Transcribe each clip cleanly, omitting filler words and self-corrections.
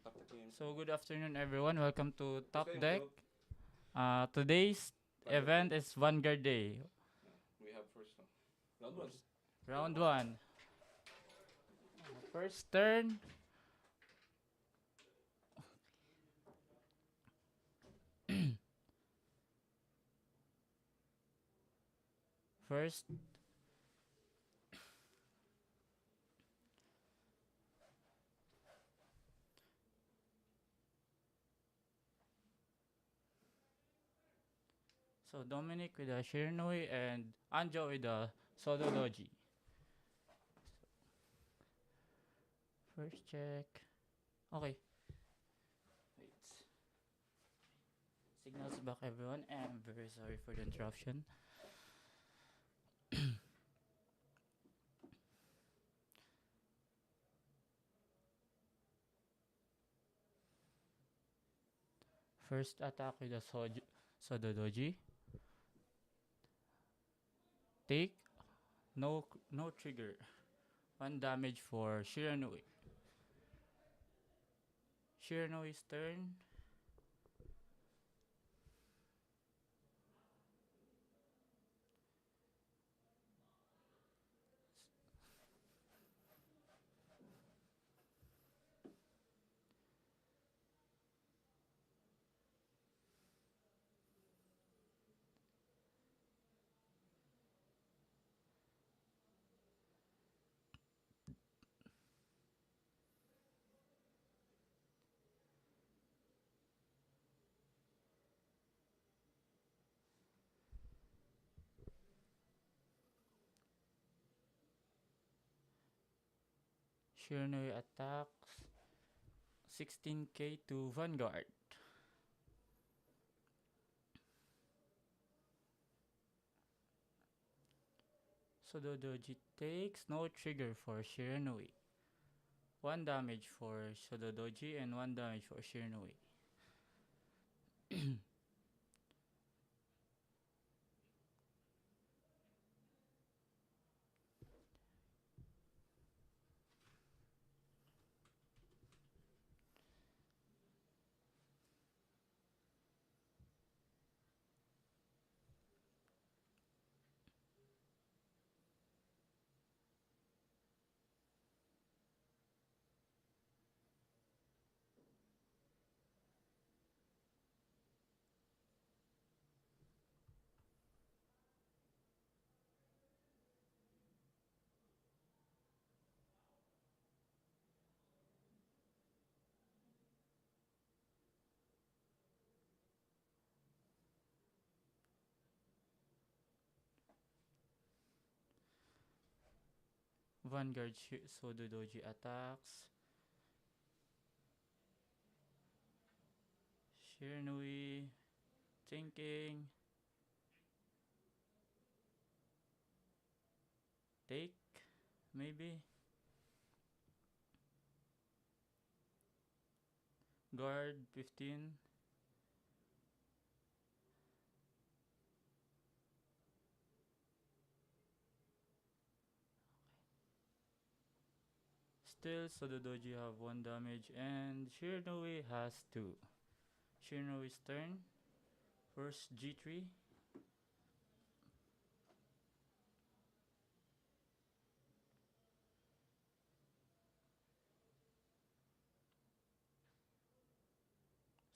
So good afternoon everyone. Welcome to Top Deck. Today's event is Vanguard Day. We have first round one. Round 1. First turn. First. So Dominic with the Shiranui and Anjo with the Solo Doji. First check. Okay. Wait. Signals back everyone. I'm very sorry for the interruption. First attack with the Solo Doji. Take. No trigger. 1 damage for Shiranui. Shiranui's turn. Shiranui attacks 16k to Vanguard. So the Doji takes no trigger for Shiranui. 1 damage for Shododoji and 1 damage for Shiranui. Vanguard Shododoji attacks. Shiranui thinking. Take maybe. Guard 15. Still Shododoji have 1 damage and Shiranui has 2. Shiranui's turn. First G3.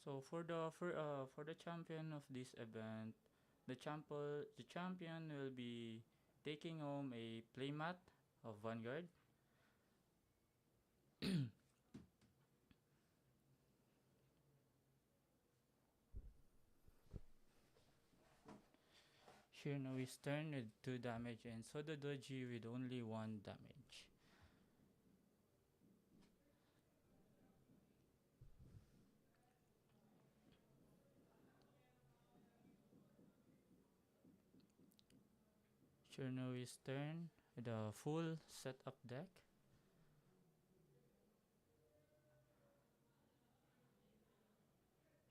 So for the champion of this event, the champion will be taking home a playmat of Vanguard. Shiranui's turn with 2 damage and Sododoji with only 1 damage. Shiranui's turn with a full setup deck.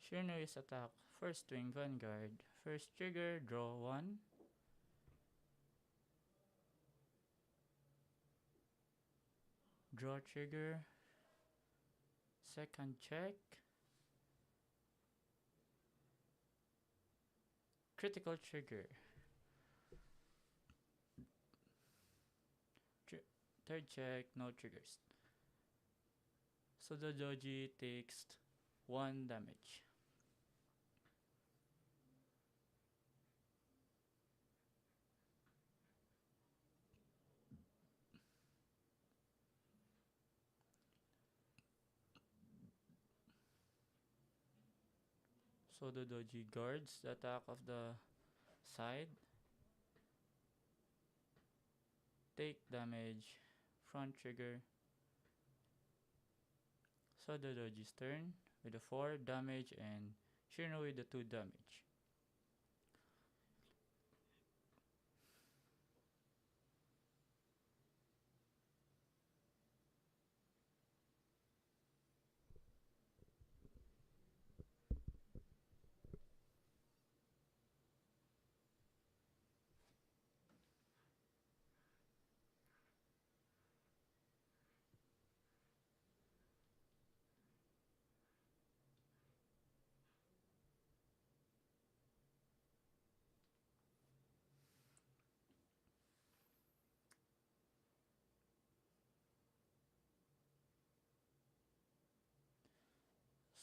Shiranui's attack. First swing Vanguard. First trigger, draw 1. Draw trigger. Second check. Critical trigger. Third check, no triggers. So the doji takes 1 damage. So the doji guards the attack of the side. Take damage. Front trigger. So the doji's turn with a 4 damage and Shirno with the 2 damage.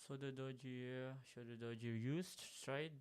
So the doji used stride.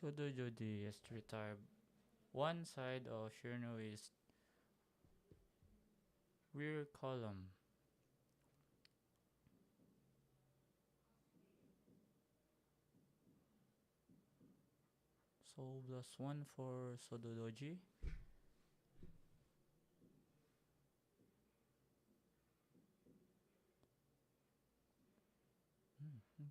Shodo Jodi has to retire one side of Shirnoi's rear column. So +1 for Sododoji. Okay.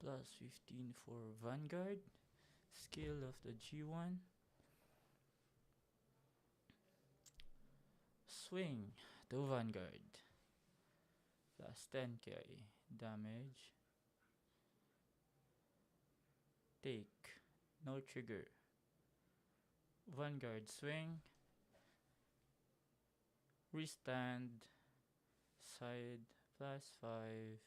+15 for Vanguard. Skill of the G1. Swing to Vanguard. +10k damage. Take. No trigger. Vanguard swing. Restand. Side +5.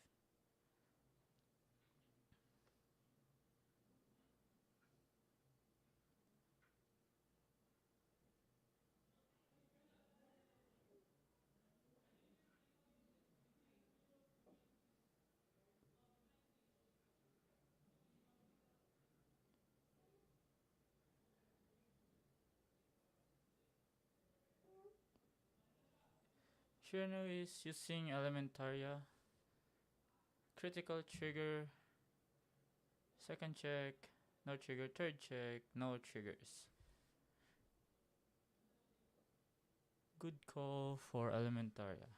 Shirno is using Elementaria. Critical trigger. Second check. No trigger. Third check. No triggers. Good call for Elementaria.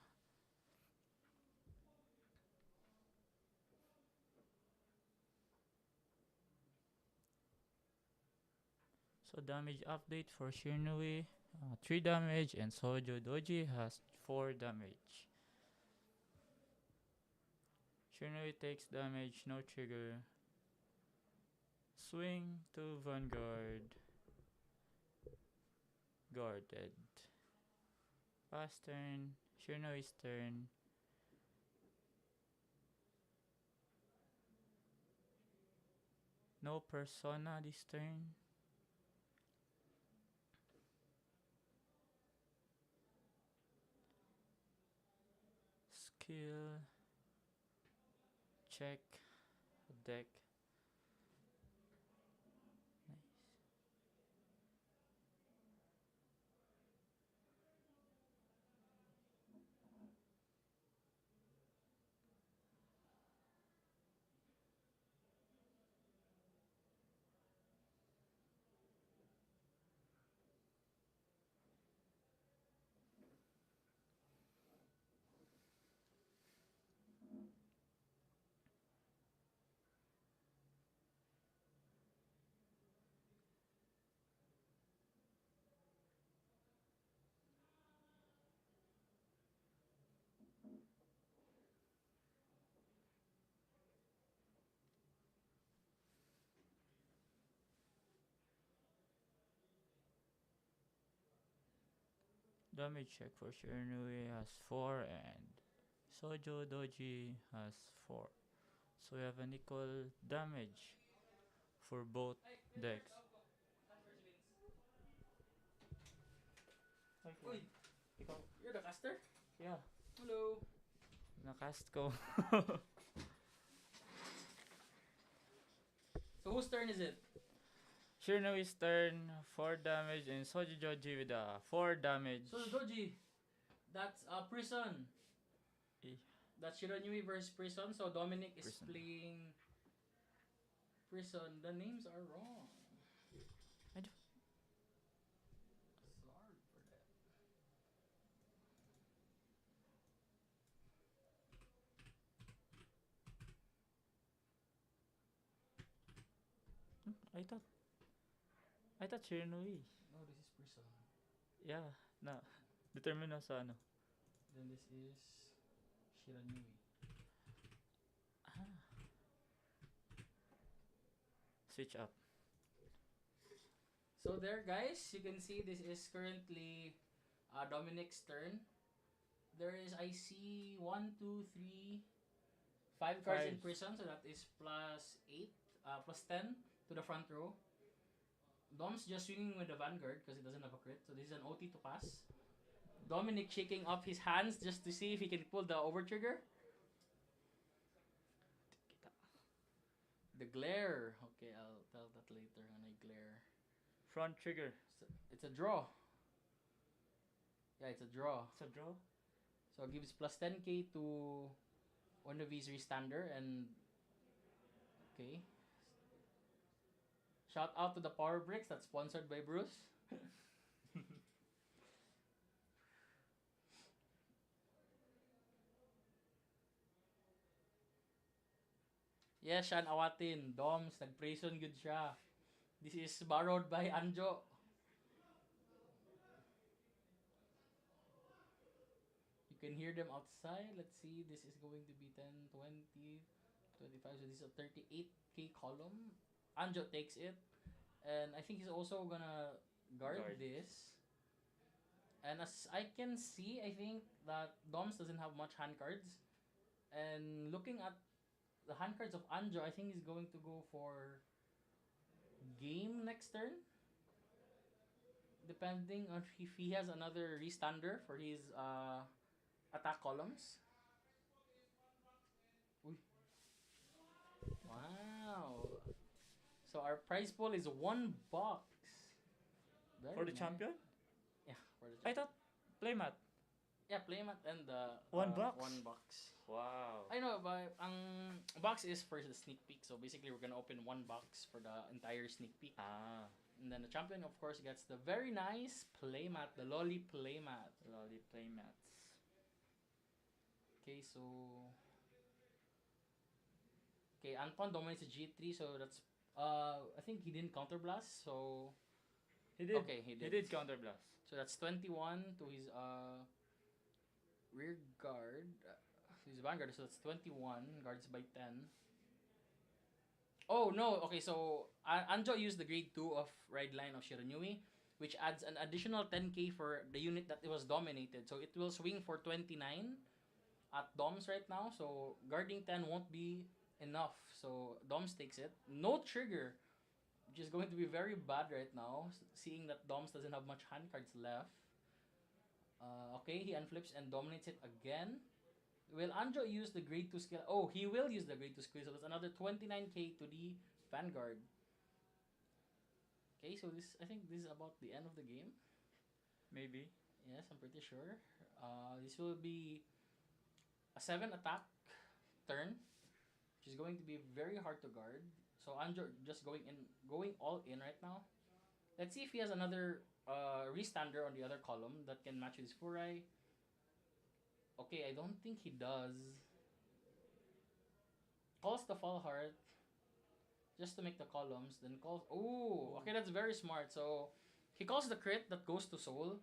So damage update for Shirnui, 3 damage, and Sojo Doji has 4 damage. Shirnui takes damage, no trigger. Swing to Vanguard. Guarded. Pass turn. Shirnoi's turn. No persona this turn. Skill. Check. Deck. Nice. Damage check for Shirnui has 4 and Sojo Doji has 4. So we have an equal damage for both decks. Uy, Ikaw? you're the caster? Yeah, Hello. nakast ko. So whose turn is it? Shirnui's turn, 4 damage, and Sojo Doji with a 4 damage. So Doji, that's a prison. Eh. That's Shiranui versus prison. So Dominic is Prison. playing prison. The names are wrong. I do- Sorry for that. I thought Shirnui. No, this is prison. Yeah, na. Determine na sa ano. Then this is Shiranui. Ah. Switch up. So there, guys, you can see this is currently Dominic's turn. There is, I see, 1, 2, 3, 5 cards in Five. prison, so that is plus 8, plus 10 to the front row. Dom's just swinging with the Vanguard because he doesn't have a crit, so this is an OT to pass. Dominic shaking up his hands just to see if he can pull the over trigger. The glare. Okay, I'll tell that later when I glare. Front trigger. It's a draw. Yeah, it's a draw. It's a draw. So it gives plus 10k to one of his restander and okay. Shout out to the Power Bricks that's sponsored by Bruce. Yes, Shan Awatin. Doms, nag-prison good siya. This is borrowed by Anjo. You can hear them outside. Let's see. This is going to be 10, 20, 25. So this is a 38k column. Anjo takes it. And I think he's also gonna guard Guard. this. And as I can see, I think that Doms doesn't have much hand cards. And looking at the hand cards of Anjo, I think he's going to go for game next turn. Depending on if he has another restander for his attack columns. Uy. Wow. So our prize pool is $1. Very For the nice. champion? Yeah, for the I thought playmat. yeah, playmat and the $1? $1. Wow. I know, but ang box is for the sneak peek. So basically, we're gonna open one box for the entire sneak peek. Ah, And then the champion, of course, gets the very nice playmat, the Lolly playmat. lolly playmats. Okay, so okay, Anton dominates the G3, so that's I think he didn't counterblast, so He did. okay, he He did. did counterblast. So that's 21 to his rear guard, his vanguard. So that's 21 guards by 10. Oh no, okay, so Anjo used the grade 2 of ride line of Shiranui, which adds an additional 10k for the unit that it was dominated. So it will swing for 29 at Doms right now. So guarding 10 won't be enough. So Doms takes it. No trigger, which is going to be very bad right now, seeing that Doms doesn't have much hand cards left. Okay, he unflips and dominates it again. Will Anjo use the grade 2 skill? Oh, he will use the grade 2 skill. So that's another 29k to the Vanguard. Okay, so I think this is about the end of the game. Maybe. Yes, I'm pretty sure. This will be a 7 attack turn, which is going to be very hard to guard. So Anjo just going all in right now. Let's see if he has another restander on the other column that can match his Furai. Okay, I don't think he does. Calls the Fall Heart just to make the columns, then calls... Oh, okay, that's very smart. So he calls the crit that goes to Soul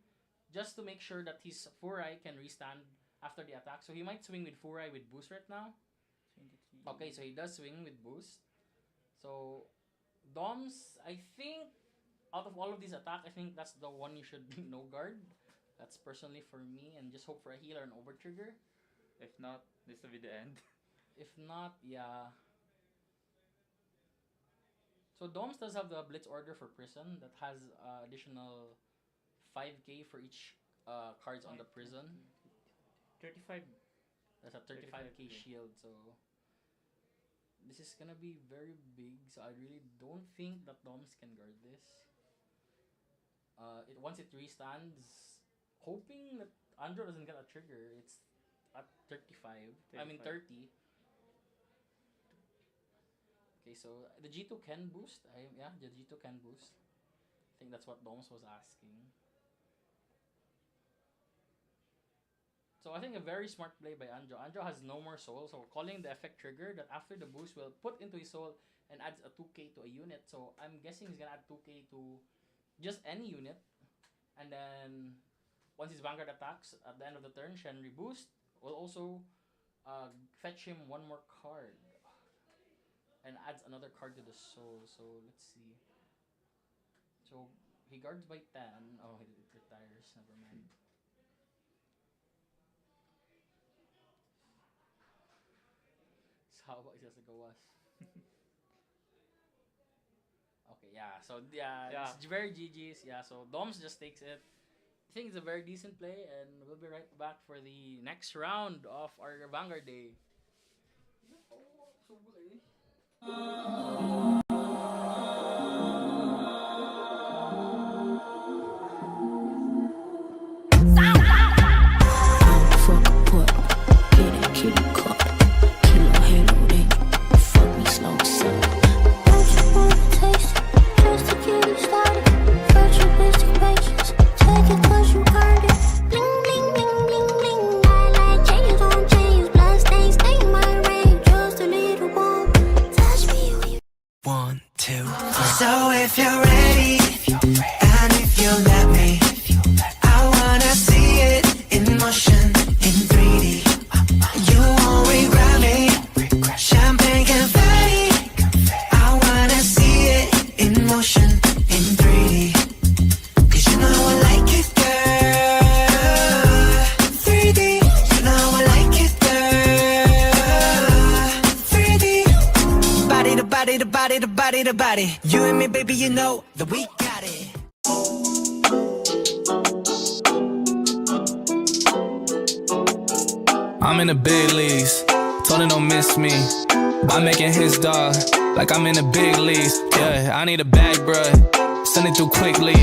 just to make sure that his Furai can restand after the attack. So he might swing with Furai with boost right now. Okay, so he does swing with boost. So Doms, I think out of all of these attacks, I think that's the one you should no guard. That's personally for me, and just hope for a heal or an over trigger. If not, this will be the end. If not, yeah. So Doms does have the Blitz order for Prison that has additional 5k for each cards on the Prison. 35. That's a 35k 35K. shield, so this is gonna be very big. So I really don't think that Doms can guard this. Once it restands, hoping that Andro doesn't get a trigger. It's at 35. I mean 30. Okay, so the G2 can boost. Yeah, the G2 can boost. I think that's what Doms was asking. So I think a very smart play by Anjo. Anjo has no more soul, so calling the effect trigger that after the boost will put into his soul and adds a 2k to a unit. So I'm guessing he's gonna add 2k to just any unit. And then once his Vanguard attacks at the end of the turn, Shenri boost will also fetch him one more card and adds another card to the soul. So let's see. So he guards by 10. Oh, it retires. Never mind. So how about just go us? Okay, yeah. So yeah, it's very GG's. Yeah, so Doms just takes it. I think it's a very decent play, and we'll be right back for the next round of our Vanguard Day. So if you're ready, and if you let me, I wanna see it in motion, in 3D. You won't regret me, champagne confetti. I wanna see it in motion, in 3D. Cause you know I like it, girl. 3D, you know I like it, girl. 3D, body to body to body to body to body. You and me, baby, you know that we got it. I'm in the big leagues, told him don't miss me. I'm making his dog like I'm in the big leagues. Yeah, I need a bag, bruh, send it through quickly.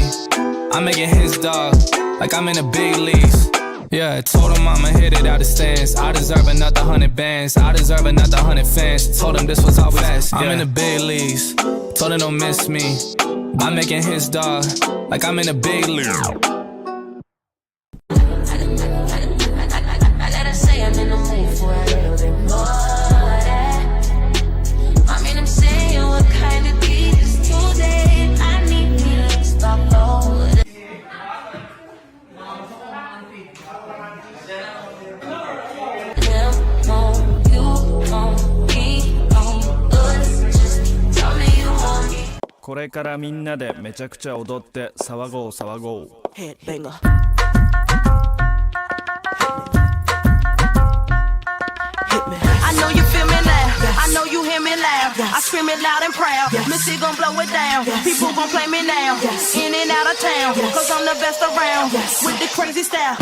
I'm making his dog like I'm in the big leagues. Yeah, told him I'ma hit it out of stands. I deserve another 100 bands. I deserve another 100 fans. Told him this was all fast. I'm in the big leagues, told him don't miss me. I'm making his dog like I'm in the big league. I gotta say I'm in the mood for a little bit more of that. I mean, I'm saying what kind of beat is today. I need me to stop all of that. これからみんなでめちゃくちゃ踊って騒ごう騒ごう。 Headbanger. I know you feel me now. I know you hear me loud. I scream it loud and proud. Missy gon' blow it down. People gon' play me now. In and out of town. Cause I'm the best around. With the crazy style.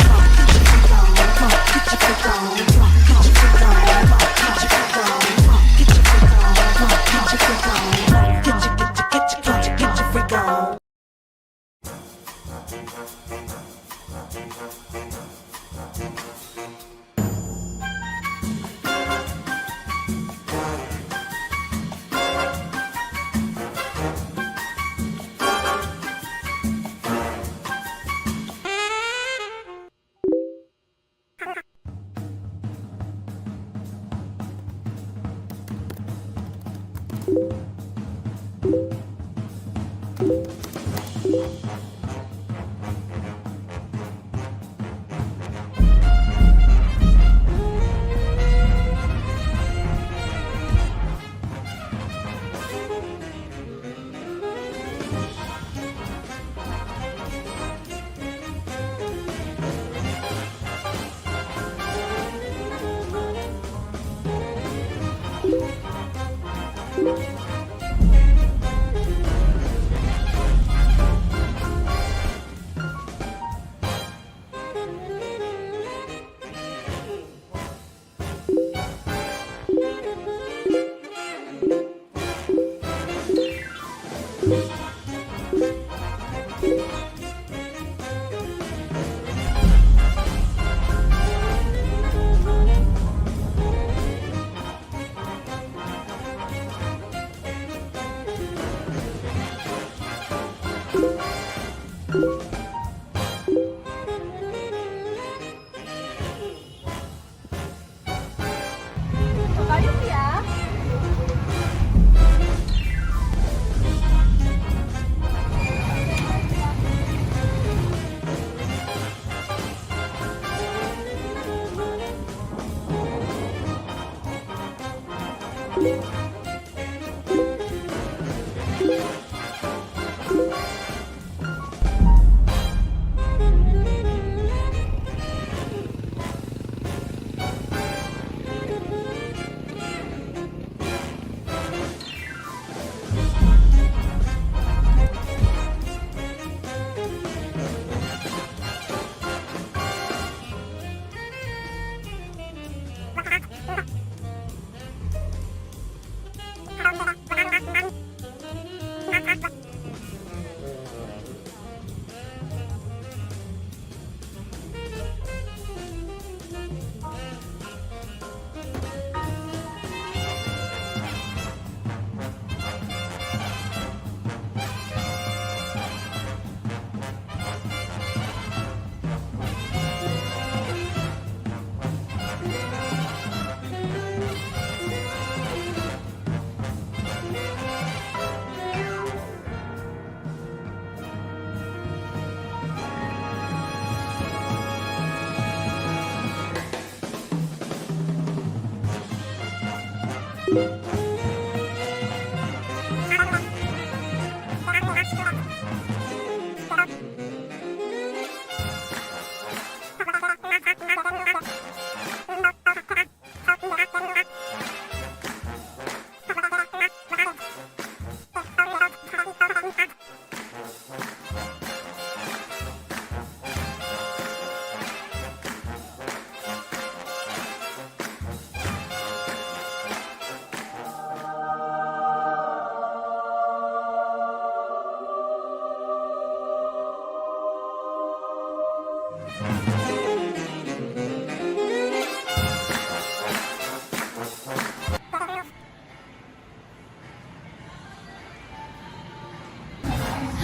Get your freak on.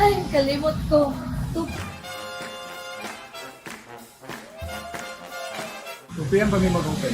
Ay, kalimot ko. Tupian pa may mag-open.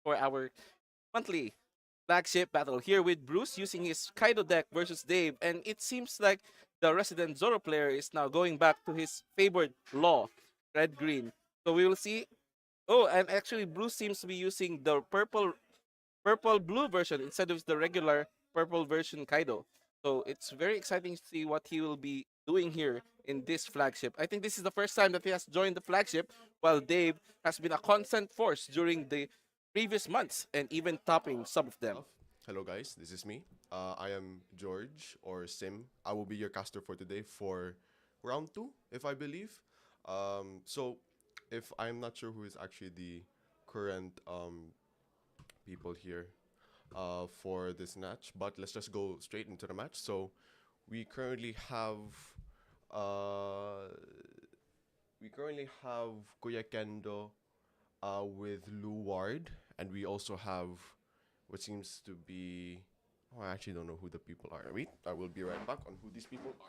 for our monthly flagship battle here with Bruce using his Kaido deck versus Dave. And it seems like the resident Zoro player is now going back to his favorite law, red green. So we will see. Oh, and actually Bruce seems to be using the purple blue version instead of the regular purple version Kaido. So it's very exciting to see what he will be doing here in this flagship. I think this is the first time that he has joined the flagship, while Dave has been a constant force during the previous months and even topping some of them. Hello guys, this is me. I am George or Sim. I will be your caster for today for round 2, if I believe. So if I'm not sure who is actually the current people here for this match, but let's just go straight into the match. So we currently have Kuya Kendo with Luward, and we also have what seems to be, oh, I actually don't know who the people are. Wait, I will be right back on who these people are.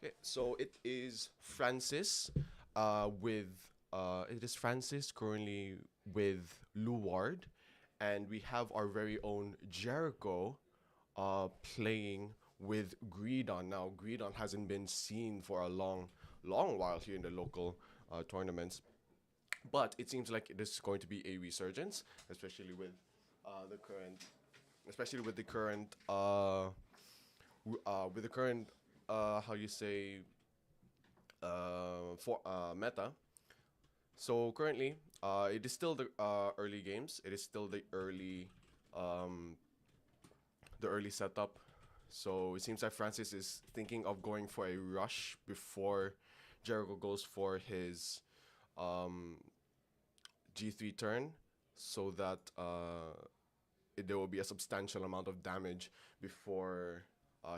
Okay, so it is Francis currently with Luward, and we have our very own Jericho playing with Greedon. Now Greedon hasn't been seen for a long while here in the local tournaments, but it seems like this is going to be a resurgence, especially with the current how you say for meta. So currently, it is still the early games. It is still the early setup. So it seems like Francis is thinking of going for a rush before Jericho goes for his G3 turn, so that there will be a substantial amount of damage before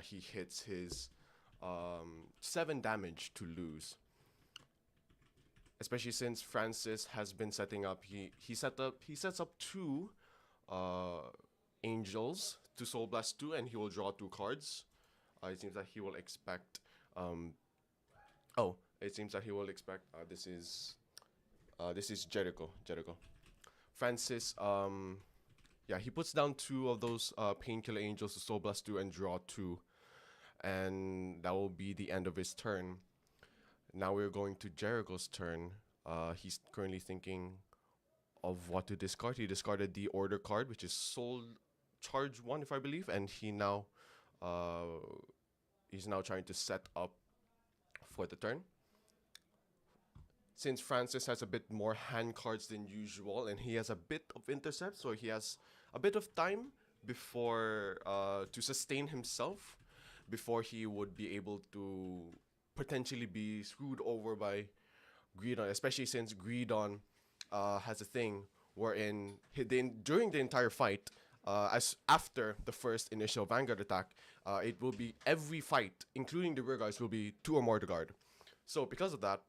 he hits his 7 damage to lose. Especially since Francis has been setting up, he sets up 2 angels to Soul Blast 2, and he will draw 2 cards. It seems that he will expect this is Jericho. Francis, he puts down 2 of those Painkiller Angels to Soul Blast 2 and draw 2. And that will be the end of his turn. Now we're going to Jericho's turn. He's currently thinking of what to discard. He discarded the Order card, which is Soul Charge 1, if I believe, and he's now trying to set up for the turn. Since Francis has a bit more hand cards than usual, and he has a bit of intercept, so he has a bit of time before to sustain himself before he would be able to potentially be screwed over by Greedon, especially since Greedon has a thing wherein during the entire fight, as after the first initial Vanguard attack, it will be every fight, including the rear guards, will be 2 or more to guard. So because of that,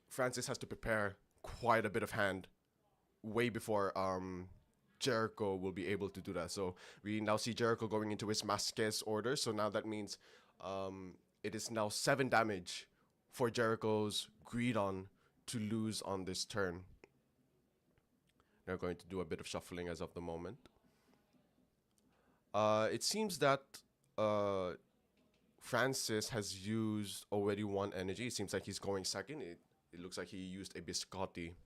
Francis has to prepare quite a bit of hand way before Jericho will be able to do that. So we now see Jericho going into his Masquez order. So now that means it is now 7 damage for Jericho's Greedon to lose on this turn. They're going to do a bit of shuffling as of the moment. It seems that Francis has used already 1 energy. It seems like he's going second. It looks like he used a Biscotti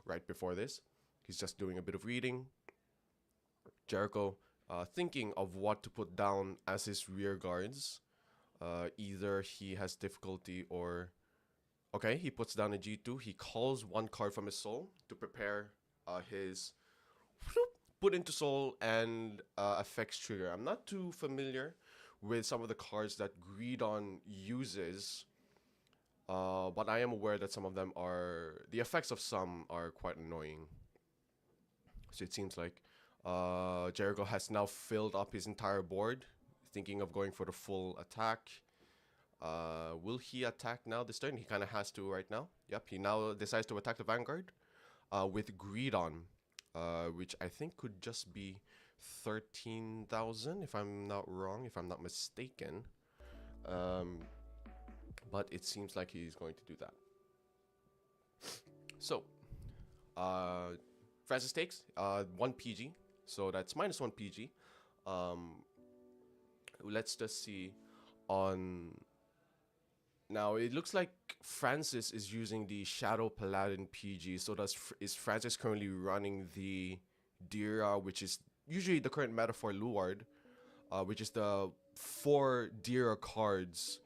right before this. He's just doing a bit of reading. Jericho thinking of what to put down as his rear guards. Either he has difficulty or... Okay, he puts down a G2. He calls 1 card from his soul to prepare his put into soul and effects trigger. I'm not too familiar with some of the cards that Greedon uses, but I am aware that some of them are... The effects of some are quite annoying. So it seems like Jericho has now filled up his entire board, thinking of going for the full attack. Will he attack now this turn? He kind of has to right now. Yep, he now decides to attack the Vanguard with Greed on, which I think could just be 13,000 if I'm not wrong, if I'm not mistaken. But it seems like he's going to do that. So, Francis takes 1 PG, so that's -1 PG. Let's just see on. Now it looks like Francis is using the Shadow Paladin PG. So is Francis currently running the Dira, which is usually the current meta for Luard, which is the 4 Dira cards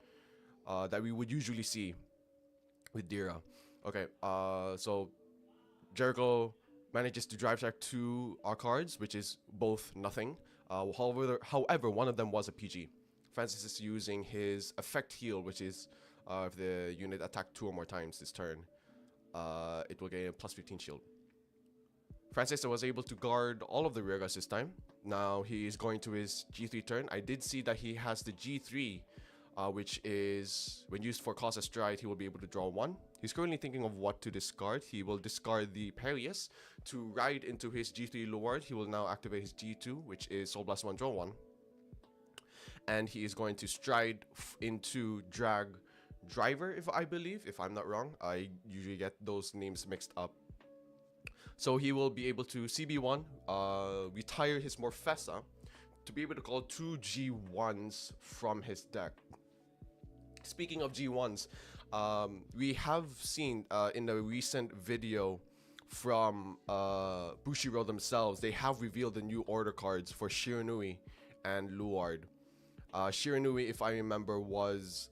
that we would usually see with Dira. Okay, so Jericho manages to drive track 2 cards, which is both nothing. However, one of them was a PG. Francis is using his effect heal, which is if the unit attacked 2 or more times this turn, it will gain a +15 shield. Francis was able to guard all of the rear guards this time. Now he is going to his G3 turn. I did see that he has the G3, which is when used for Cause a Stride, he will be able to draw 1. He's currently thinking of what to discard. He will discard the Perius to ride into his G3 Luard. He will now activate his G2, which is Soul Blast 1, draw 1. And he is going to stride into Drag Driver, if I'm not wrong. I usually get those names mixed up. So he will be able to CB1, retire his Morfessa to be able to call 2 G1s from his deck. Speaking of G1s, we have seen in a recent video from Bushiroad themselves, they have revealed the new order cards for Shiranui and Luard. Shiranui, if I remember, was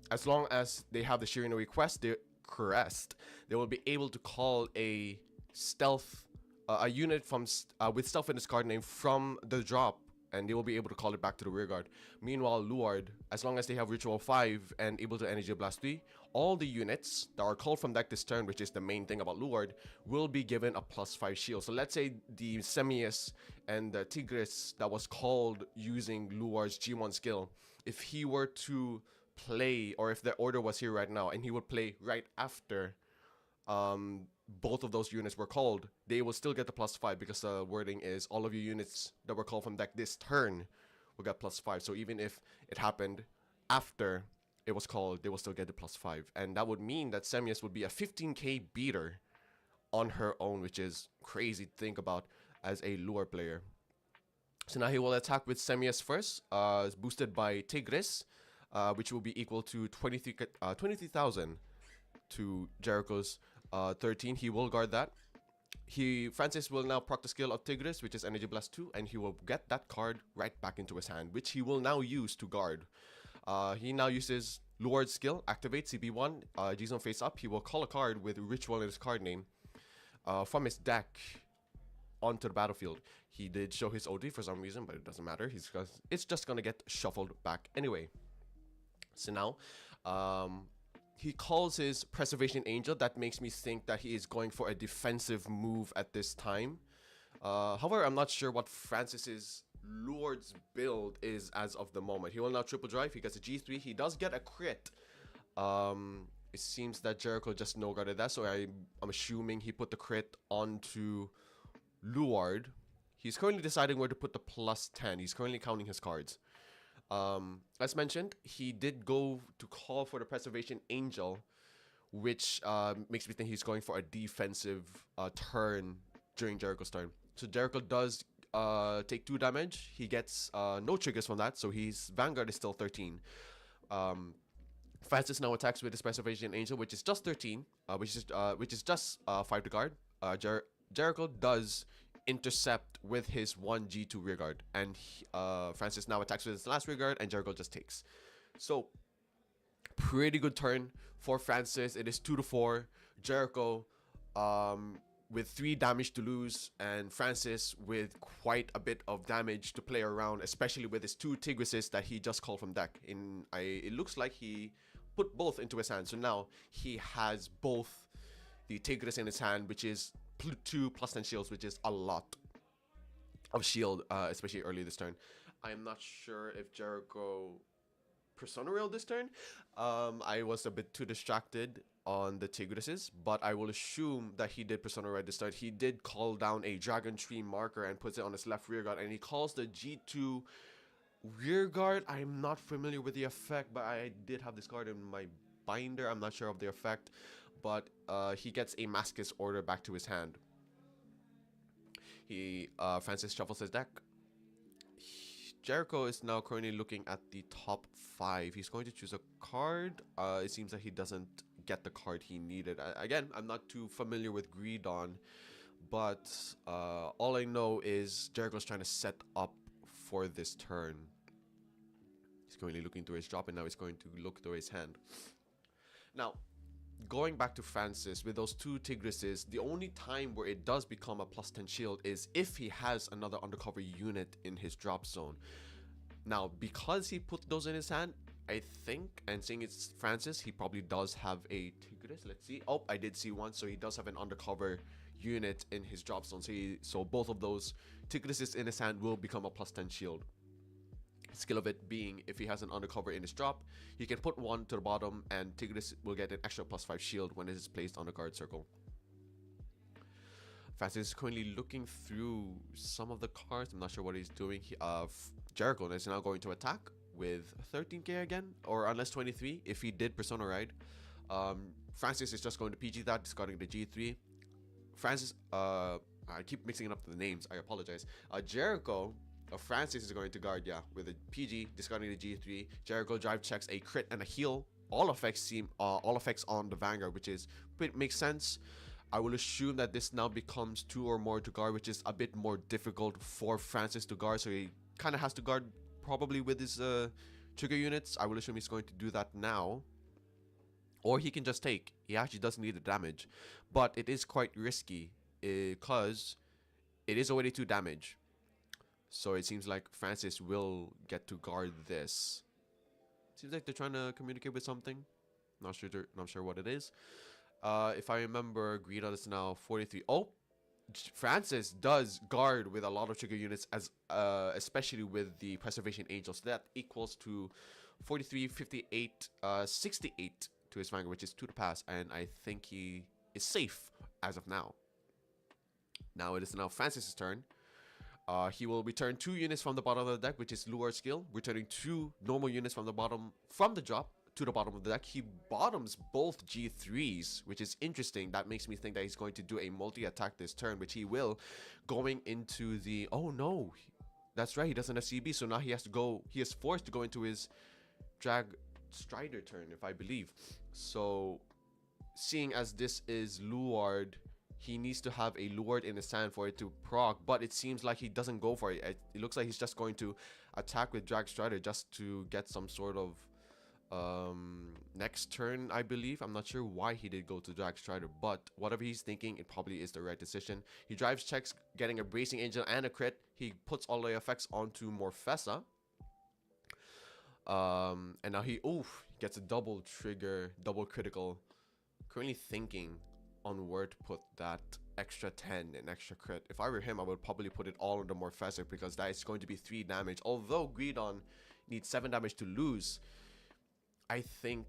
as long as they have the Shiranui crest, they will be able to call a stealth, a unit from with stealth in its card name from the drop, and they will be able to call it back to the rear guard. Meanwhile, Luard, as long as they have Ritual 5 and able to Energy Blast 3, all the units that are called from deck this turn, which is the main thing about Luard, will be given a +5 shield. So let's say the Semius and the Tigris that was called using Luard's G1 skill, if he were to play, or if the order was here right now and he would play right after both of those units were called, they will still get the +5 because the wording is all of your units that were called from deck this turn will get +5. So even if it happened after it was called, they will still get the +5. And that would mean that Semius would be a 15k beater on her own, which is crazy to think about as a lure player. So now he will attack with Semius first, boosted by Tigris, which will be equal to 23,000 to Jericho's 13. He will guard that. Francis will now proc the skill of Tigris, which is Energy Blast 2, and he will get that card right back into his hand, which he will now use to guard. He now uses Luard's skill, activate CB1, G-Zone face up. He will call a card with Ritual in his card name from his deck onto the battlefield. He did show his OD for some reason, but it doesn't matter. It's just gonna get shuffled back anyway. So now, he calls his Preservation Angel. That makes me think that he is going for a defensive move at this time. However, I'm not sure what Francis's Luard's build is as of the moment. He will now triple drive. He gets a G3. He does get a crit. It seems that Jericho just no-guarded that, so I'm assuming he put the crit onto Luard. He's currently deciding where to put the +10. He's currently counting his cards. As mentioned, he did go to call for the Preservation Angel, which makes me think he's going for a defensive turn during Jericho's turn. So Jericho does take 2 damage. He gets no triggers from that, so his Vanguard is still 13. Francis now attacks with his Preservation Angel, which is just 13, which is just 5 to guard. Jericho does intercept with his 1 G2 rearguard, and Francis now attacks with his last rearguard, and Jericho just takes. So pretty good turn for Francis. It is 2 to 4. Jericho with 3 damage to lose, and Francis with quite a bit of damage to play around, especially with his 2 Tigrises that he just called from deck. It looks like he put both into his hand, so now he has both the Tigris in his hand, which is 2 +10 shields, which is a lot of shield, especially early this turn. I'm not sure if Jericho Persona Rail this turn. I was a bit too distracted on the Tigresses, but I will assume that he did Persona Rail this turn. He did call down a Dragon Tree marker and puts it on his left rear guard, and he calls the G2 rear guard. I'm not familiar with the effect, but I did have this card in my binder. I'm not sure of the effect, but he gets a Mascus Order back to his hand. Francis shuffles his deck. Jericho is now currently looking at the top 5. He's going to choose a card. It seems that he doesn't get the card he needed. Again, I'm not too familiar with Greedon, but all I know is Jericho's trying to set up for this turn. He's currently looking through his drop, and now he's going to look through his hand. Now, going back to Francis, with those 2 Tigresses, the only time where it does become a +10 shield is if he has another undercover unit in his drop zone. Now, because he put those in his hand, I think, and seeing it's Francis, he probably does have a Tigres. Let's see. Oh, I did see one, so he does have an undercover unit in his drop zone. So both of those Tigresses in his hand will become a +10 shield. Skill of it being, if he has an undercover in his drop, he can put one to the bottom, and Tigres will get an extra +5 shield when it is placed on the card circle. Francis is currently looking through some of the cards. I'm not sure what he's doing. Jericho is now going to attack with 13k again, or unless 23 if he did Persona Ride. Francis is just going to PG that, discarding the G3. Francis, I keep mixing up the names, I apologize. Jericho, Francis is going to guard, yeah, with a PG, discarding the G3. Jericho drive checks a crit and a heal. All effects on the Vanguard, which makes sense. I will assume that this now becomes 2 or more to guard, which is a bit more difficult for Francis to guard, so he kind of has to guard probably with his trigger units. I will assume he's going to do that now. Or he can just take. He actually doesn't need the damage. But it is quite risky because it is already 2 damage. So it seems like Francis will get to guard this. Seems like they're trying to communicate with something. Not sure what it is. If I remember, Greedon is now 43. Oh, Francis does guard with a lot of trigger units, as especially with the Preservation Angel. So that equals to 43, 58, 68 to his Vanguard, which is 2 to pass. And I think he is safe as of now. Now it is now Francis's turn. He will return 2 units from the bottom of the deck, which is Luar skill, returning 2 normal units from the drop to the bottom of the deck. He bottoms both G3s, which is interesting. That makes me think that he's going to do a multi-attack this turn, which he will, going into the... Oh no, that's right, he doesn't have CB, so now he is forced to go into his Drag Strider turn, if I believe. So, seeing as this is Luard, he needs to have a Luard in his hand for it to proc, but it seems like he doesn't go for it. It looks like he's just going to attack with Drag Strider just to get some sort of next turn, I believe. I'm not sure why he did go to Drag Strider, but whatever he's thinking, it probably is the right decision. He drives checks, getting a Bracing Angel and a crit. He puts all the effects onto Morfessa. And now he gets a double trigger, double critical. Currently thinking on where to put that extra 10 and extra crit. If I were him, I would probably put it all on the Morfessa, because that is going to be 3 damage. Although Greedon needs 7 damage to lose, I think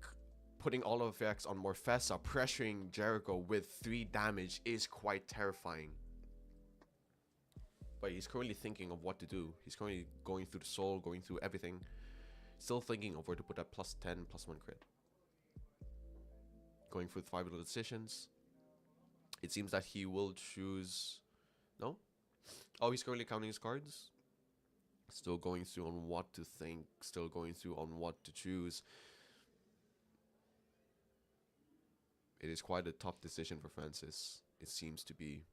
putting all of the effects on Morfessa, pressuring Jericho with 3 damage is quite terrifying. But he's currently thinking of what to do. He's currently going through the soul, going through everything. Still thinking of where to put that +10, +1 crit. Going through the 5 little decisions. It seems that he will choose... No? Oh, he's currently counting his cards. Still going through on what to think. Still going through on what to choose. It is quite a tough decision for Francis. It seems to be.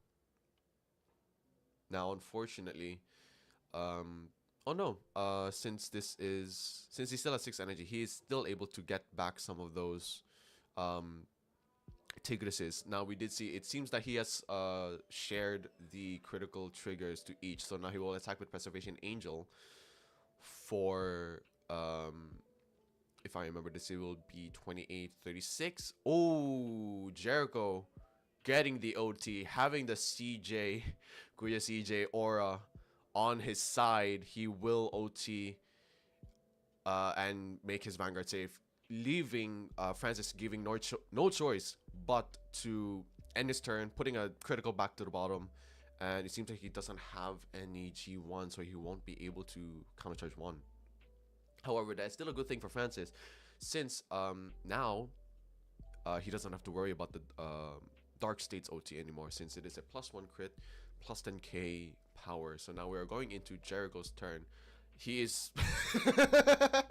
Now, unfortunately... oh no, since he still has 6 energy, he is still able to get back some of those Tigresses. Now we did see, it seems that he has shared the critical triggers to each, so now he will attack with Preservation Angel for, if I remember this, it will be 28, 36. Oh, Jericho getting the OT, having the CJ, Guya CJ aura on his side. He will OT and make his Vanguard safe, leaving Francis giving no choice but to end his turn, putting a critical back to the bottom, and it seems like he doesn't have any G1, so he won't be able to countercharge 1. However, that's still a good thing for Francis, since now he doesn't have to worry about the Dark States OT anymore, since it is a +1 crit, plus 10k power. So now we are going into Jericho's turn. He is okay.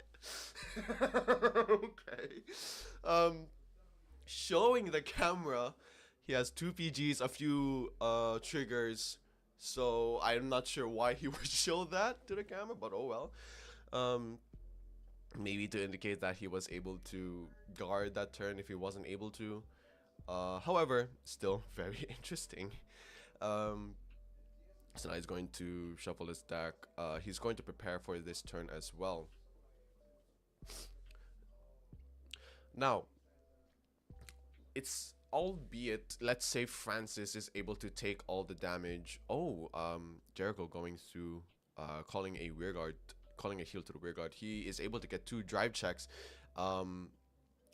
Showing the camera, he has 2 PGs, a few triggers. So I'm not sure why he would show that to the camera, but oh well. Maybe to indicate that he was able to guard that turn if he wasn't able to. However, still very interesting. So now he's going to shuffle his deck. He's going to prepare for this turn as well. Now, it's albeit, let's say Francis is able to take all the damage. Oh, Jericho going through, calling a rearguard, calling a heal to the rearguard. He is able to get 2 drive checks.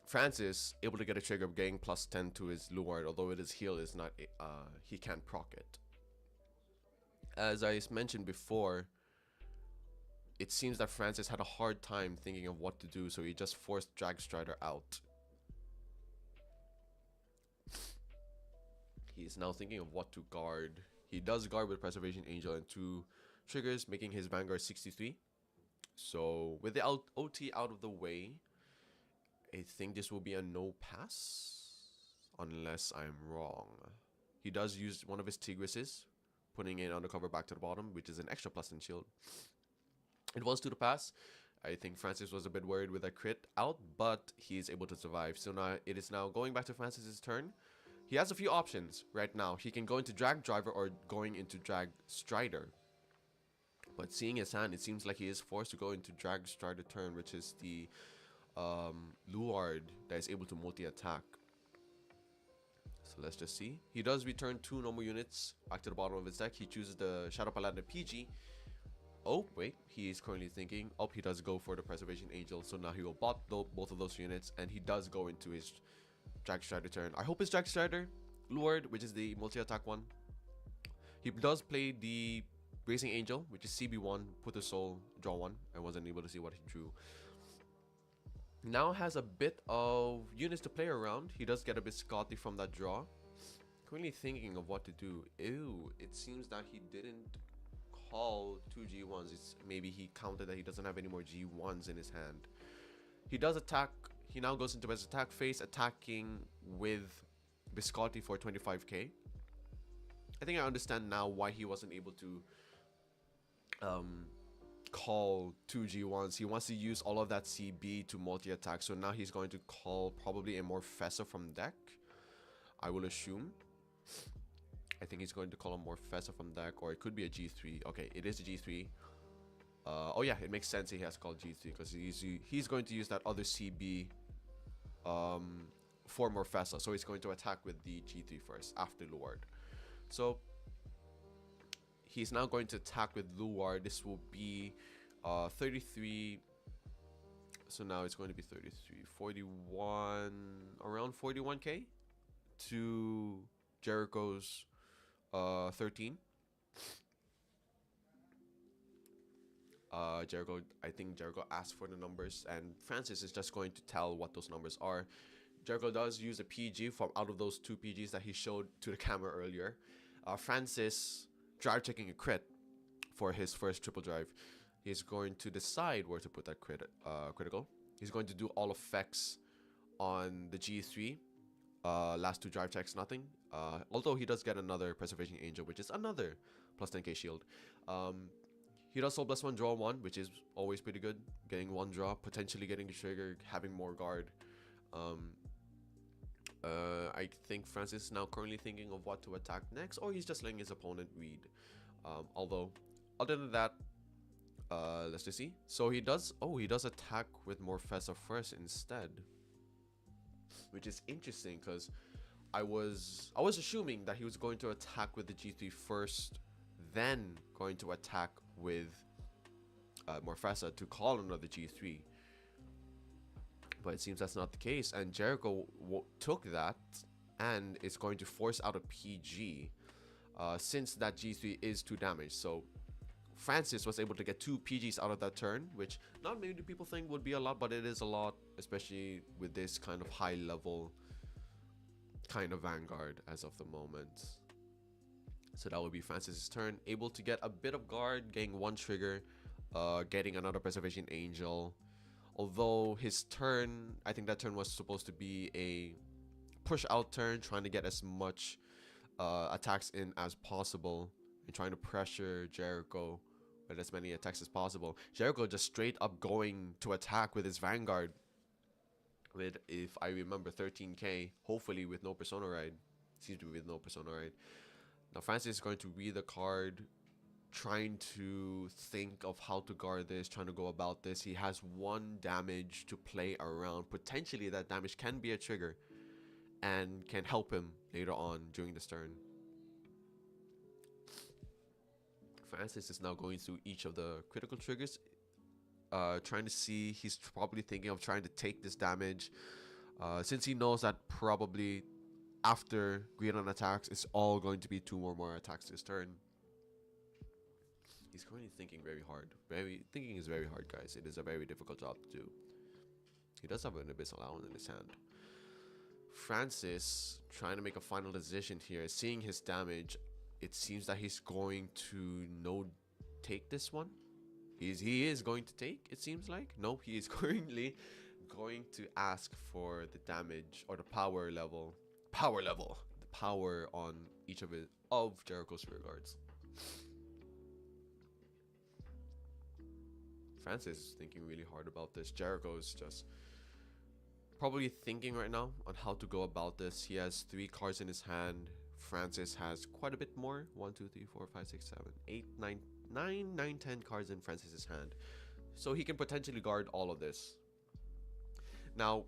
Francis able to get a trigger, getting +10 to his Luard, although it is heal is not, he can't proc it. As I mentioned before, it seems that Francis had a hard time thinking of what to do, so he just forced Drag Strider out. He is now thinking of what to guard. He does guard with Preservation Angel and 2 triggers, making his Vanguard 63. So with the OT out of the way, I think this will be a no pass, unless I'm wrong. He does use one of his Tigrises, putting it undercover back to the bottom, which is an extra +10 shield. It was to the pass. I think Francis was a bit worried with that crit out, but he is able to survive. So now it is now going back to Francis's turn. He has a few options right now. He can go into Drag Driver or going into Drag Strider. But seeing his hand, it seems like he is forced to go into Drag Strider turn, which is the Luard that is able to multi-attack. So let's just see. He does return 2 normal units back to the bottom of his deck. He chooses the Shadow Paladin PG. Oh, wait. He is currently thinking. Oh, he does go for the Preservation Angel. So now he will bot both of those units. And he does go into his Drag Strider turn. I hope his Drag Strider Luard, which is the multi-attack one. He does play the Bracing Angel, which is CB1, put the soul, draw 1. I wasn't able to see what he drew. Now has a bit of units to play around. He does get a bit Scotty from that draw. Currently thinking of what to do. Ew, it seems that he didn't call 2 G1s. It's maybe he counted that he doesn't have any more G1s in his hand. He does attack. He now goes into his attack phase, attacking with Biscotti for 25k. I think I understand now why he wasn't able to call 2 G1s. He wants to use all of that CB to multi-attack, so now he's going to call probably a Morfessa from deck, I will assume. I think he's going to call a Morfessa from deck, or it could be a G3. Okay, it is a G3. Oh yeah, it makes sense he has called G3 because he's going to use that other CB for Morfessa, so he's going to attack with the G3 first after Luard. So he's now going to attack with Luard. This will be 33. So now it's going to be 33, 41, around 41k to Jericho's 13. Jericho, I think Jericho asked for the numbers, and Francis is just going to tell what those numbers are. Jericho does use a PG from out of those 2 PGs that he showed to the camera earlier. Francis drive checking a crit for his first triple drive. He's going to decide where to put that critical. He's going to do all effects on the G3. Last 2 drive checks, nothing. Although he does get another Preservation Angel, which is another plus 10k shield. He does Soul Bless 1, draw 1, which is always pretty good. Getting 1 draw, potentially getting a trigger, having more guard. I think Francis is now currently thinking of what to attack next, or he's just letting his opponent read. Although, other than that, let's just see. So he does attack with Morfessa first instead, which is interesting because I was assuming that he was going to attack with the G3 first, then going to attack with Morfessa to call another G3. But it seems that's not the case, and Jericho took that and is going to force out a PG since that G3 is 2 damage. So Francis was able to get 2 PGs out of that turn, which not many people think would be a lot, but it is a lot, especially with this kind of high level kind of Vanguard as of the moment. So that would be Francis's turn, able to get a bit of guard, getting 1 trigger, getting another Preservation Angel. Although his turn, I think that turn was supposed to be a push out turn, trying to get as much attacks in as possible and trying to pressure Jericho with as many attacks as possible. Jericho just straight up going to attack with his Vanguard with, if I remember, 13k, hopefully with no Persona Ride. Seems to be with no Persona Ride. Now Francis is going to read the card, trying to think of how to guard this, trying to go about this. He has 1 damage to play around. Potentially that damage can be a trigger and can help him later on during this turn. Francis is now going through each of the critical triggers, trying to see, he's probably thinking of trying to take this damage, since he knows that probably after Greedon attacks, it's all going to be 2 or more attacks this turn. He's currently thinking very hard. Thinking is very hard, guys. It is a very difficult job to do. He does have an Abyssal Owl in his hand. Francis trying to make a final decision here. Seeing his damage, it seems that he's going to take this one. He is going to take, it seems like. No, he is currently going to ask for the damage or the power level. The power on each of Jericho's rear guards. Francis is thinking really hard about this. Jericho is just probably thinking right now on how to go about this. He has 3 cards in his hand. Francis has quite a bit more. 1, 2, 3, 4, 5, 6, 7, 8, 9, 10 cards in Francis's hand. So he can potentially guard all of this. Now,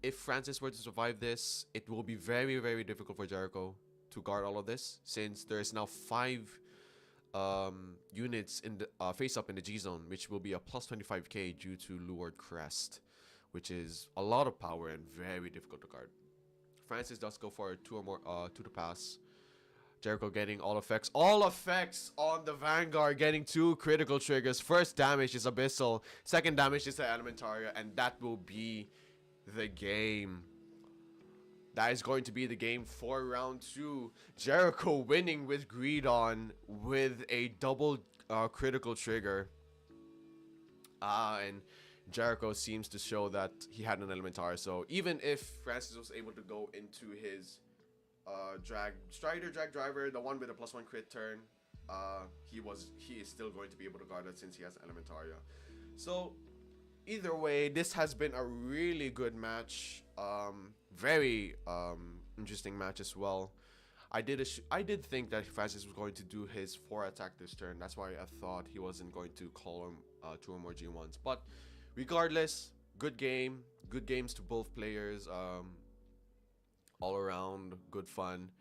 if Francis were to survive this, it will be very, very difficult for Jericho to guard all of this, since there is now 5 units in the face up in the G zone, which will be a plus 25k due to Lured Crest, which is a lot of power and very difficult to guard. Francis does go for a 2 or more 2 to pass. Jericho getting all effects on the Vanguard, getting 2 critical triggers. First damage is Abyssal, second damage is the Elementaria, and that will be the game. That is going to be the game for round 2. Jericho winning with Greedon with a double critical trigger. And Jericho seems to show that he had an Elementar. So even if Francis was able to go into his drag driver, the one with a +1 crit turn, he is still going to be able to guard it since he has Elementaria. So either way, this has been a really good match. Very interesting match as well. I did think that Francis was going to do his 4 attack this turn. That's why I thought he wasn't going to call him 2 or more G1s. But regardless, good game. Good games to both players. All around good fun.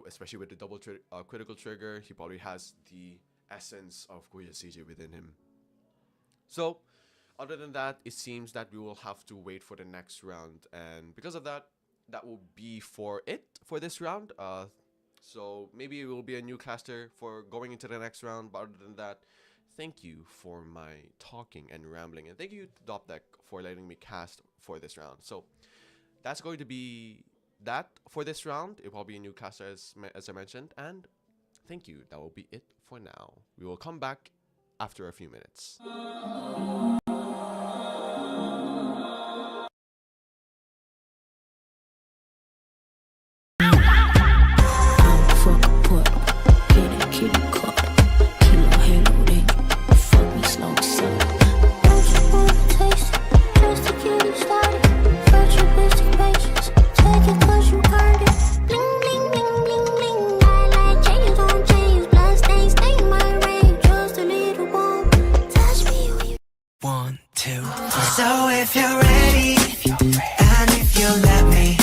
Especially with the double critical trigger. He probably has the essence of Guya CJ within him. So other than that, it seems that we will have to wait for the next round, and because of that, that will be for this round. So maybe it will be a new caster for going into the next round, but other than that, thank you for my talking and rambling, and thank you to Top Deck for letting me cast for this round. So that's going to be that for this round. It will be a new caster as I mentioned, and thank you. That will be it for now. We will come back after a few minutes. So if you're ready, and if you let me,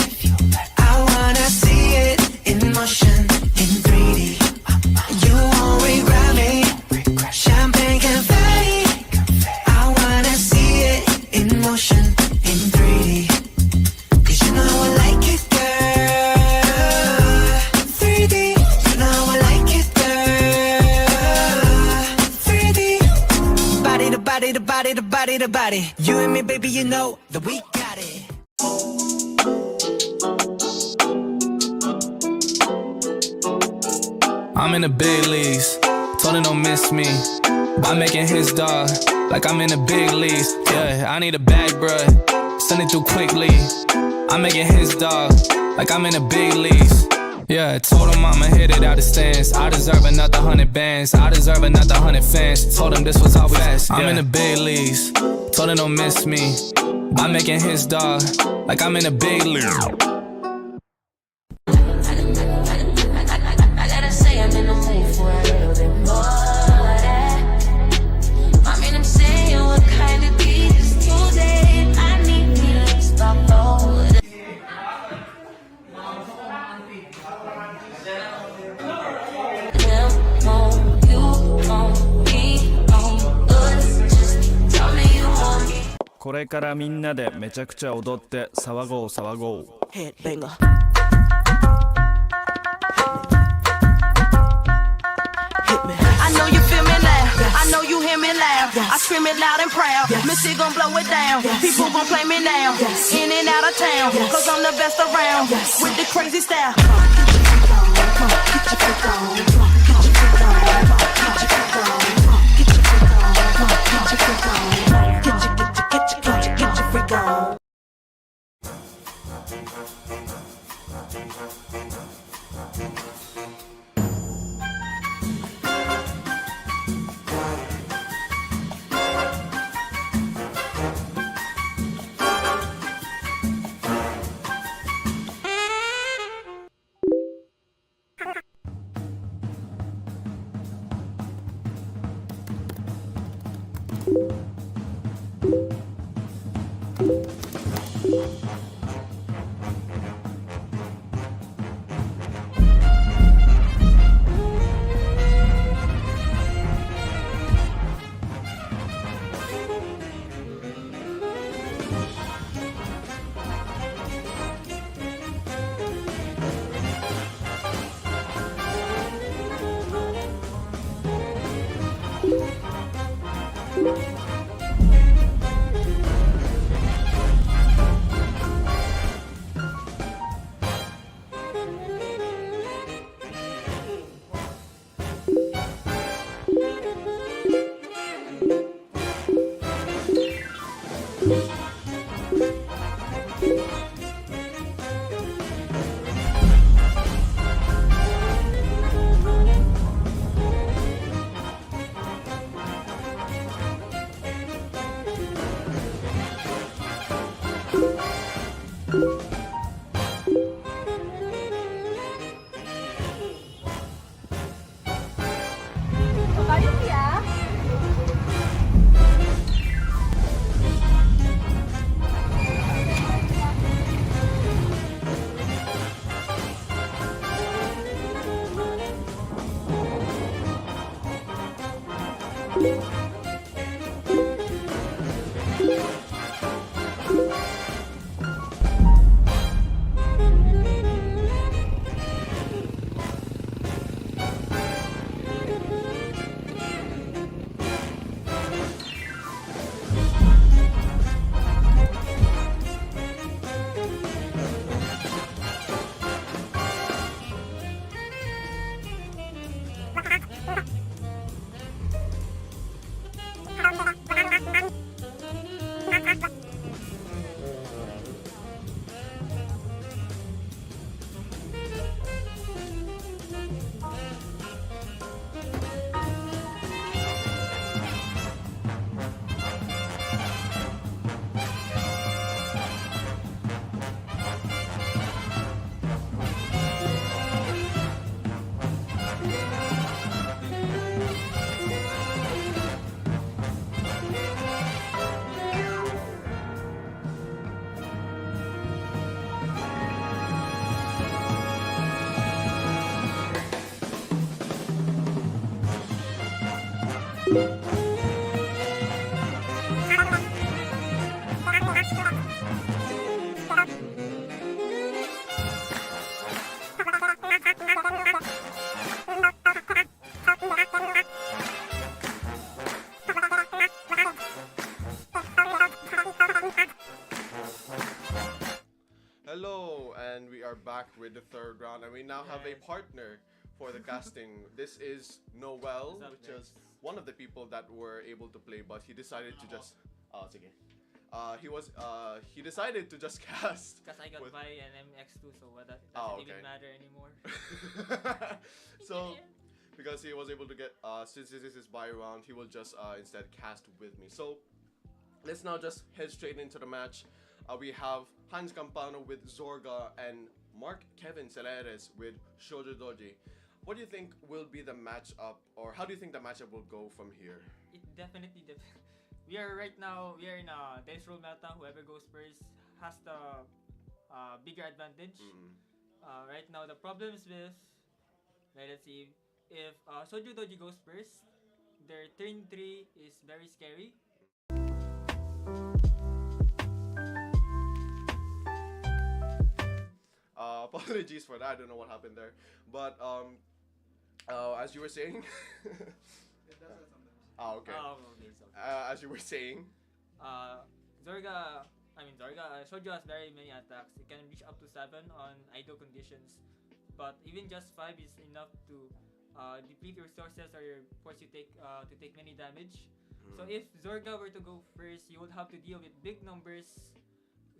I wanna see it in motion, in 3D. You won't regret me. Champagne confetti, I wanna see it in motion, in 3D. to body to body. You and me, baby, you know that we got it. I'm in the big leagues, told him don't miss me. By making his dog, like I'm in the big leagues. Yeah, I need a bag, bruh, send it through quickly. I'm making his dog, like I'm in the big leagues. Yeah, I told him I'ma hit it out of stance. I deserve another 100 bands, I deserve another 100 fans. Told him this was always fast. I'm in the big leagues, told him don't miss me. By making his dog, like I'm in the big league. I gotta say I'm in the mood for a little bit more of that. I mean, I'm saying what kind of beat is today? I need me to stop over. You want me on us, just tell me you want me. これからみんなでめちゃくちゃ踊って騒ごう騒ごう Headbanger. I know you feel me now. I know you hear me loud. I scream it loud and proud. Missy gon' blow it down. People gon' play me now. In and out of town. Cause I'm the best around. With the crazy style. Get your freak on. back with the third round, and we now have a partner for the casting. This is Noel, which is one of the people that were able to play, but he decided to just. Oh, it's okay. He decided to just cast. Because I got with... Vi and I'm X2, so it doesn't even matter anymore. So, because he was able to get, since this is his buy round, he will just instead cast with me. So, let's now just head straight into the match. We have Hans Campano with Zorga and Mark Kevin Celeres with Shoujo Doji. What do you think will be the matchup, or how do you think the matchup will go from here? It definitely we are in a dice roll meta. Whoever goes first has the bigger advantage. Right now, the problem is with, let's see, if Shoujo Doji goes first, their turn 3 is very scary. Apologies for that. I don't know what happened there, but as you were saying. It does that sometimes. Okay. Okay, so. As you were saying. Shoujo has very many attacks. It can reach up to 7 on idle conditions, but even just 5 is enough to deplete your resources or force you to take many damage. So if Zorga were to go first, you would have to deal with big numbers,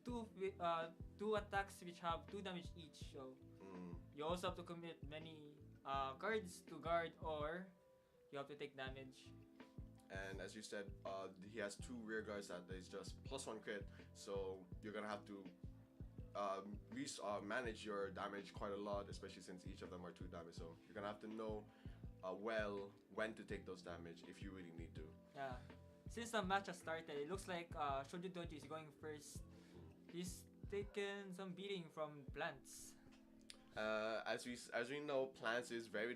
two attacks which have 2 damage each. So you also have to commit many cards to guard, or you have to take damage. And as you said, he has 2 rear guards that is just +1 crit, so you're gonna have to manage your damage quite a lot, especially since each of them are 2 damage. So you're gonna have to know well when to take those damage if you really need to. Yeah. Since the match has started, it looks like Shoujo Doji is going first. He's taken some beating from plants. As we know, plants is very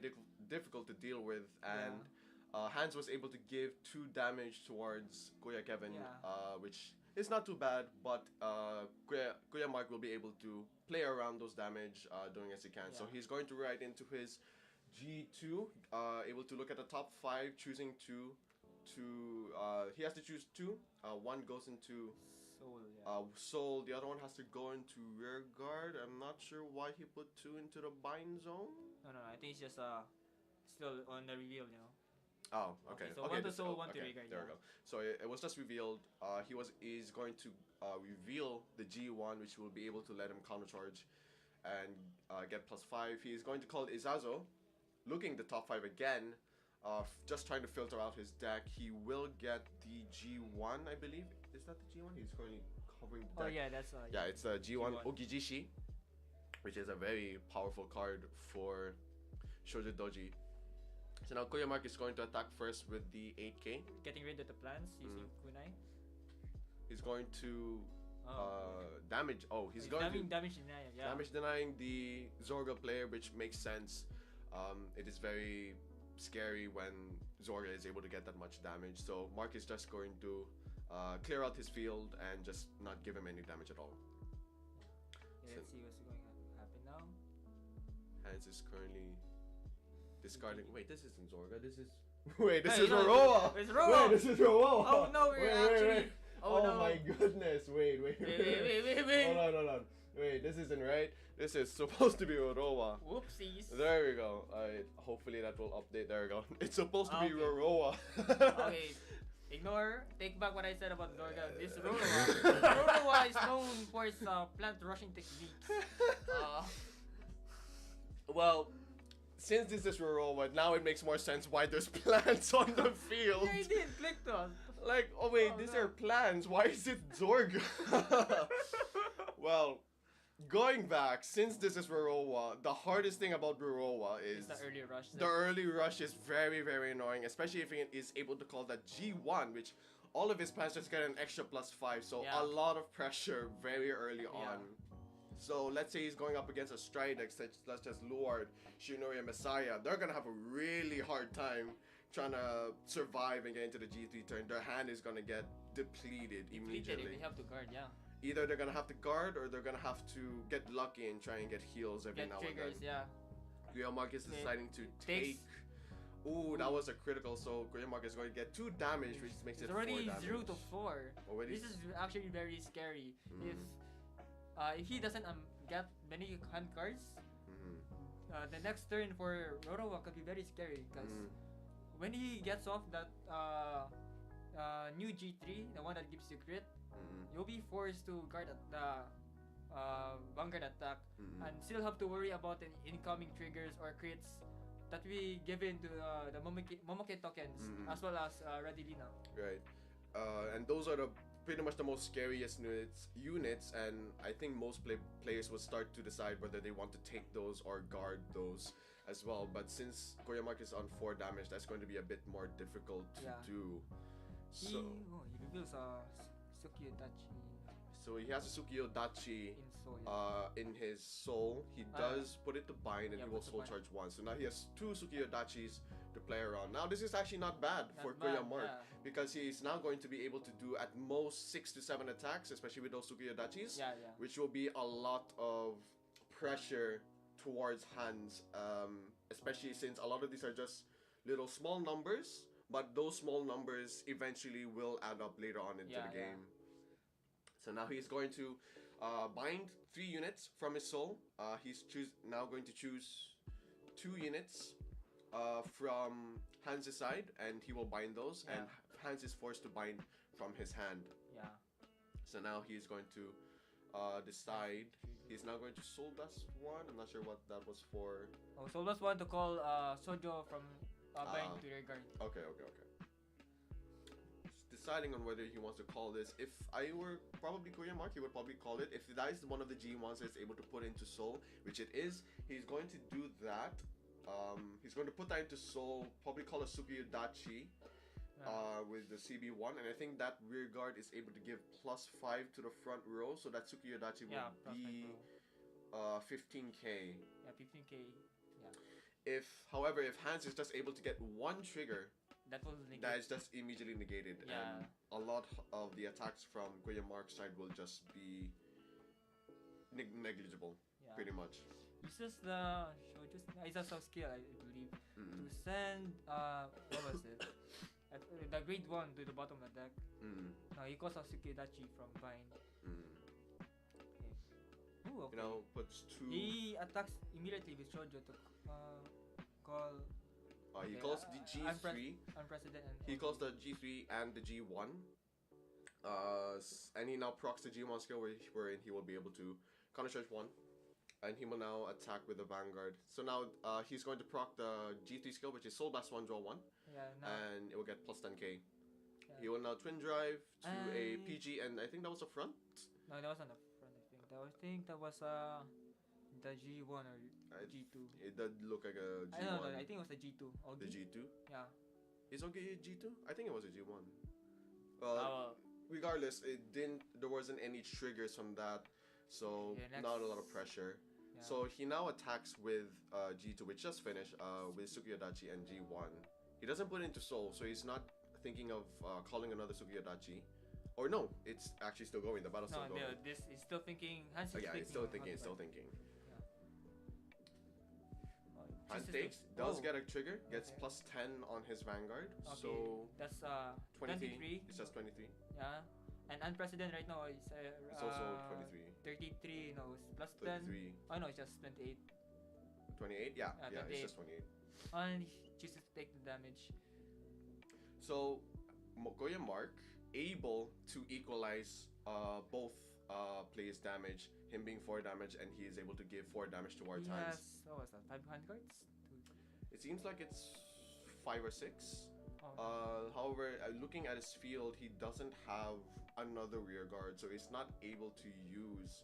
difficult to deal with, and Hans was able to give 2 damage towards Kuya Kevin, which is not too bad, but Kuya Mark will be able to play around those damage doing as he can. So he's going to ride into his G2, able to look at the top 5, choosing he has to choose 2. One goes into Soul. The other one has to go into rear guard. I'm not sure why he put 2 into the bind zone. No, I think it's just still on the reveal, you know. Oh, okay. So one to Soul, one to rear guard. There we go. So it was just revealed. He's going to reveal the G1, which will be able to let him counter charge and get +5. He is going to call Izazo, looking the top 5 again. Just trying to filter out his deck. He will get the G1, I believe. Is that the G1? He's currently covering the deck. Oh yeah, that's it's the G1 Ogijishi, which is a very powerful card for Shoujo Doji. So now Kuya Mark is going to attack first with the 8k. Getting rid of the plants using kunai. He's going to damage. Oh, he's going to damage denying. Yeah. Damage denying the Zorga player, which makes sense. It is very scary when Zorga is able to get that much damage. So Mark is just going to clear out his field and just not give him any damage at all. Yeah, let's see what's going to happen now. Hans is currently discarding. Wait, this isn't Zorga. This is. Wait, this is no, Roroa. It's Roroa. Wait, this is Roroa. Oh no, we're actually. Oh no. my goodness! Wait. Hold on. Wait, this isn't right. This is supposed to be Roroa. Whoopsies. There we go. Alright, hopefully that will update. There we go. It's supposed to be Roroa. Okay. Take back what I said about Zorga. This Roroa. Roroa is known for its plant rushing techniques. Well, since this is Roroa, now it makes more sense why there's plants on the field. Yeah, I did. Click to us. Like, oh wait, these are plants. Why is it Zorga? Well, going back, since this is Roroa, the hardest thing about Roroa is the early rush. The early rush is very, very annoying, especially if he is able to call that G1, which all of his plants just get an extra +5, so a lot of pressure very early on. So let's say he's going up against a stride deck such as Luard, Shinori, and Messiah. They're gonna have a really hard time trying to survive and get into the G3 turn. Their hand is gonna get depleted immediately. They have to guard, Either they're gonna have to guard or they're gonna have to get lucky and try and get heals every now triggers, and then. Kuya Mark is deciding to take. Ooh, that was a critical. So Kuya Mark is going to get 2 damage, which makes it 4 damage. It's already 0 to 4. Already this is actually very scary. If he doesn't get many hand cards, Mm-hmm. the next turn for Rorowa could be very scary because when he gets off that new G3, the one that gives you crit, you'll be forced to guard at the Vanguard attack and still have to worry about the incoming triggers or crits that we given to the Momoke tokens as well as Radilina. Right. And those are pretty much the most scariest units, and I think most players will start to decide whether they want to take those or guard those as well. But since Koreamark is on 4 damage, that's going to be a bit more difficult to do. So He reveals Sukiyo Dachi he has a Sukiyo Dachi in Soul. in his soul. He does put it to bind, and yeah, he will put to soul bind. charge once. So now he has 2 Sukiyo Dachis to play around. Now this is actually not bad for Koreamark, because he's now going to be able to do at most 6 to 7 attacks, especially with those Sukiyo Dachis, which will be a lot of pressure towards hands, especially since a lot of these are just little small numbers, but those small numbers eventually will add up later on into the game. So now he's going to bind 3 units from his soul. He's now going to choose 2 units from Hans' side, and he will bind those, and Hans is forced to bind from his hand. So now he's going to decide. He's now going to Soul Dust 1. I'm not sure what that was for. Oh, Soul Dust 1 to call Sojo from bind to their guard. Okay. Deciding on whether he wants to call this. If I were probably Koreamark, he would probably call it. If that is one of the G1s that's able to put into Soul, which it is, he's going to do that. He's going to put that into Soul, probably call a Sukiyo Dachi with the CB1, and I think that rear guard is able to give +5 to the front row, so that Sukiyo Dachi will be 15k. Yeah, 15k. However, if Hans is just able to get 1 trigger, that is just immediately negated, and a lot of the attacks from Koreamark's side will just be negligible, pretty much. Uses the Aizaso skill, I believe, to send what was it? The grade 1 to the bottom of the deck. Now he calls out Sukidachi from Bind. Ooh, okay. Puts 2. He attacks immediately with Shoujo to call. He calls the G3. Unprecedented. He calls the G3 and the G1. And he now procs the G1 skill wherein he will be able to counter charge 1. And he will now attack with the Vanguard. So now he's going to proc the G3 skill, which is Soul Blast 1, draw 1. And it will get +10k. He will now Twin Drive to a PG, and I think that was a front? No, that was on the front, I think that was the G1 or G2. It did look like a G1. No, I think it was the G2. The G2? Yeah. Is okay G2? I think it was a G1. Regardless, there wasn't any triggers from that, so not a lot of pressure. Yeah. So he now attacks with G2, which just finished, with Sukiyo Dachi and G1. He doesn't put it into Soul, so he's not thinking of calling another Sukiyo Dachi. Or no, it's actually still going. The battle's still going. No, this is still thinking. Hans is yeah, thinking. it's still thinking. Yeah. Hans takes, does get a trigger, gets +10 on his Vanguard. Okay. So that's 23. It's just 23. Yeah. And Unprecedented right now is it's also 23. 33, no, it's +10. 33. Oh no, it's just 28. 28? Yeah, 28. it's just 28. And he chooses to take the damage. So, Koreamark able to equalize both players' damage, him being 4 damage, and he is able to give 4 damage towards Hans. What was that, 5 hand cards? It seems like it's 5 or 6. Oh. However, looking at his field, he doesn't have another rear guard, so he's not able to use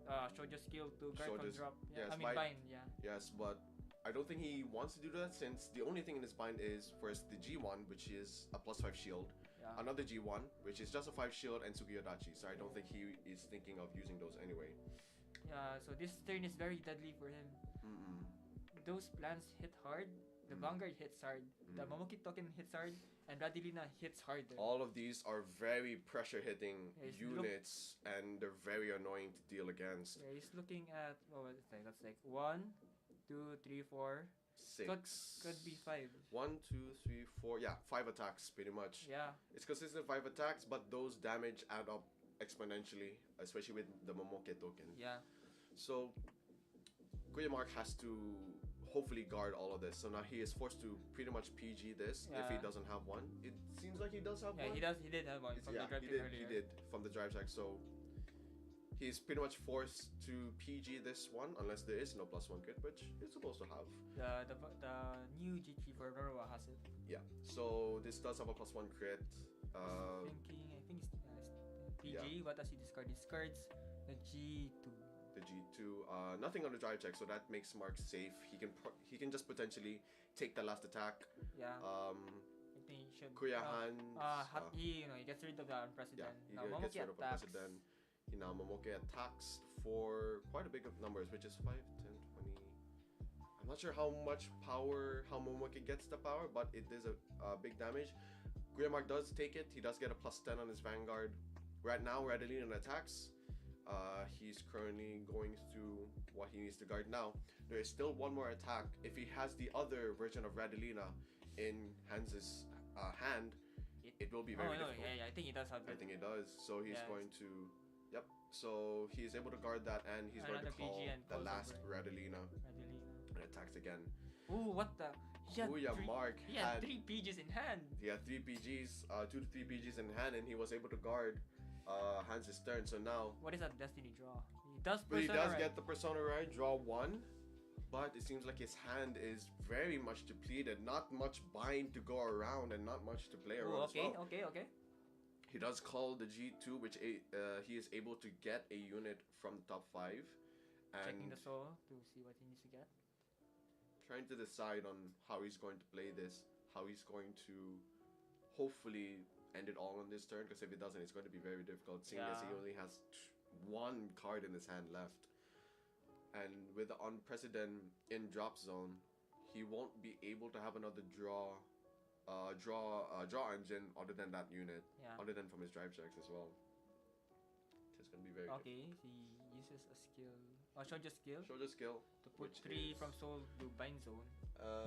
Shoujo skill to guard from drop. Yeah, yes, bind, Yes, but I don't think he wants to do that, since the only thing in his bind is first the G1, which is a +5 shield, another G1, which is just a 5 shield, and Sukiyo Dachi, so I don't think he is thinking of using those anyway. Yeah, so this turn is very deadly for him. Those plans hit hard. The Vanguard hits hard. The Momoki token hits hard, and Radilina hits hard. All of these are very pressure hitting units, and they're very annoying to deal against. Yeah, he's looking at that's like 1, 2, 3, 4, 6. Could be 5. 1, 2, 3, 4. Yeah, 5 attacks pretty much. Yeah. It's consistent 5 attacks, but those damage add up exponentially, especially with the Momoke token. Yeah. So Guyamark has to hopefully guard all of this. So now he is forced to pretty much PG this if he Yeah. doesn't have one. It seems like he does have Yeah, one. he does. He did have one from the drive he check did. He earlier. did from the drive check. So he's pretty much forced to PG this one unless there is no +1 crit, which he's supposed to have. The new GT for Roroa has it. Yeah. So this does have a +1 crit. I think it's PG. What does he discard? Discards the G2. The G2, nothing on the drive check, so that makes Mark safe. He can just potentially take the last attack. Yeah. Um, I think he should. Kuyahan. He gets rid of the Unprecedented. Yeah, he Now gets Momoki rid of attacks. President. Now Momoke attacks for quite a big of numbers, which is 5, 10, 20. I'm not sure how much power, how Momoke gets the power, but it is a big damage. Guyamark does take it. He does get a +10 on his Vanguard. Right now, Radalina attacks. He's currently going through what he needs to guard. Now, there is still one more attack. If he has the other version of Radalina in Hans's hand, it will be very difficult. Yeah, I think he does have I it. think it does. So he's going to, yep. So he's able to guard that, and he's going to Another call PG and the calls last over. Radalina and attacks again. Ooh, what the? He had Mark he had 3 PGs in hand. He had 3 PGs, 2 to 3 PGs in hand, and he was able to guard Hans's turn. So now, What is that Destiny draw? He does. but he Persona does Red. get the Persona right, draw 1. But it seems like his hand is very much depleted. Not much bind to go around, and not much to play around. Ooh, as well. okay. He does call the G2, which he is able to get a unit from the top 5. Checking And the soul to see what he needs to get. trying to decide on how he's going to play this, how he's going to hopefully end it all on this turn, because if it doesn't, it's going to be very difficult, seeing as he Yeah. only has 1 card in his hand left. And with the Unprecedented in drop zone, he won't be able to have another draw engine other than that unit, Yeah. other than from his drive checks as well. So it's going to be very Okay, he uses a skill. Shoujo skill. Shoujo skill. To put which 3 is- from soul to bind zone.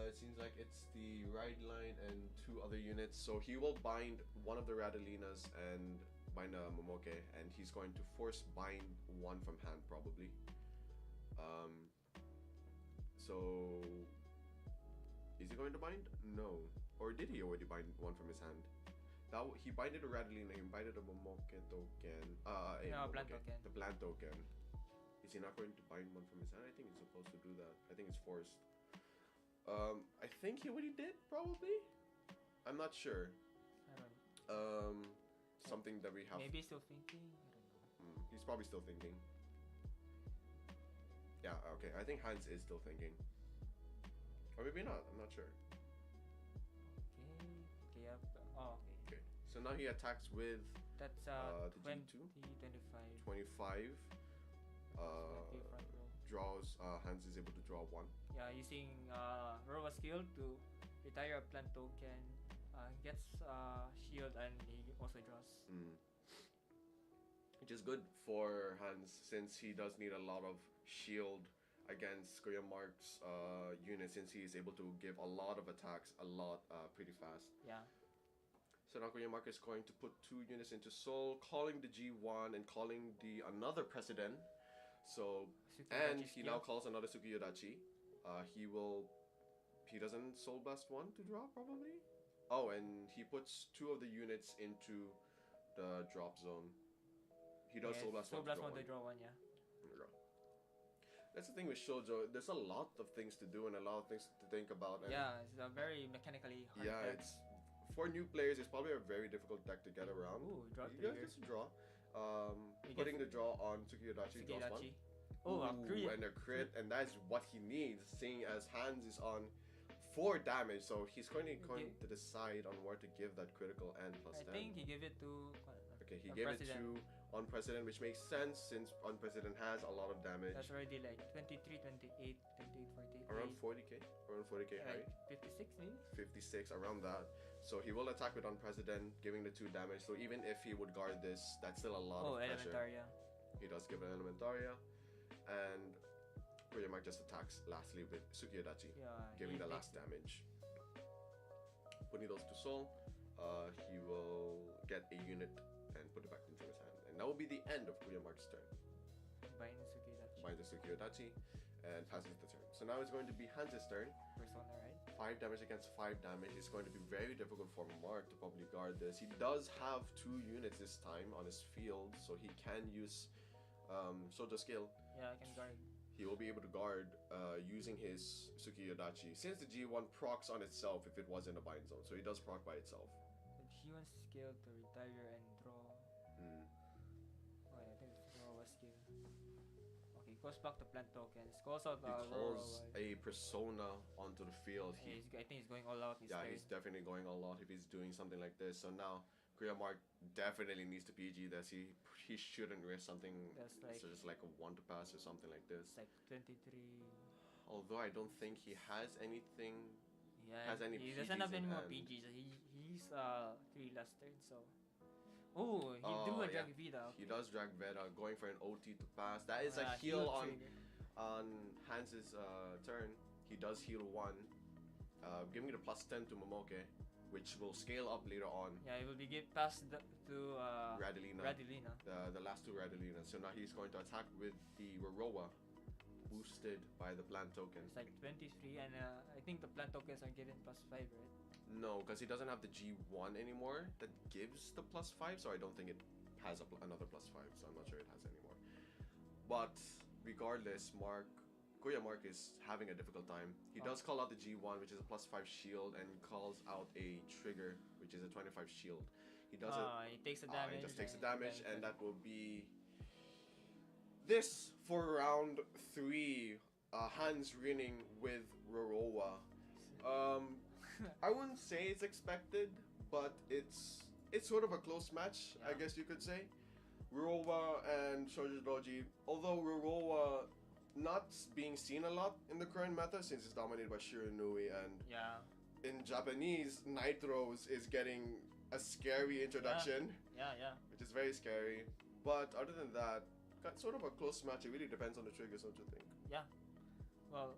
It seems like it's the ride line and 2 other units. So he will bind one of the Radalinas and bind a Momoke, and he's going to force bind 1 from hand probably. So is he going to bind? No. Or did he already bind 1 from his hand? He binded a Radalina, he binded a Momoke token. Plant token. The plant token. Is he not going to bind 1 from his hand? I think he's supposed to do that. I think it's forced. I think he already did, probably. I'm not sure. I don't know. Something that we have. Maybe still thinking. I don't know. He's probably still thinking. Yeah, okay. I think Hans is still thinking. Or maybe not. I'm not sure. Okay. Yep. Oh, okay. Okay. So now he attacks with That's the 20, G2. 25. 25. Okay, front row. Draws. Hans is able to draw 1. Yeah, using Rova skill to retire a plant token. Gets shield and he also draws. Which is good for Hans, since he does need a lot of shield against Guyamark's unit, since he is able to give a lot of attacks pretty fast. Yeah. So now Guyamark is going to put 2 units into soul, calling the G1 and calling the another President. So and he now calls another Tsukiyodachi. He doesn't soul blast 1 to draw probably. Oh, and he puts 2 of the units into the drop zone. He does soul blast 1 to draw 1. Yeah. That's the thing with shoujo. There's a lot of things to do and a lot of things to think about. And Yeah, it's a very mechanically hard deck. it's for new players. It's probably a very difficult deck to get around. Ooh, draw You 3 guys here. get to draw. He Putting gets the draw on Tsukiyodachi draws 1. Sukidachi. Oh, a crit. And a crit, and that's what he needs, seeing as Hans is on 4 damage, so he's going to decide on where to give that critical and plus 10. I think he gave it to. Okay, he gave it to Unprecedented, which makes sense since Unprecedented has a lot of damage. That's already like 23, 28, 28, 48. Around 40k? Around 40k high? Like 56 maybe? 56, around that. So he will attack with Unprecedented, giving the 2 damage. So even if he would guard this, that's still a lot of pressure. Elementaria. He does give an Elementaria. And Guyamark just attacks lastly with Tsukiyodachi, giving the last damage. Putting those to soul, he will get a unit and put it back into his hand. And that will be the end of Guyamark's turn. Bind Sukidachi. binds the Sukiyodachi, and passes the turn. So now it's going to be Hans' turn. Persona, right? 5 damage against 5 damage. It's going to be very difficult for Mark to probably guard this. He does have 2 units this time on his field, so he can use Shoujo skill. Yeah, I can guard. He will be able to guard using his Sukiyodachi. Since the G1 procs on itself if it was in a bind zone, so he does proc by itself. The G1 skill to retire and draw. Oh yeah, I think it's draw was skill. Okay, goes back to plant tokens. Calls out He calls a persona onto the field. I think he's going all out. He's definitely going all out if he's doing something like this. So now Korea Mark definitely needs to PG this. He shouldn't risk something that's like, so just like a 1 to pass or something like this. It's like 23. Although I don't think he has anything. Yeah, he doesn't have any more PGs. He's 3 last turn, so. Oh, he drew a Drag Veda. Okay. He does Drag Veda, going for an OT to pass. That is a heal on Hans' turn. He does heal 1, giving it a +10 to Momoke, which will scale up later on. Yeah, it will be passed to Radilina. The last 2 Radilina. So now he's going to attack with the Roroa, boosted by the plant tokens. It's like 23, and I think the plant tokens are given +5, right? No, because he doesn't have the G1 anymore that gives the +5, so I don't think it has another +5, so I'm not sure it has anymore. But regardless, Korea Mark is having a difficult time. He does call out the G1, which is a +5 shield, and calls out a trigger, which is a 25 shield. He does it. He takes the damage. He just takes the damage, and that will be this for round 3. Hans winning with Roroa. I wouldn't say it's expected, but it's sort of a close match, I guess you could say. Roroa and Shoujo Doji, although Roroa not being seen a lot in the current meta since it's dominated by Shiranui, and in Japanese, Nitros is getting a scary introduction. Yeah. Which is very scary. But other than that, got sort of a close match. It really depends on the triggers, don't you think? Yeah. Well,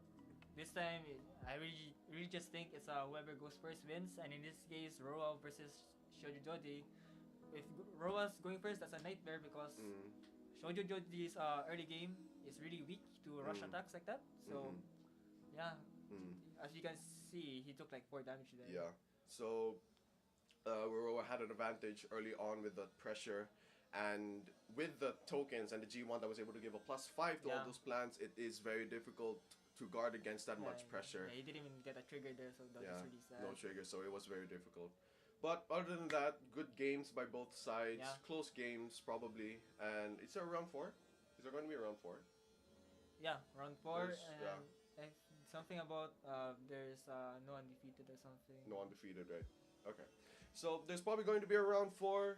this time I really just think it's whoever goes first wins, and in this case, Roroa versus Shoujo Doji. If Roa's going first, that's a nightmare because Shoujo Doji's early game is really weak to rush attacks like that. So as you can see, he took like 4 damage there. Yeah. So Roroa had an advantage early on with the pressure, and with the tokens and the G1 that was able to give a +5 to all those plants, it is very difficult to guard against that much pressure. Yeah, he didn't even get a trigger there, so that was really sad. No trigger, so it was very difficult. But other than that, good games by both sides. Close games probably, and it's a round 4. Is there going to be a round 4? Yeah, round 4. And something about there's no undefeated or something. No undefeated, right? Okay. So there's probably going to be a round 4.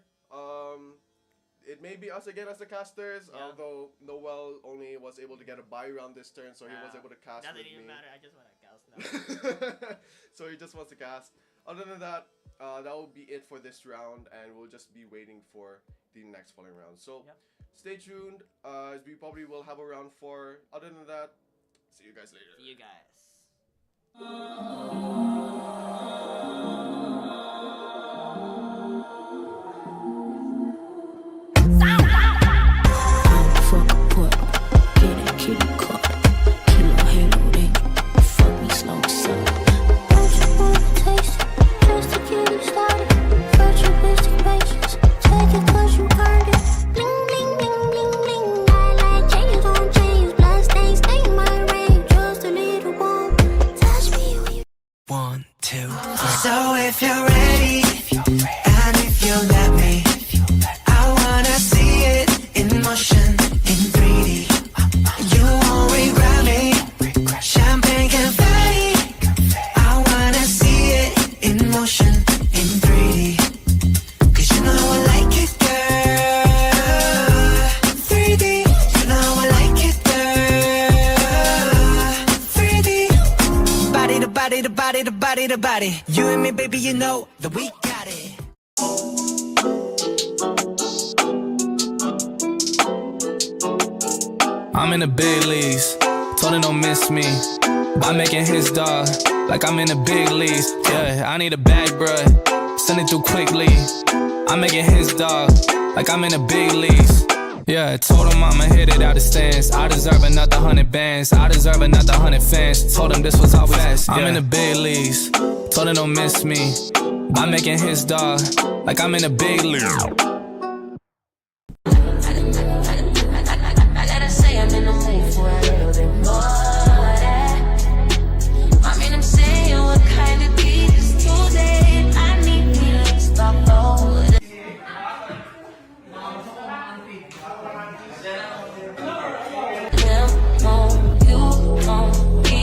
It may be us again as the casters, although Noel only was able to get a bye round this turn, so he was able to cast with me. Doesn't even matter, I just want to cast now. So he just wants to cast. Other than that, that will be it for this round, and we'll just be waiting for the next following round. So stay tuned, as we probably will have a round 4. Other than that, see you guys later. See you guys. So if you're ready, and if you let me, I wanna see it in motion, in 3D. You won't regret me, champagne confetti. I wanna see it in motion, in 3D. Cause you know I like it, girl. 3D, you know I like it, girl. 3D, body to body to body to body to body. You and me, baby, you know that we got it. I'm in the big leagues, told him don't miss me. By making his dog, like I'm in the big leagues. Yeah, I need a bag, bruh, send it through quickly. I'm making his dog, like I'm in the big leagues. Yeah, told him I'ma hit it out of stance. I deserve another 100 bands. I deserve another 100 fans. Told him this was always fast. I'm in the big leagues. Told him don't miss me. I'm making his dog like I'm in a big league. I gotta say I'm in the mood for a little bit more of that. I mean, I'm saying what kind of beat is today. I need me to stop over. You want me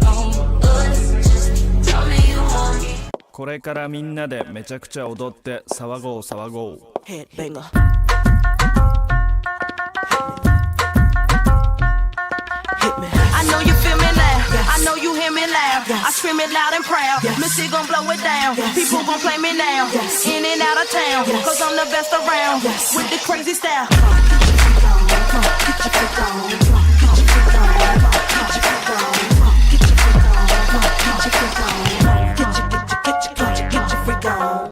on us. Just tell me you want me. これからみんなでめちゃくちゃ踊って騒ごう騒ごう Headbanger. I know you feel me now. I know you hear me loud. I scream it loud and proud. Missy gon' blow it down. People gon' play me now. In and out of town. Cause I'm the best around. With the crazy style. Get your freak on.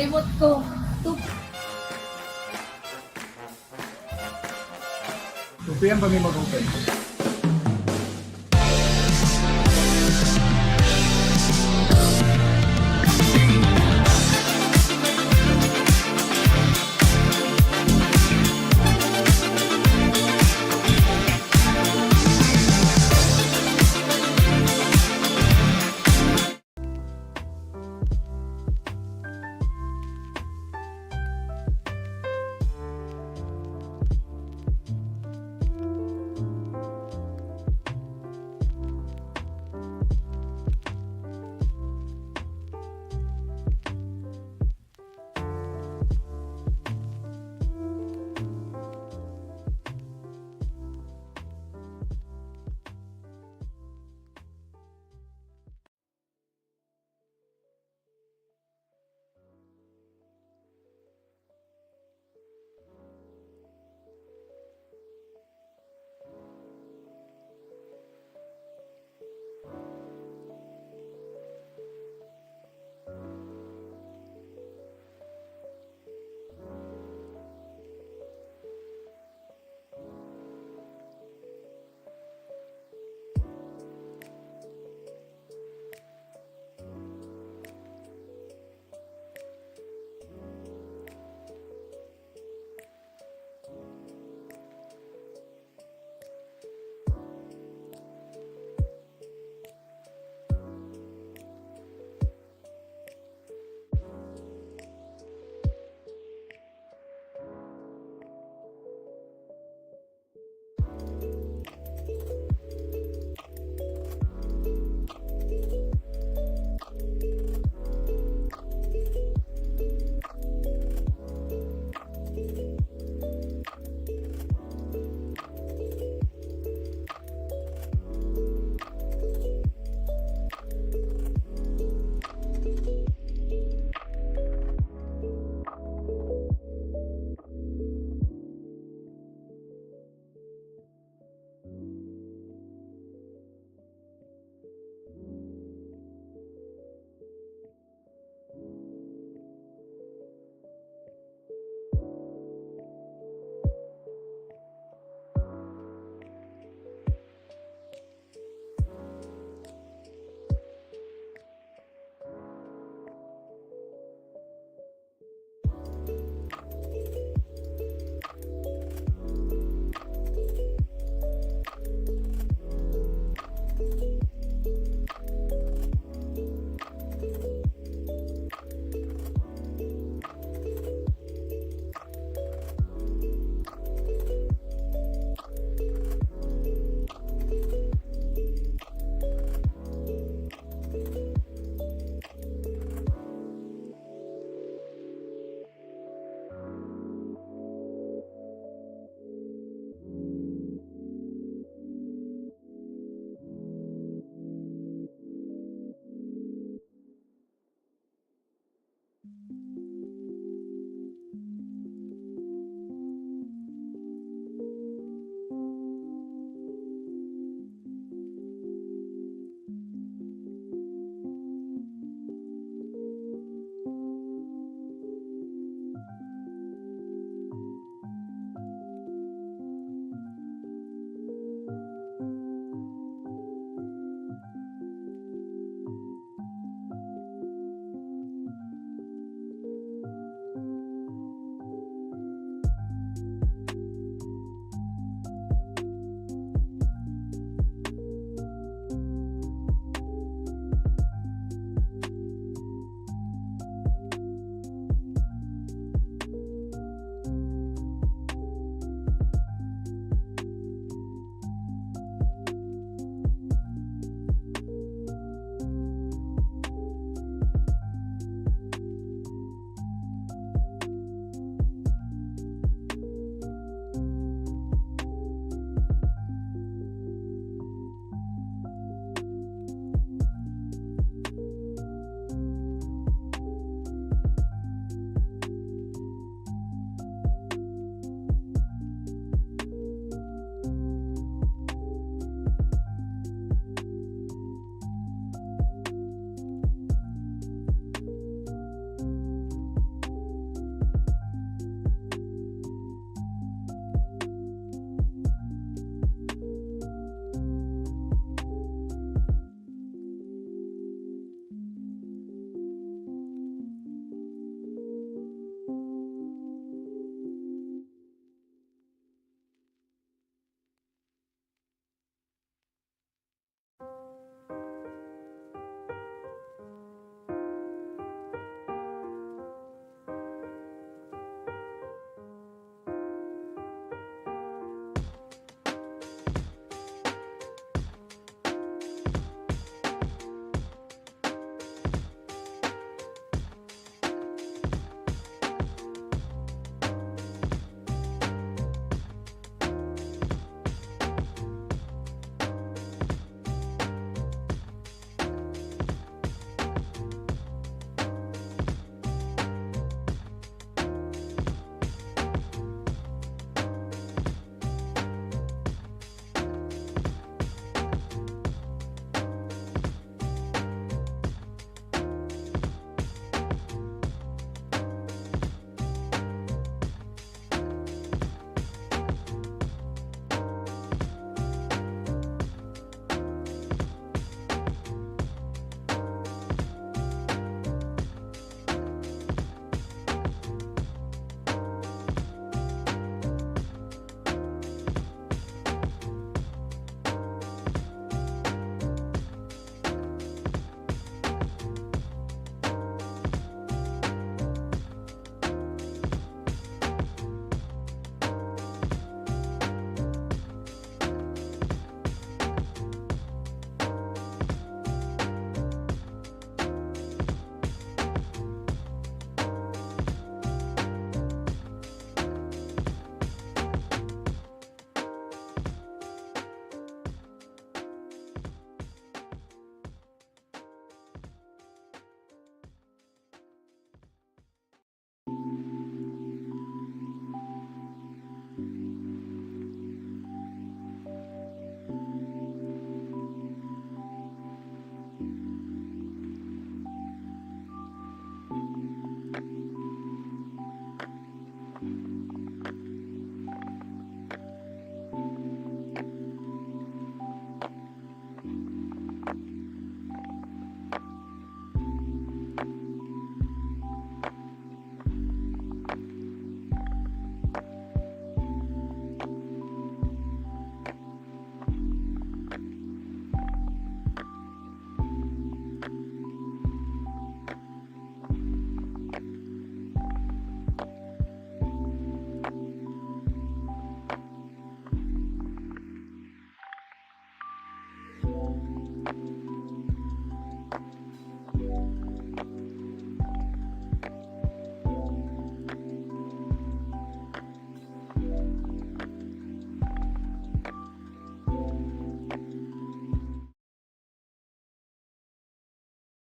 kalimot ko. Tupian pa may mag-open.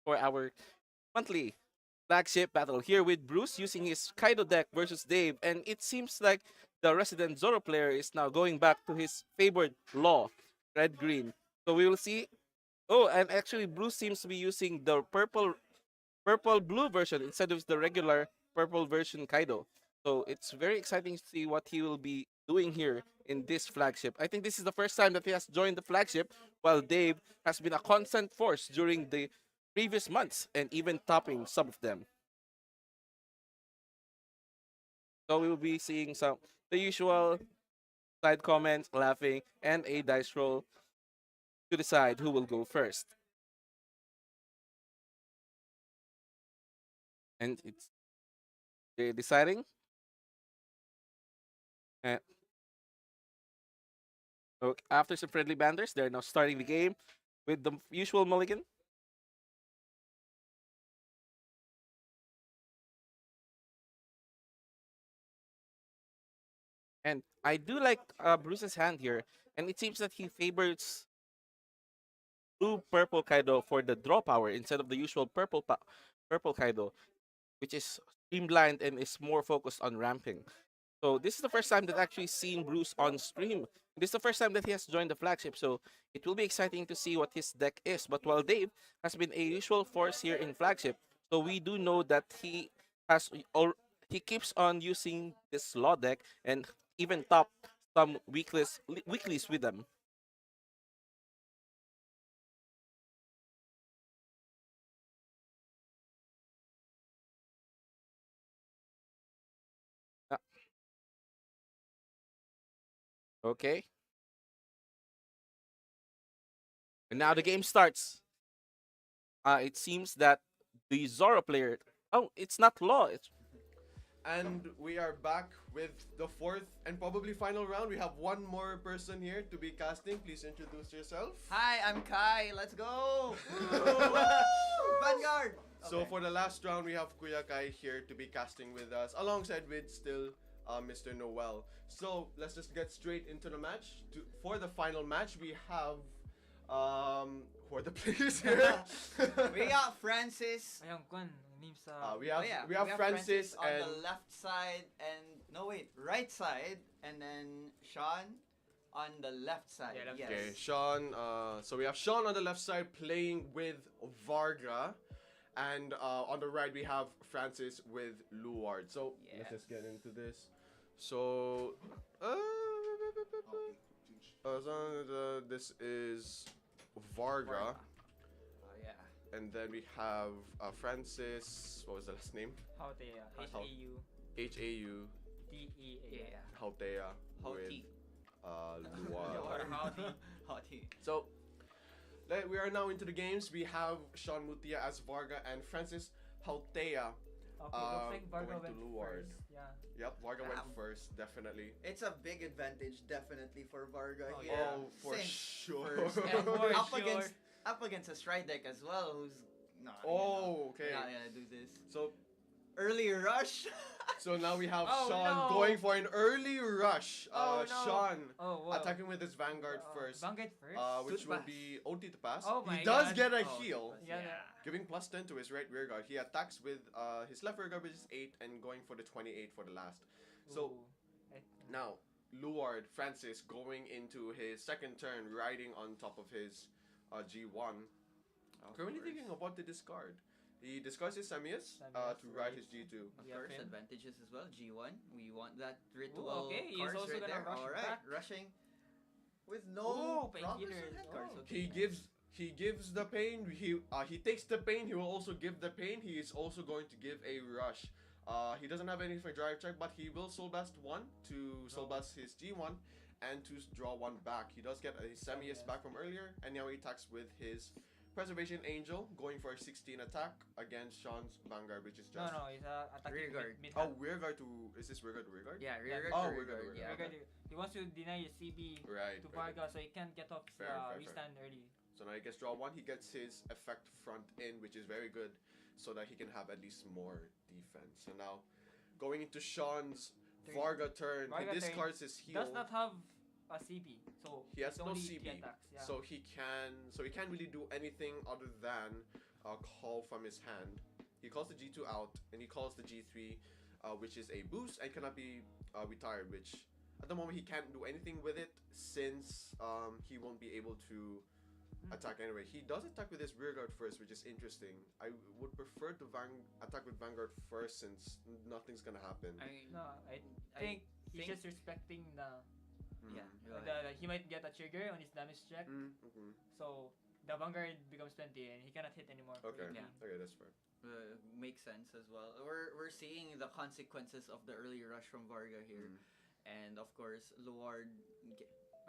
for our monthly flagship battle here with Bruce using his Kaido deck versus Dave, and it seems like the resident Zoro player is now going back to his favored law, red green. So we will see. Oh, and actually Bruce seems to be using the purple blue version instead of the regular purple version Kaido. So it's very exciting to see what he will be doing here in this flagship. I think this is the first time that he has joined the flagship, while Dave has been a constant force during the previous months and even topping some of them. So we will be seeing some the usual side comments, laughing, and a dice roll to decide who will go first. And they're deciding. And okay, after some friendly banters, they're now starting the game with the usual mulligan. And I do like Bruce's hand here, and it seems that he favors blue purple Kaido for the draw power instead of the usual purple Kaido, which is streamlined and is more focused on ramping. So this is the first time that I've actually seen Bruce on stream. This is the first time that he has joined the flagship, so it will be exciting to see what his deck is. But while Dave has been a usual force here in flagship, so we do know that he has or he keeps on using this law deck and even top some weeklies with them. Okay. And now the game starts. It seems that the Zoro player. Oh, it's not Law. It's And we are back with the fourth and probably final round. We have one more person here to be casting. Please introduce yourself. Hi, I'm Kai. Let's go! Vanguard! So for the last round, we have Kuya Kai here to be casting with us, alongside with still Mr. Noel. So let's just get straight into the match. For the final match, we have who are the players here? We got Francis. We have Francis on and the left side and right side, and then Sean on the left side. Yes. Okay, Sean. So we have Sean on the left side playing with Varga, and on the right we have Francis with Luard. So let's just get into this. So, this is Varga. And then we have Francis. What was the last name? Hautea. H-A-U. T-E-A. Hautea. With Luar. Hauti. So, we are now into the games. We have Sean Mutia as Varga and Francis Hautea. Okay, looks like Varga going went to Luard. first. Yeah. Yep, Varga went first, definitely. It's a big advantage, definitely, for Varga Oh, here. Oh, for Since sure. first, and For up sure. against a stride deck as well, who's not. Okay. Not gonna do this. So, Early rush. so now we have Oh, Sean no. going for an early rush. Oh, no. Sean Oh, wow. attacking with his Vanguard first. Vanguard first? Which To will pass. be OT to pass. Oh he my does God. get a Oh, heal, Yeah. giving plus 10 to his right rear guard. He attacks with his left rear guard, which is 8, and going for the 28 for the last. So Ooh. now, Luard Francis going into his second turn, riding on top of his G1. Currently thinking of what to discard. He discards his Semius to ride his G2. Of course, advantages as well. G1. We want that ritual. Ooh, okay, he's cards also right gonna there. rush All right, back. rushing with no Ooh, blockers painkillers. or head cards. Oh. Okay, He gives the pain. He takes the pain. He will also give the pain. He is also going to give a rush. He doesn't have anything for drive check, but he will soul blast 1 to soul blast his G1 and to draw 1 back. He does get a Semius back from earlier, and now he attacks with his Preservation Angel, going for a 16 attack against Sean's Vanguard, which is just No, he's attacking Rear guard. mid rear guard to is this rear guard to rear guard? Yeah, rear Yeah. guard. Oh, to rear guard, Yeah. rear guard. He wants to deny his CB Right. to right. Varga, so he can't get off Fair. restand early. So now he gets draw 1. He gets his effect front in, which is very good, so that he can have at least more defense. So now, going into Sean's Varga turn, Varga he turn discards his heal. Does not have a CB, so He has it's no only CB, three attacks, yeah. so he can't really do anything other than call from his hand. He calls the G2 out, and he calls the G3, which is a boost and cannot be retired, which at the moment he can't do anything with it since he won't be able to attack anyway. He does attack with his rear guard first, which is interesting. I would prefer to attack with Vanguard first since nothing's gonna happen. I think he's just respecting the. Yeah. He might get a trigger on his damage check, so the Vanguard becomes 20 and he cannot hit anymore. Okay. Yeah. Okay, that's fair. Makes sense as well. We're seeing the consequences of the early rush from Varga here, and of course Luard.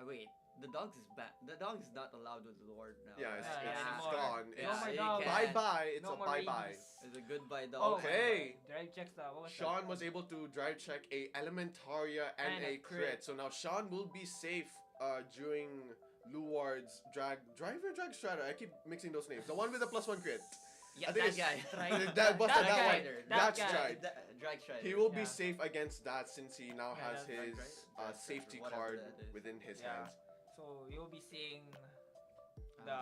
Wait, the dog's is back. The dog is not allowed with Luard now. Yeah, it's anymore. gone. No more It's dog. bye bye. It's No a more bye bye. rabies. It's a goodbye dog. Okay. Drive checks that. What was Sean was able to drive check a Elementaria and a crit. So now Sean will be safe during Luard's drag strata. I keep mixing those names. The one with the +1 crit. Yeah, I think that it's- guy. that busted that guy. one. That That's guy. Stride. Drag Strider. He will be Yeah. safe against that since he now Yeah, has that's his Drag safety whatever card that is. within his Yeah. hands. So you'll be seeing the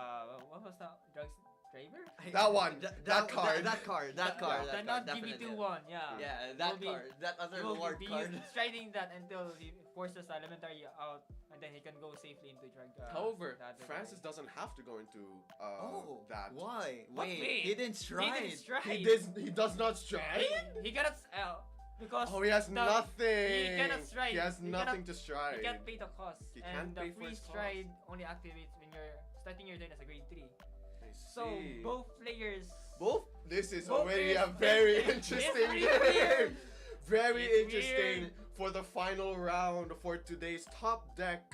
what was that drugs driver? That one. That card. That card. The not definitely. DB2 one. Yeah. Yeah, that Will be- card. That other He will Luard be card. striding that until he forces the elementary out, and then he can go safely into drag. However, the other Francis guy. doesn't have to go into that. Why? What Wait, mean? he didn't stride. He didn't stride. He does not stride. He cannot because Oh, he has the- nothing. He cannot stride. He has He nothing cannot- to stride. He can't pay the cost. He and can't the pay for free his cost. stride only activates when you're starting your turn as a grade 3. I So see. both players. This is both already a players- very it's interesting pretty game. weird. Very It's interesting weird. for the final round for today's top deck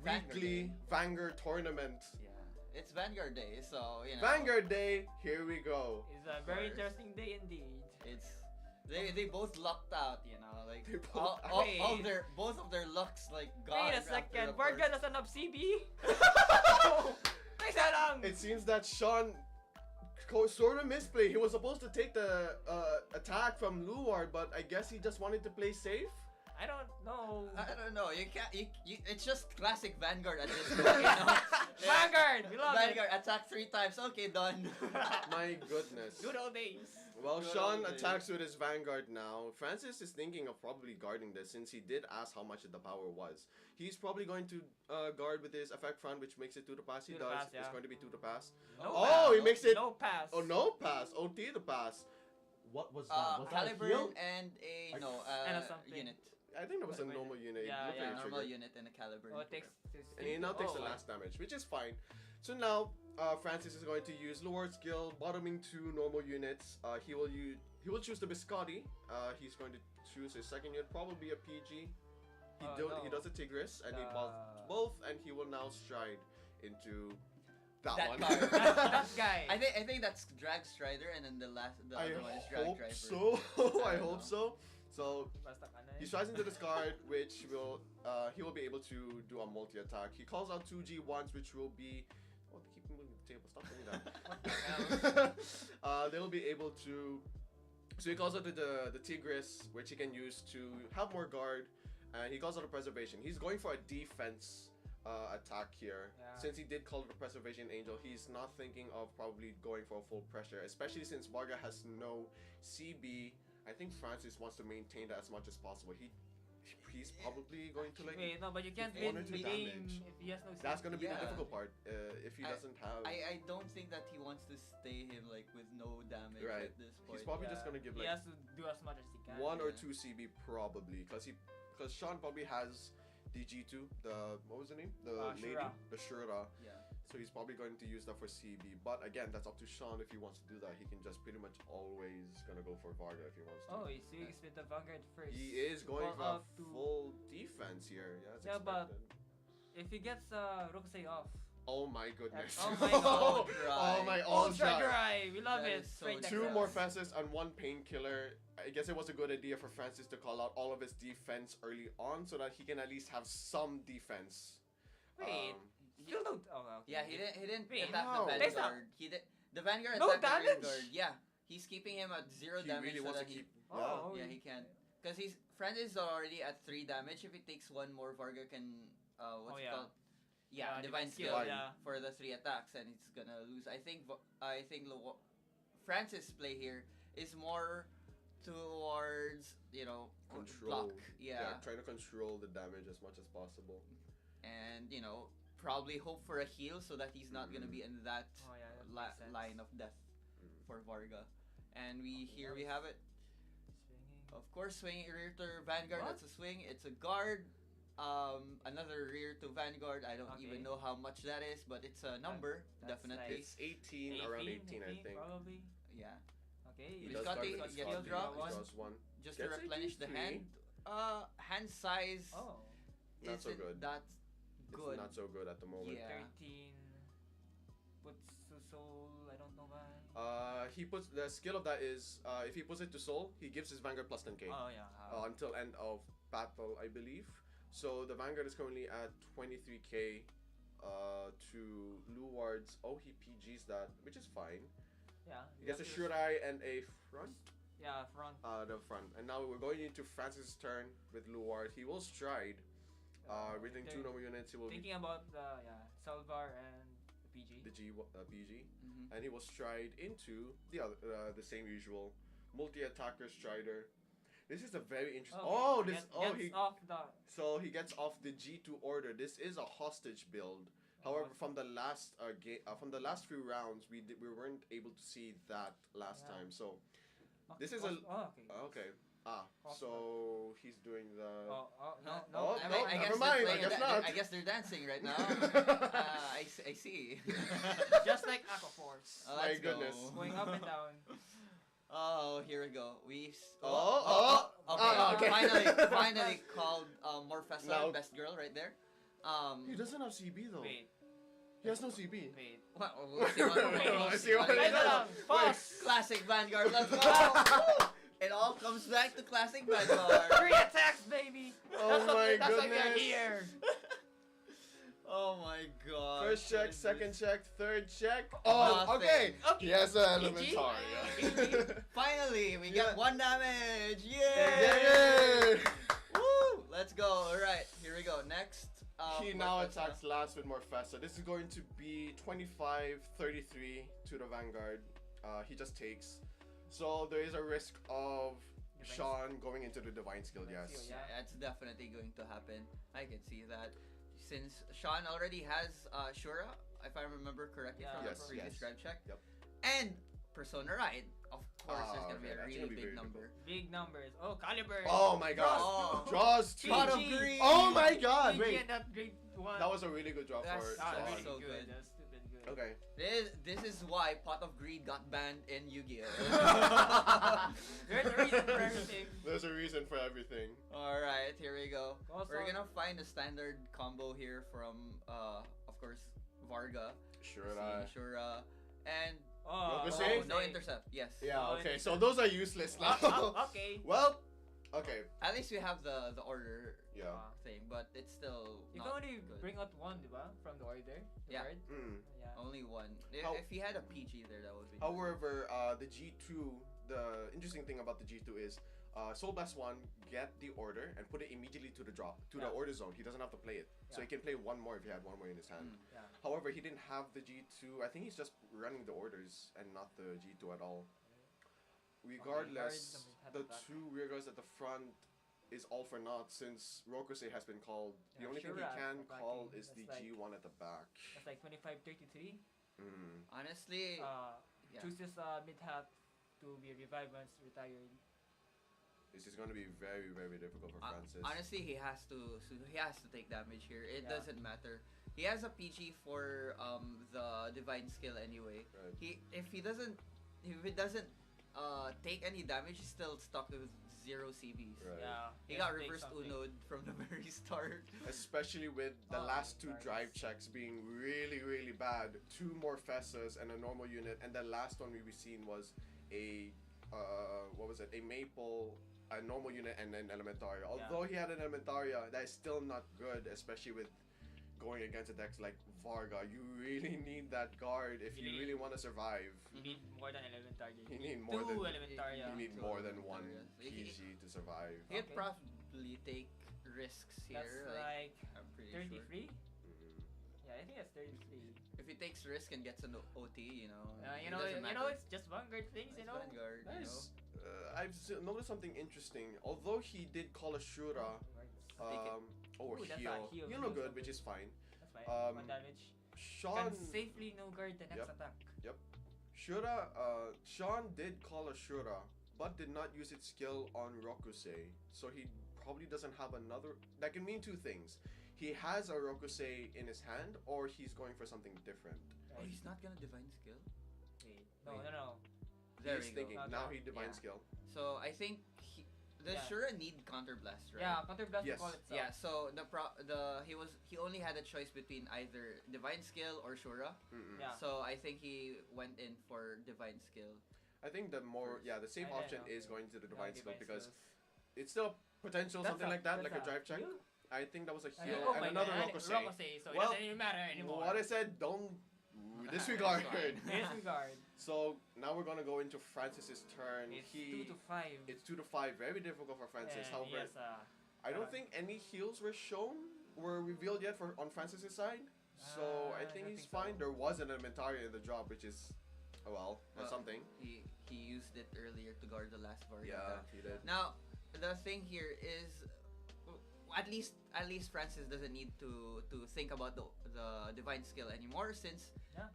weekly Vanguard tournament. Yeah, it's Vanguard Day, so you know. Vanguard Day, here we go. It's a very course. interesting day indeed. It's they both lucked out, you know, like They both all Wait. their both of their lucks like gone. Wait a after second. the Varga first- doesn't have CB? Teka lang! It seems that Sean sort of misplayed. He was supposed to take the attack from Luard, but I guess he just wanted to play safe. I don't know. I don't know. You can't. You, it's just classic Vanguard at this point. You know? Vanguard! We love Vanguard attack 3 times. Okay, done. My goodness. Good old days. Well, Good Sean old days. attacks with his Vanguard now. Francis is thinking of probably guarding this since he did ask how much the power was. He's probably going to guard with his effect front, which makes it 2 to pass. He 2 to does. pass, It's yeah. going to be 2 to pass. No Oh, pass. he makes it. No pass. Oh, no pass. OT to pass. What was that? Was that a Caliburn heal? and a And a something. unit. I think that was a Wait, normal unit. It yeah, looked yeah. like a Normal trigger. unit and a Caliburn. Oh, it takes. And he now takes the Oh, last damage, which is fine. So now, Francis is going to use Luard skill, bottoming 2 normal units. He will choose the Biscotti. He's going to choose his second unit, probably a PG. He does a Tigris, and he balls both, and he will now stride into that one. card. that guy. I think that's Drag Strider, and then the other one is Drag hope Driver. so. I don't hope so. So Basta ka na he eh. strides into this card, which will he will be able to do a multi attack. He calls out 2 G1s, which will be. Oh, they keep moving the table. Stop doing that. They will be able to. So he calls out the Tigris, which he can use to have more guard, and he calls out a Preservation. He's going for a defense attack here. Yeah. Since he did call it a Preservation Angel, he's not thinking of probably going for a full pressure, especially since Varga has no CB. I think Francis wants to maintain that as much as possible. He's probably going to like. Wait, no, but you can't One win or two the game damage. if he has no That's gonna be the Yeah. difficult part if he doesn't have. I don't think that he wants to stay him like with no damage Right. at this point. He's probably just gonna give He like has to do as much as he can. 1 or yeah. 2 CB probably, because Sean probably has the G2, the what was the name? The lady, Shura. the Shura. Yeah. So he's probably going to use that for CB. But again, that's up to Sean if he wants to do that. He can just pretty much always gonna go for Varga if he wants to. Oh, he's swings with the Vanguard first. He is going Call for a out to- full defense here. Yeah, that's Yeah, but- expected. If he gets Rokusei off. Oh my goodness. Oh my god. Oh my all Ultra dry. dry. We love That it. is so Straight dry. 2 Texas. more fences and 1 painkiller. I guess it was a good idea for Francis to call out all of his defense early on so that he can at least have some defense. Wait. Still no. Oh, okay. Yeah, he didn't Wait, attack no. the There's Vanguard. He did the Vanguard No attacked the rear damage? guard. Yeah, he's keeping him at 0 He damage really so wants that to he. keep. Oh, Yeah, he can. Because Francis is already at 3 damage. If he takes 1 more, Varga can. What's Oh, it yeah. called? Yeah, divine skill Divine. Yeah. for the 3 attacks, and it's gonna lose. I think Francis' play here is more towards Control. block. Yeah. Trying to control the damage as much as possible. And probably hope for a heal so that he's not gonna be in that Oh yeah, that makes sense. line of death Mm. for Varga. And we have it. Swinging. Of course, swinging rear to Vanguard. What? That's a swing. It's a guard. Another rear to Vanguard. I don't Okay. even know how much that is, but it's a number, that's definitely. It's 18, around 18, I think. Probably. Yeah. Okay. He He's does got start the- with he skill gets draw He one. draws one. Just to Gets replenish the 83. hand. Hand size. Oh. Not so isn't good. that It's good. not so good at the moment. Yeah. 13. Puts to soul. I don't know why. He puts the skill of that is if he puts it to soul, he gives his Vanguard plus 10k Oh yeah. until end of battle, I believe. So the Vanguard is currently at 23k to Luward's. Oh, he PGs that, which is fine. Yeah. He gets a Shurai and a front. Yeah, front. The front. And now we're going into Francis' turn with Luward. He will stride. Within 2 normal units, he will be Thinking about Salvar and the PG. the PG, Mhm. and he will stride into the same usual multi-attacker strider. This is a very interesting. Gets off the. So he gets off the G2 order. This is a hostage build. However, from the last from the last few rounds, we weren't able to see that last time. So this is a okay. So he's doing the. No. Oh, I no, guess never they're mind. I playing guess a not. I guess they're dancing right now. I see. Just like Aqua Force. My Let's go. goodness. Going up and down. Oh, here we go. Okay. Finally called Morfessa Now- best girl right there. He doesn't have CB though. Wait. He has no CB. Wait. What? We'll see what- I see what Wait, it no, is. no. Pause. Classic Vanguard. Let's go. It all comes back to classic Vanguard. 3 attacks, baby. Oh my That's why we are goodness. here. Oh my god. First check, second check, third check. Nothing. Oh, okay. Okay. He has an GG. Elementaria. Finally, we Yeah. get 1 damage. Yay! Yay! Woo! Let's go. All right, here we go. Next. He now Morfessa. attacks last with Morfessa. This is going to be 25-33 to the Vanguard. He just takes. So there is a risk of Divine Sean going into the Divine Skill, Divine yes. Skill, Yeah, that's definitely going to happen. I can see that. Since Sean already has Shura, if I remember correctly from Yes, the previous yes. drive check. Yep. And Persona Ride. Of course, there's going to be okay, a that's really gonna be big very number. Big numbers. Oh, Caliber. Oh my god. Oh. Draws two. Pot of PG. Greed. Oh my god, PG wait. and that grade 1. That was a really good draw for That's Sean. really so good. good. That's stupid good. Okay. This is why Pot of Greed got banned in Yu-Gi-Oh! There's a reason for everything. There's a reason for everything. Alright, here we go. Also- We're gonna find a standard combo here from, of course, Varga. Sure. Shura, and Oh, Rokuse? no intercept. Yes. Yeah, Oh, okay. it's- So those are useless now. Okay. Well, okay. At least we have the order Yeah. thing, but it's still You not can only good. bring out one, diba? From the order. The Yeah. card. Mm. Yeah. Only one. How- If he had a PG there, that would be. However, the G2, the interesting thing about the G2 is Soul Blast 1, get the order and put it immediately to the drop, to the Yeah. order zone. He doesn't have to play it. So he Yeah. can play one more if he had one more in his hand. Mm. Yeah. However, he didn't have the G2. I think he's just running the orders and not the G2 at all. Regardless, guard the them at the 2 rear guards at the front is all for naught since Rokuse has been called. The Yeah, only thing he Shura can for call backing. is the That's like- G1 at the back. That's like 25-33. Mm. Honestly, yeah. Chooses mid hat to be revived once retired. This is going to be very, very difficult for Francis. Honestly, he has to take damage here. It Yeah. doesn't matter. He has a PG for the divine skill anyway. Right. If he doesn't take any damage, he's still stuck with 0 CBs. Right. Yeah. He has got to take reversed something. Uno'd from the very start. Especially with the Oh, last 2 nice. drive checks being really, really bad. 2 more Fessas and a normal unit, and the last one we seen was a what was it? A Maple, a normal unit, and an Elementaria. Although he had an Elementaria, that is still not good, especially with going against a deck like Varga. You really need that guard if you really want to survive. You need more than 11 targets. You need more 2 than Elementaria. you need Two more than one Elementarias. PG to survive. He'd Okay. probably take risks That's here. like I'm pretty 33. sure. Mhm. Yeah, I think that's 33. If he takes risk and gets an OT, You it know, doesn't you know, matter. it's just Vanguard things, you It's know. Vanguard, you know. Nice. Noticed something interesting. Although he did call a Shura, or Ooh, that's a heal, heal. you look Heal's good, so which good. is fine. That's fine. Um, 1 damage. Sean, Can safely no guard the next Yep. attack. Yep. Shura, Sean did call a Shura, but did not use its skill on Rokusei. So he probably doesn't have another. That can mean two things. He has a Rokusei in his hand, or he's going for something different. Oh, he's not gonna divine skill. Wait. No, Wait. no, no. There He's we thinking. go. Now he divine Yeah. skill. So I think the Yeah. Shura need counterblast, right? Yeah, counter blast Yes. will call itself. Yeah. So he only had a choice between either divine skill or Shura. Mm-mm. Yeah. So I think he went in for divine skill. I think the more, yeah, the safe I option know. is going to the divine skill because skills. it's still potential, That's something a- like that, that's like a a drive check. heal? I think that was a And heal then- oh and my another God, Rokusei. so it Well, doesn't even matter anymore. What I said, don't disregard. It's fine. Disregard. So now we're gonna go into Francis's turn. It's 2 to 5. It's 2 to 5, very difficult for Francis. And However, yes, I don't think any heals were revealed yet for on Francis's side. So I I think don't he's think so. fine. There was an elementary in the job, which is, that's something. He used it earlier to guard the last Varga. Yeah, he did. Now the thing here is, at least Francis doesn't need to think about the divine skill anymore since Yeah.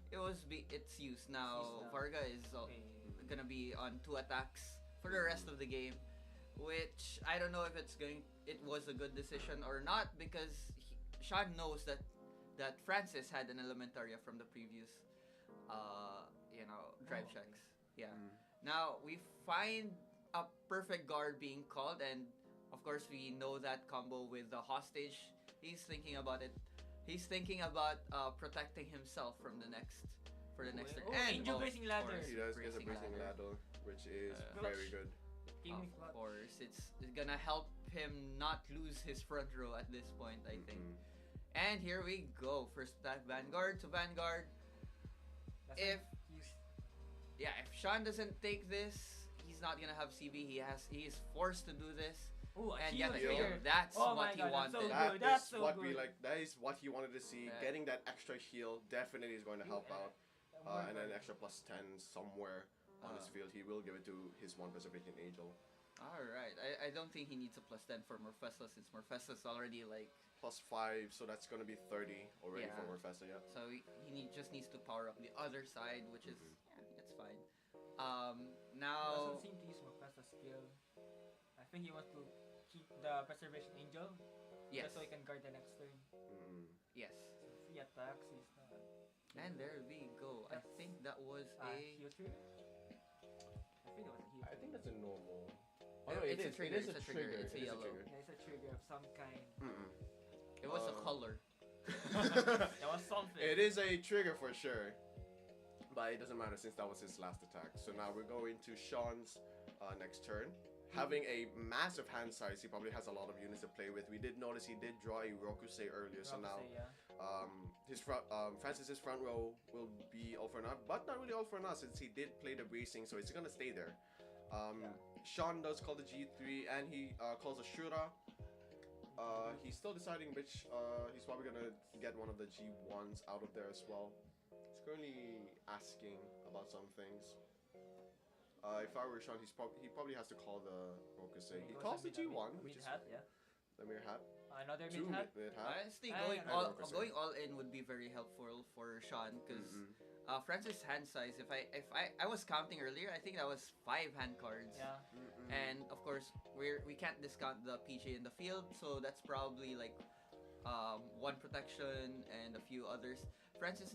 it's used now. Used now. Varga is gonna be on 2 attacks for the rest of the game, which I don't know if it was a good decision or not because Sean knows that Francis had an Elementaria from the previous drive checks. Yeah. Now we find a perfect guard being called, and of course we know that combo with the hostage. He's thinking about it. He's thinking about protecting himself from the next turn. Oh, And Angel of Bracing Ladder. course, He does get a bracing ladder, which is very good. King with Of clutch. course, it's gonna help him not lose his front row at this point, I think. And here we go. First attack Vanguard to Vanguard. That's If he's- if Sean doesn't take this, he's not gonna have CB. He is forced to do this Ooh, a and heal get a trigger. heal. That's Oh what my he God, that's so wanted. good. That's so what we good. like. That is what he wanted to see. Yeah. Getting that extra heal definitely is going to help out. More And then guard. extra +10 somewhere on his field. He will give it to his one Preservation Angel. All right, I don't think he needs a +10 for Morfessa since Morfessa's already like. +5, so that's going to be 30 already Yeah. for Morfessa, yeah. So just needs to power up the other side, which is it's fine. Now Doesn't seem to use Mufasa skill. I think he wants to keep the Preservation Angel. Yes. Just so he can guard the next turn. yes, So free attacks is not. and there we go. I think that was a. Heal trigger? I think it was a heal. I think that's a normal. It's a trigger. It's a trigger. It's a It is yellow. trigger. Yeah, it's a trigger of some kind. It was a color. There was something. It is a trigger for sure. But it doesn't matter since that was his last attack. So now we're going to Sean's next turn. Having a massive hand size, he probably has a lot of units to play with. We did notice he did draw a Rokusei earlier, so now his Francis's front row will be all for naught, but not really all for naught since he did play the bracing, so it's gonna stay there. Sean does call the G3 and he calls a Shura. He's still deciding which. He's probably gonna get one of the G1s out of there as well. He's currently asking about some things. If I were Sean, he probably has to call the Rokusei. He calls the G1, which is hat, yeah. the mirror hat. Another Two mid hat. mid hat. Honestly, I going know. all in would be very helpful for Sean because Francis' hand size. If I was counting earlier, I think that was 5 hand cards. Yeah. And of course, we can't discount the PJ in the field, so that's probably like 1 protection and a few others. Francis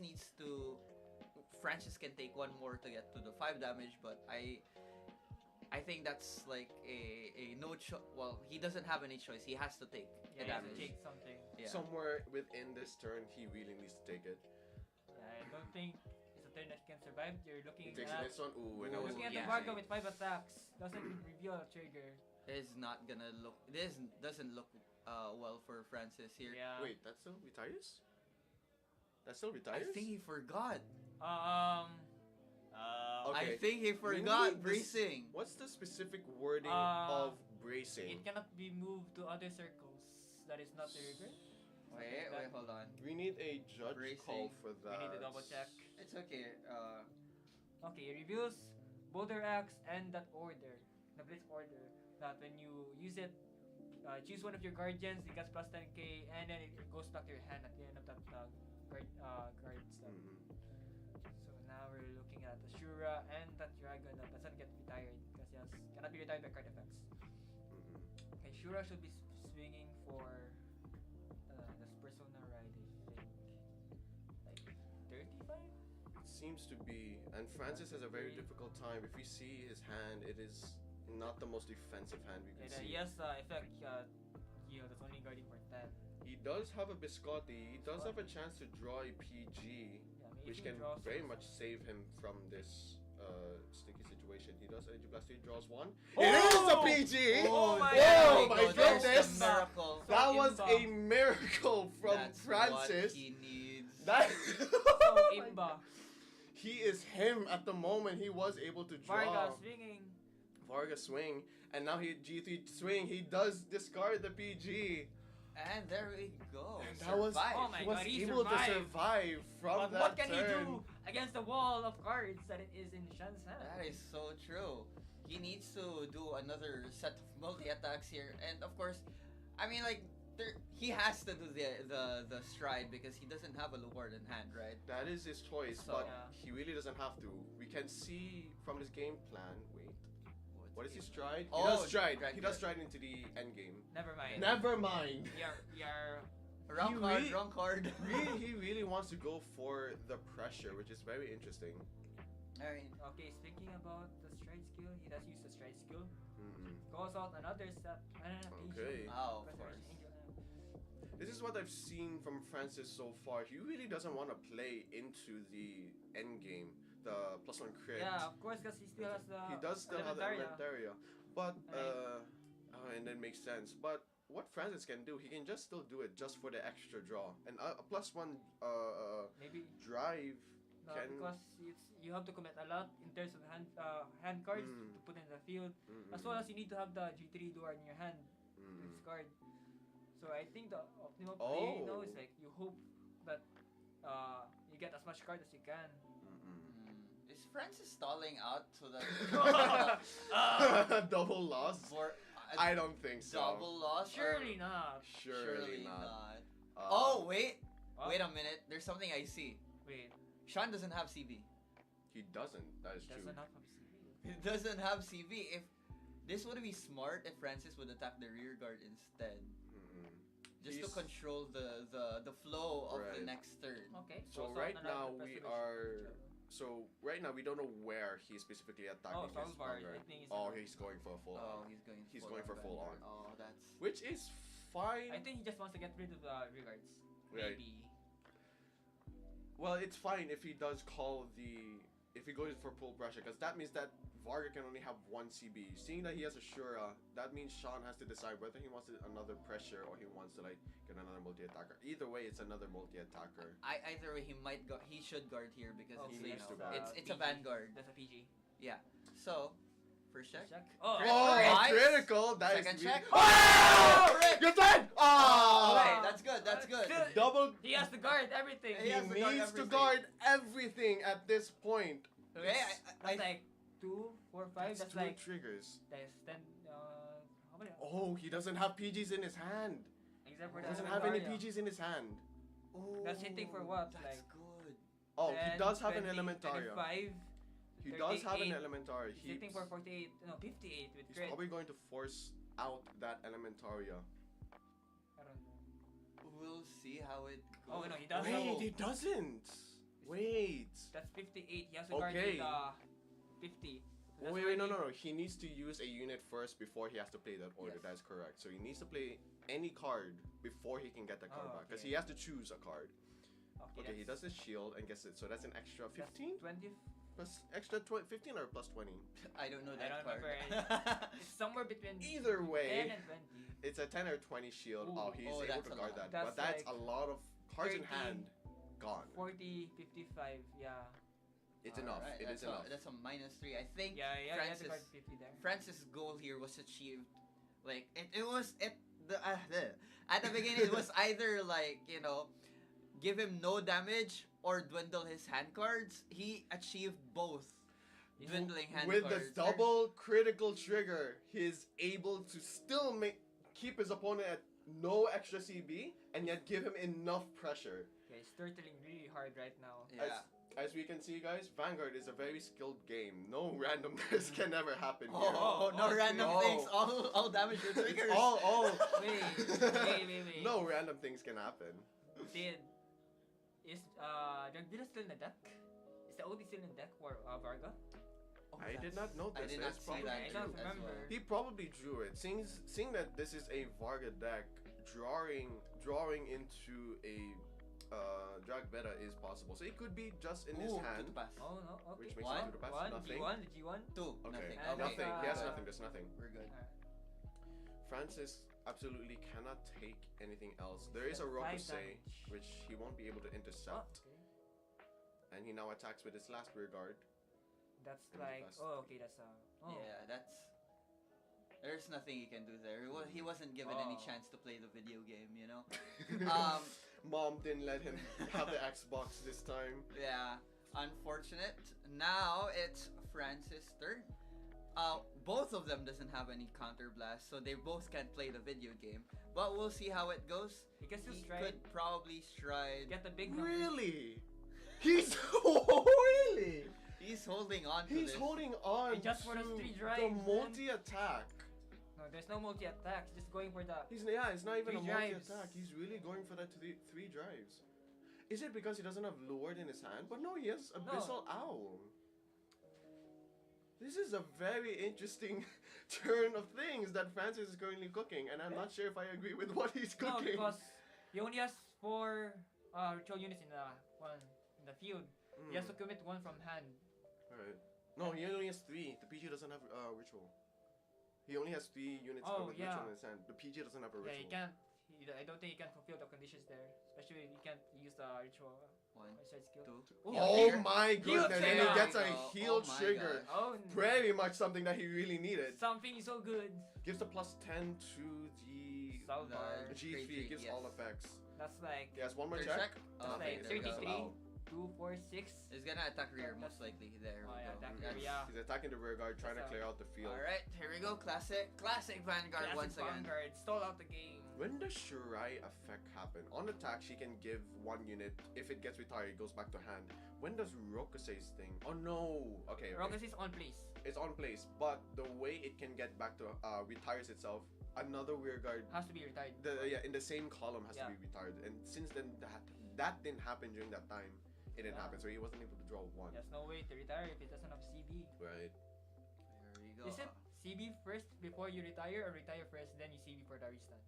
can take 1 more to get to the 5 damage, but I think that's like a no choice. Well, he doesn't have any choice. He has to take the Yeah, he has to damage. take something. Yeah. Somewhere within this turn, he really needs to take it. Yeah, I don't think it's a turn that can survive. You're looking He takes at this one. Ooh, and Ooh, that was looking at yeah. the Varga with 5 attacks. Doesn't reveal a trigger. Is not gonna look. This doesn't look well for Francis here. Yeah. Wait, that's still retires? That's still retires? I think he forgot. Okay. I think he We forgot need this- bracing. What's the specific wording of bracing? It cannot be moved to other circles. That is not the trigger. Wait, hold on. We need a judge call Bracing. for that. We need to double check. It's okay. Okay, it reveals both their acts and that order, the blitz order. That when you use it, choose one of your guardians, it gets plus 10k, and then it goes back to your hand at the end of that guard stuff. So now we're looking at the Shura and that dragon that doesn't get retired because cannot be retired by card effects. Okay, Shura should be swinging for this persona ride, I think, like 35. Seems to be, and Francis has a very difficult time. If we see his hand, it is not the most defensive hand we can see. Yes, effect. That's only guarding for 10. He does have a Biscotti. He does have a chance to draw a PG, which can very much save him from this sticky situation. He does Energy Blast. He draws one. It is a PG! Oh my goodness! Miracle. That was a miracle from Francis. What he needs. That Imba. He is him at the moment. He was able to draw. Vargas swinging. Vargas swing, and now he G3 swing. He does discard the PG. And there we go. And that was Oh my he was God, he able survived. to survive from But that what can turn. he do against the wall of cards that it is in Shan's hand? That is so true. He needs to do another set of multi attacks here, and of course, I mean like he has to do the stride because he doesn't have a Lord in hand, right? That is his choice, So- but he really doesn't have to. We can see from his game plan. Wait, what is his stride? He does stride. He does stride into the end game. Never mind. Never mind. Wrong card. He really wants to go for the pressure, which is very interesting. Alright. Okay, speaking about the stride skill, he does use the stride skill. Mm-hmm. Calls out another step. Okay. Oh, of course. This is what I've seen from Francis so far. He really doesn't want to play into the end game, the +1 crit. Yeah, of course, because he still has the. He does still have the Elementaria. Elementaria, but and that makes sense. But what Francis can do, he can just still do it just for the extra draw, and a +1 Maybe drive no, can. because you have to commit a lot in terms of hand cards to put in the field, as well as you need to have the G3 door in your hand to discard. So I think the optimal play now is like you hope that you get as much card as you can. Is Francis stalling out so that double loss? I don't think so. Double loss? Surely not. Surely not. Oh wait, wait a minute. There's something I see. Wait. Sean doesn't have CB. He doesn't. That is true. Doesn't have CB. He doesn't have CB. If this would be smart, if Francis would attack the rear guard instead. Just to control the flow of the next turn. Okay. So right now we don't know where he's specifically attacking his Vanguard. He's going for a full on. He's going for full on. Oh, that's which is fine. I think he just wants to get rid of the regards. Right. Maybe. Well, it's fine if he does call if he goes for full pressure, because that means that Varga can only have one CB. Seeing that he has a Shura, that means Sean has to decide whether he wants another pressure or he wants to like get another multi-attacker. Either way, it's another multi-attacker. Either way, he should guard here because He needs to guard. it's a Vanguard. That's a PG. Yeah. So, first check. Oh, critical! That Second is check. Oh! You're dead! Oh! Wait, that's good. That's good. Double. He has to guard everything. He needs to guard everything at this point. Okay, That's like 2, 4, 5. That's two like triggers. That's 10. How many? Oh, he doesn't have PGs in his hand. Except for He the doesn't have any Elementaria. PGs in his hand. That's hitting for what? That's Like good. Oh, 10, he does have 20, an Elementaria. 25. He does have an 38. Elementaria. He's hitting for 48. No, 58 with He's crit. probably going to force out that Elementaria. I don't know. We'll see how it goes. Oh no, he does. Wait, he doesn't. Wait. That's 58. He has to guard Okay. with 50. So Wait, that's no. already- He needs to use a unit first before he has to play that order. Yes. That's correct. So he needs to play any card before he can get the card back. Because okay. he has to choose a card. Okay, he does that's- his shield and gets it. So that's an extra that's 15? 20. Plus extra 15 or plus 20? I don't know I that don't card. remember. It's somewhere between Either way, 10 and 20. it's a 10 or 20 shield. Ooh. Oh, he's Oh, able that's to a guard lot. that. That's But that's like a lot of cards in 30, hand gone. 40, 55. Yeah. It's enough. Alright, It is enough. That's a -3. I think Yeah, he has to Francis. guard 50 there. Francis' goal here was achieved. Like it was at the beginning, it was either like, give him no damage or dwindle his hand cards. He achieved both. Dwindling hand With cards. the double critical trigger, he's able to still keep his opponent at no extra CB and yet give him enough pressure. Yeah, it's turtling really hard right now. Yeah. As we can see, guys, Vanguard is a very skilled game. No randomness can ever happen here. No random things. All damage with triggers. Wait. No random things can happen. Is Dragvilla still in the deck? Is the OT still in the deck for Varga? I did not know this. I did not see that. I don't remember. He probably drew it. Seeing that this is a Varga deck, drawing into a drag beta is possible. So it could be just in his hand. Oh no, okay. Which makes it to the pass. Nothing. G1, the G1? 2. Okay. Nothing. Nothing. He has nothing. There's nothing. We're good. Francis absolutely cannot take anything else. There is a Rokusei, which he won't be able to intercept. And he now attacks with his last rear guard. That's like, okay, that's Yeah, that's... There's nothing he can do there. He wasn't given any chance to play the video game, Mom didn't let him have the Xbox this time. Yeah, unfortunate. Now it's Francis' turn. Both of them doesn't have any counter blast, so they both can't play the video game. But we'll see how it goes. He can still could probably stride. Get the big number. Really? He's really? He's holding on to He's this. holding on just for to those 3 drives, the multi-attack. No, there's no multi-attack. Just going for the... It's not even a 3 drives. multi-attack. He's really going for that three drives. Is it because he doesn't have Lured in his hand? But no, he has Abyssal Owl. This is a very interesting turn of things that Francis is currently cooking, and I'm not sure if I agree with what he's cooking. No, because he only has 4 ritual units in the field. He has to commit 1 from hand. Alright. No, he only has 3. The PG doesn't have ritual. He only has 3 units with ritual in his hand. The PG doesn't have a ritual. Yeah, he can't. I don't think he can fulfill the conditions there. Especially he can't use the ritual. 1, skill. 2. Oh my goodness! And he gets a Oh heal my trigger. Oh, Very much something that he really needed. Something so good. Gives a plus 10 to the Salvar. G3. Gives all effects. That's like... He has 1 more Third check. check? That's Okay, like there we go. 33, 2, 4, 6. He's gonna attack rear most likely. There we go. Attack That's- rear, yeah. He's attacking the rear guard, trying to clear out the field. Alright, here we go. Classic Vanguard Classic once again. Vanguard. Stole out the game. When does Shirai effect happen? On attack, she can give 1 unit. If it gets retired, it goes back to hand. When does Rokusei's thing? Oh no! Okay. Rokusei's on place. It's on place, but the way it can get back to retires itself, another rear guard Has to be retired. in the same column has to be retired. And since then that didn't happen during that time, it didn't happen. So he wasn't able to draw 1. There's no way to retire if it doesn't have CB. Right. There we go. Is it CB first before you retire, or retire first then you CB for the restand?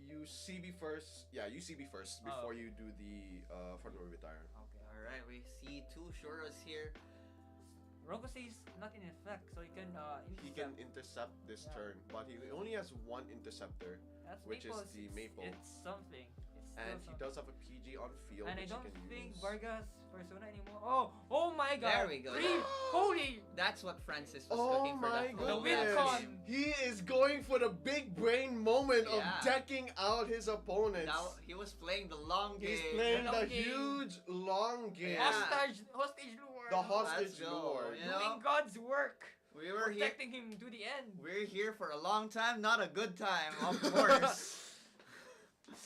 You CB first. Yeah, you CB first before you do the front row retire. Okay. Alright, we see 2 Shoros here. Rokusei is not in effect, so he can He can intercept this turn, but he only has 1 interceptor, That's which Maple. is the Maple. It's something. It's And still he does have a PG on field, and I which don't he can think use. Vargas Persona anymore. Oh my god! There we go. Holy! That's what Francis was Oh looking for. my that The goodness! Wincon! He is going for the big brain moment of Yeah. decking out his opponents. Now he was playing the long game. He's playing The the long game. huge long game. Yeah. Hostage lure. The hostage Let's go. lure. You know, Doing God's work. we were here. Protecting him to the end. We're here for a long time, not a good time, of course.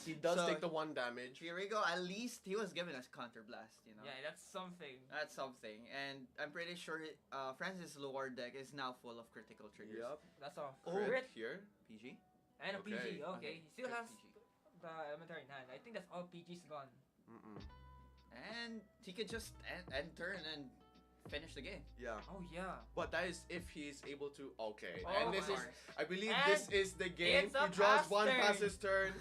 He does So- take the 1 damage. Here we go. At least he was given us counter blast. Yeah, that's something. That's something. And I'm pretty sure Francis' lower deck is now full of critical triggers. Yep. That's all. Crit Crit here. PG. and a Okay. PG. Okay, he still Crit has PG. the elementary in hand. I think that's all PG's gone. And he could just end turn and finish the game. Yeah. Oh yeah. But that is if he's able to. Okay. Oh, and this of is. course. I believe And this is the game. it's a He draws pass 1 turn. pass his turn,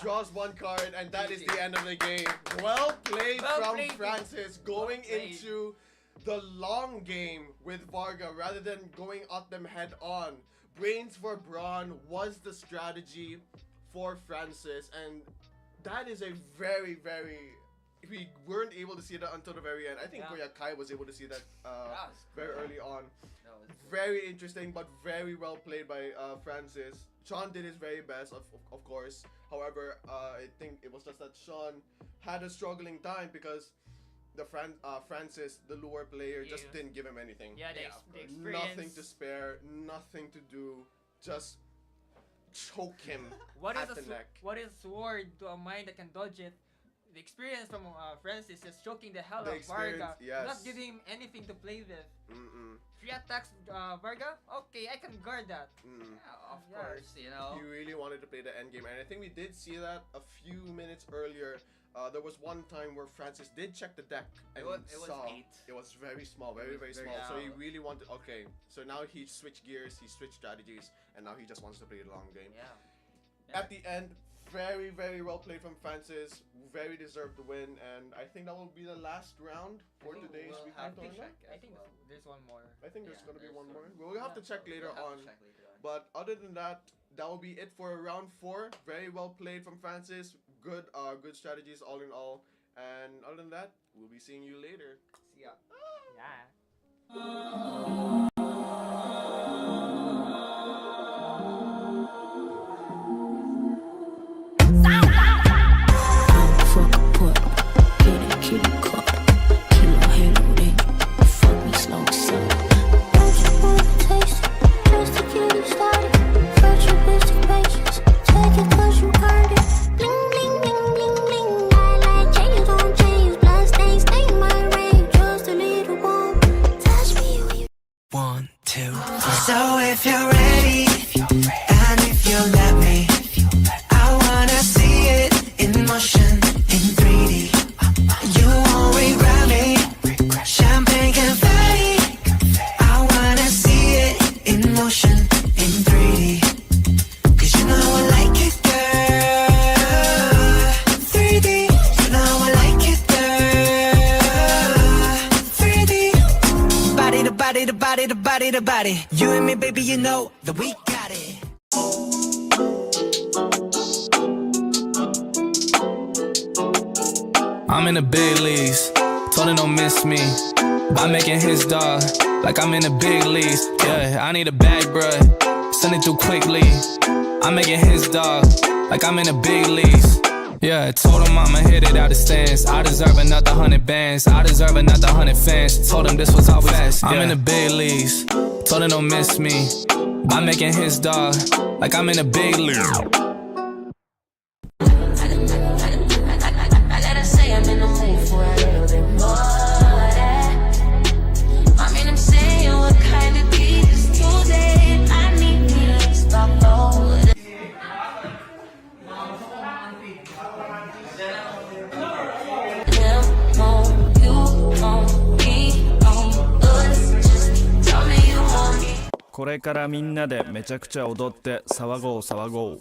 draws 1 card, and that is GG. the end of the game. Well played Well from played. Francis, going Well played. into the long game with Varga rather than going at them head on. Brains for Brawn was the strategy for Francis, and that is a very, very. We weren't able to see that until the very end. I think Yeah. Koyakai was able to see that That was very cool. early on. That was Very interesting, but very well played by Francis. Sean did his very best, of course. However, I think it was just that Sean had a struggling time because the Francis, the lure player, just didn't give him anything. Yeah, the experience. Nothing to spare, nothing to do, just choke him at the neck. What is sword to a mind that can dodge it? The experience from Francis is choking the hell out of Varga, not giving him anything to play with. 3 attacks, Varga. Okay, I can guard that. Yeah, of course, you know. He really wanted to play the end game, and I think we did see that a few minutes earlier. There was one time where Francis did check the deck and saw it was very small, very small. So he really wanted. Okay, so now he switched gears, he switched strategies, and now he just wants to play the long game. Yeah. At the end, very well played from Francis. Very deserved the win, and I think that will be the last round for today's weekend tournament. I think there's one more. I think there's gonna be one more. We'll have to check later on. But other than that, that will be it for round 4. Very well played from Francis. Good strategies all in all. And other than that, we'll be seeing you later. See ya. Yeah. So if you're ready, and if you let me, I wanna see it in motion in 3D. You won't regret me. Champagne confetti. I wanna see it in motion in 3D. Cause you know I like it, girl. 3D. You know I like it, girl. 3D. Body to body to body to body to body. You and me, baby, you know that we got it. I'm in the big leagues, told him don't miss me. By making his dog, like I'm in the big leagues. Yeah, I need a bag, bruh, send it through quickly. I'm making his dog, like I'm in the big leagues. Yeah, I told him I'ma hit it out of stance. I deserve another 100 bands, I deserve another 100 fans. Told him this was always fast. I'm in the big leagues, told him don't miss me. By making his dog, like I'm in a big league. I'm in the mood for a little bit more. I mean, I'm saying, what kind of beat is today? I need me to stop over. me. これからみんなでめちゃくちゃ踊って騒ごう騒ごう。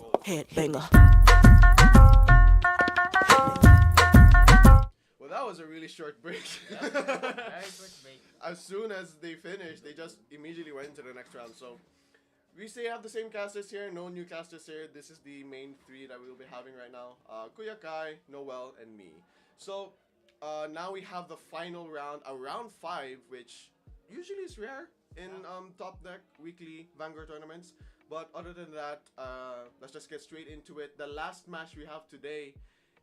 That was a really short break. As soon as they finished, they just immediately went to the next round. So we still have the same casters here, no new casters here. This is the main 3 that we will be having right now. Kuya Kai, Noel, and me. So now we have the final round, round 5, which usually is rare in Top Deck weekly Vanguard tournaments. But other than that, let's just get straight into it. The last match we have today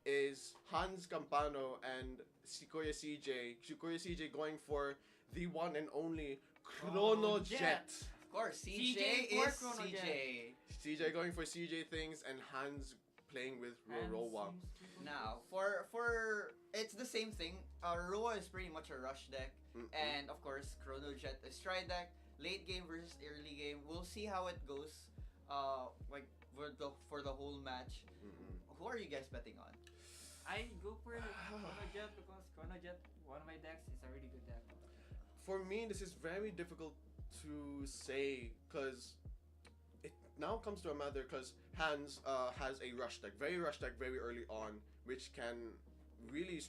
is Hans Campano and Sikoya CJ. Sikoya CJ going for the one and only Chrono Jet. Of course, CJ is CJ. CJ going for CJ things and Hans playing with Rorowa. Now, for it's the same thing. Rorowa is pretty much a rush deck, and of course, Chrono Jet is stride deck. Late game versus early game. We'll see how it goes. Like for the whole match. Who are you guys betting on? I go for Chrono Jet because Chrono Jet, one of my decks, is a really good deck. For me, this is very difficult to say because it now comes to a matter because Hans has a rush deck, very early on, which can really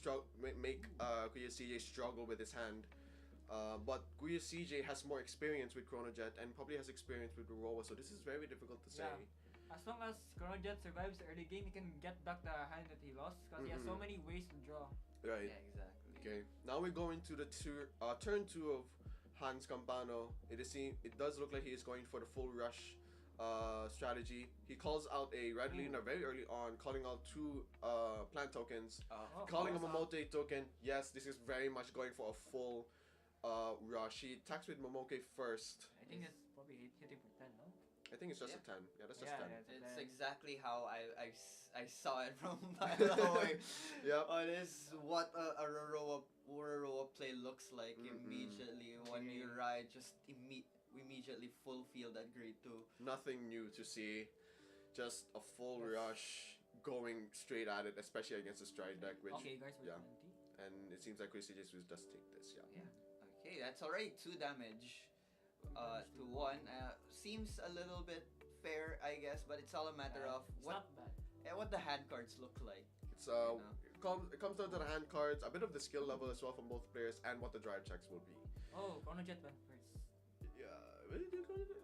make Kuya CJ struggle with his hand. But Kuya CJ has more experience with Chrono Jet and probably has experience with Rorowa, so this is very difficult to say. Yeah. As long as Chrono Jet survives the early game, he can get back the hand that he lost because he has so many ways to draw. Right. Yeah, exactly. Okay. Now we go into the turn 2 of Hans Campano. It does look like he is going for the full rush strategy. He calls out a Radalina very early on, calling out 2 plant tokens, calling a Momote token. Yes, this is very much going for a full rush. He attacks with Momoke first. I think it's probably hitting for 10, no? I think it's just a 10. Yeah, that's just 10. It's exactly how I saw it from mile away. Yep. It is what a Roroa play looks like immediately when you ride. Just immediately full field at grade 2. Nothing new to see. Just a full rush going straight at it, especially against the stride deck, which guys, yeah. And it seems like Crazy Jace will just take this. Yeah. Okay, that's already 2 damage. To 1 seems a little bit fair, I guess, but it's all a matter of what the hand cards look like. It's it comes down to the hand cards, a bit of the skill level as well from both players, and what the drive checks will be. Oh, Chrono Jet went first. Yeah.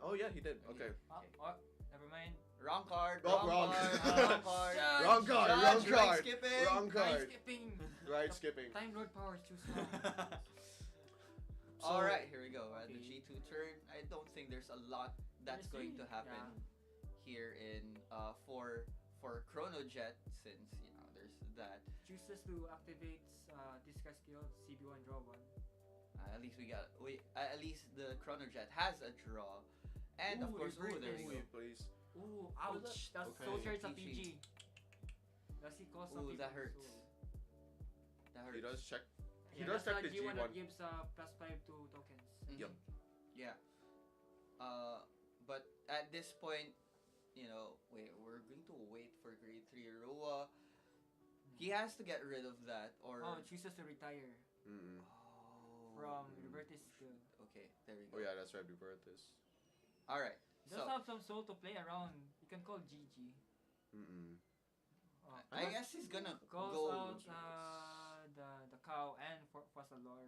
Oh yeah, he did. Okay. Never mind. Wrong card. Wrong Wrong card. Wrong card. Wrong card. Right skipping. Wrong card. Right skipping. Right skipping. Time Lord power is too strong. Alright, here we go. At the G2 turn, I don't think there's a lot that's going to happen here in for Chrono Jet, since there's that. Chooses to activate discard skill, CB1 draw 1. At least at least the Chrono Jet has a draw, and of course, there's please. Ooh, ouch! That's so charged a PG. Does he cause something? That hurts. That hurts. He does check. He Yeah, does check the G1 G1. that gives +5 to tokens. Yep. Yeah. But at this point, we're going to wait for grade 3 Roa. He has to get rid of that, or chooses to retire from Liberty's skill. Okay, there we go. Oh yeah, that's right, Libertis. All right. Does have some soul to play around. You can call GG. I guess he's gonna calls go out the cow and for Salor.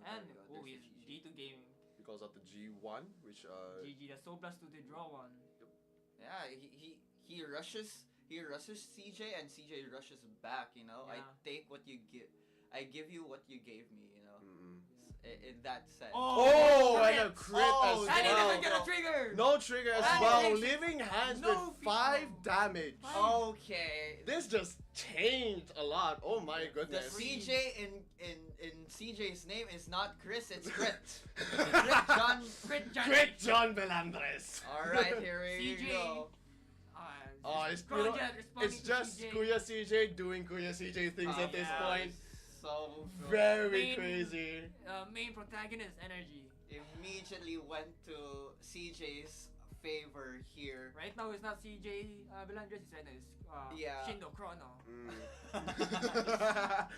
And he's G2 gaming. He calls out the G1, which GG, the Soul Blast to the draw 1. Yeah, he rushes CJ, and CJ rushes back. I take what you give. I give you what you gave me. In that sense. And a crit as well. And he doesn't get a trigger. No trigger as well. Leaving hands with 5 damage. Okay. This just changed a lot. Oh my goodness. The CJ in CJ's name is not Chris, it's Crit. Crit John Belandres. Alright, here we CJ. go. It's just CJ. Kuya CJ doing Kuya CJ things at this point. So very crazy. Main protagonist energy. Immediately went to CJ's favor here. Right now it's not CJ Belandres, it's right now it's Shindo Chrono.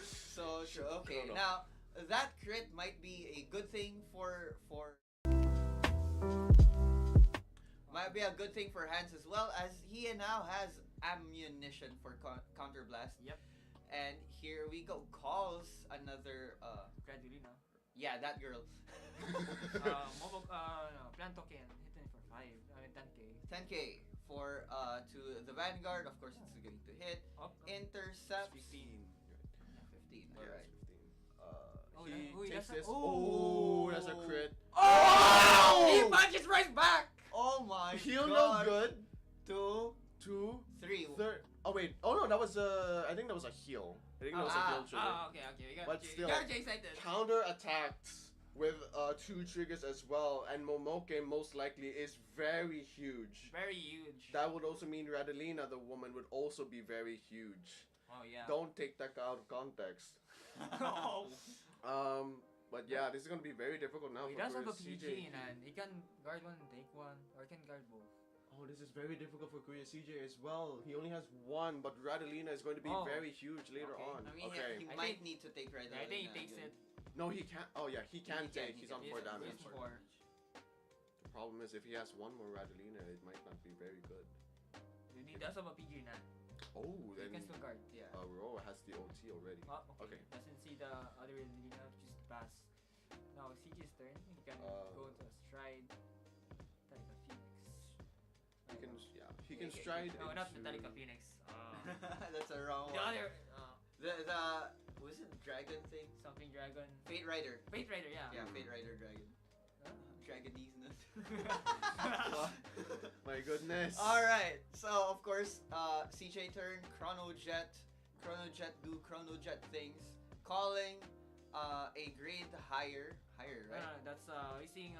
So true. Okay, now that crit might be a good thing for Hans, as well as he now has ammunition for counter blast. Yep. And here we go. Calls another Gradulina. Yeah, that girl. Plant token hitting for 5. 10k. 10k for to the Vanguard. Of course, it's going to hit. Intercept 15. 15. Yeah, Alright. He takes this. That's a crit. He punches right back. Oh my Heal god. no good. 2, 3. Oh wait. Oh no, that was I think that was a heal. I think that was a heal trigger. Okay. We got But still, excited. counter attacked with 2 triggers as well, and Momoke most likely is very huge. Very huge. That would also mean Radalina, the woman, would also be very huge. Oh yeah. Don't take that out of context. But yeah, this is gonna be very difficult now. He for does have a Kuya PG, and he can guard 1 and take 1, or he can guard both. Oh, this is very difficult for Kuya CJ as well. He only has 1, but Radalina is going to be very huge later on. I mean, he might need to take Radalina. I think he takes it. No, he can't. Oh yeah, he can take. He's on 4 damage. He's 4. The problem is if he has 1 more Radalina, it might not be very good. He does have a PG now. Oh, He then can still guard. Yeah. Roa has the OT already. Okay. Doesn't see the other Radalina, just pass. Now CJ's turn. He can go to a stride. Metallica Phoenix. He can stride. No, not into- Metallica Phoenix. That's a wrong The one. other. The was it dragon thing? Something dragon. Fate Rider. Fate Rider, yeah. Yeah, Fate Rider dragon. Dragonisness. My goodness. Alright, so of course, CJ turn, Chrono Jet do Chrono Jet things, calling a grade higher, right? That's we're seeing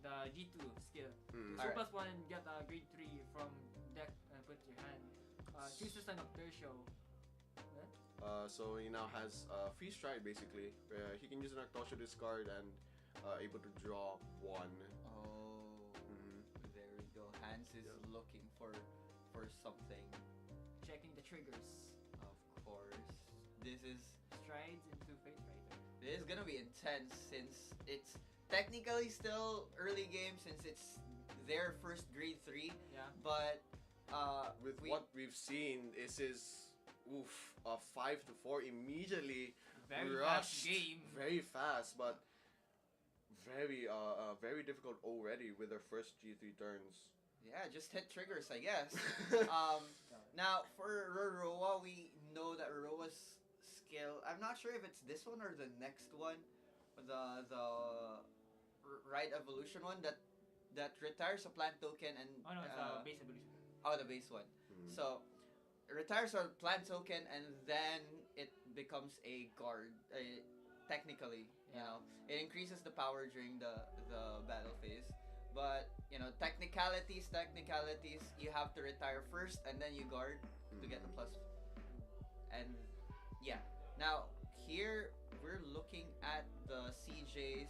the G2 skill. So Alright. plus one and get grade 3 from deck and put in your hand. Chooses an Nocturcio. So he now has free stride basically. He can use an Arctosha discard and able to draw one. Oh, there we go. Hans is looking for something. Checking the triggers. Of course, this is Strides into Fate Rider. this is gonna be intense since it's technically still early game since it's their first grade 3. Yeah. But With what we've seen, this is 5 to 4 immediately. Very rushed. fast game. Very fast, but very difficult already with their first G3 turns. yeah, just hit triggers, I guess. Now for Roroa, we know that Roroa's skill. I'm not sure if it's this one or the next one, the right evolution one that retires a plant token and Oh no, it's base evolution. oh, the base one. So retires a plant token and then it becomes a guard. Technically, you know, it increases the power during the battle phase. But you know, technicalities. You have to retire first and then you guard to get the plus. And yeah, now here we're looking at the CJ's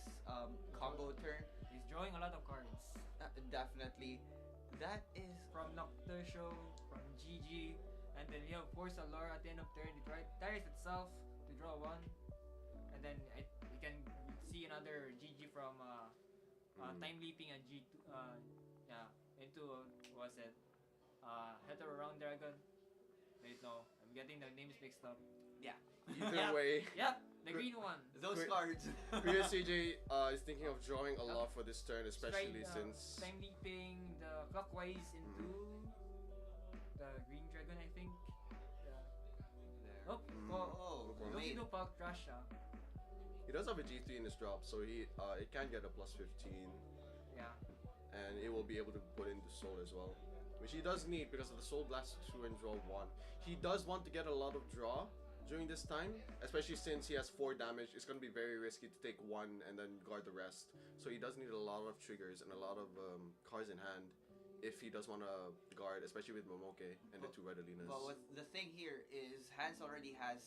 combo turn. He's drawing a lot of cards. Definitely, that is From Nocturcio, from GG, and then you have Force Allure at the end of turn. It retires itself to draw one, and then you can see another GG from Time Leaping and G2. Into what was it? Hetero Round Dragon. Wait, no, I'm getting the names mixed up. Yeah. Either way. Yeah, the green one. Those cards. Korea CJ is thinking of drawing a lot for this turn, especially Stride, since Time Leaping the clockwise into the green dragon, I think. Yeah. Nope. Don't made. do Pulk Rush. he does have a G3 in his drop, so it can get a plus 15. Yeah. And it will be able to put into Soul as well, which he does need because of the Soul Blast 2 and draw 1. He does want to get a lot of draw during this time, especially since he has 4 damage. It's going to be very risky to take 1 and then guard the rest. So he does need a lot of triggers and a lot of cards in hand if he does want to guard, especially with Momoke and the 2 Red Alinas. But the thing here is Hans already has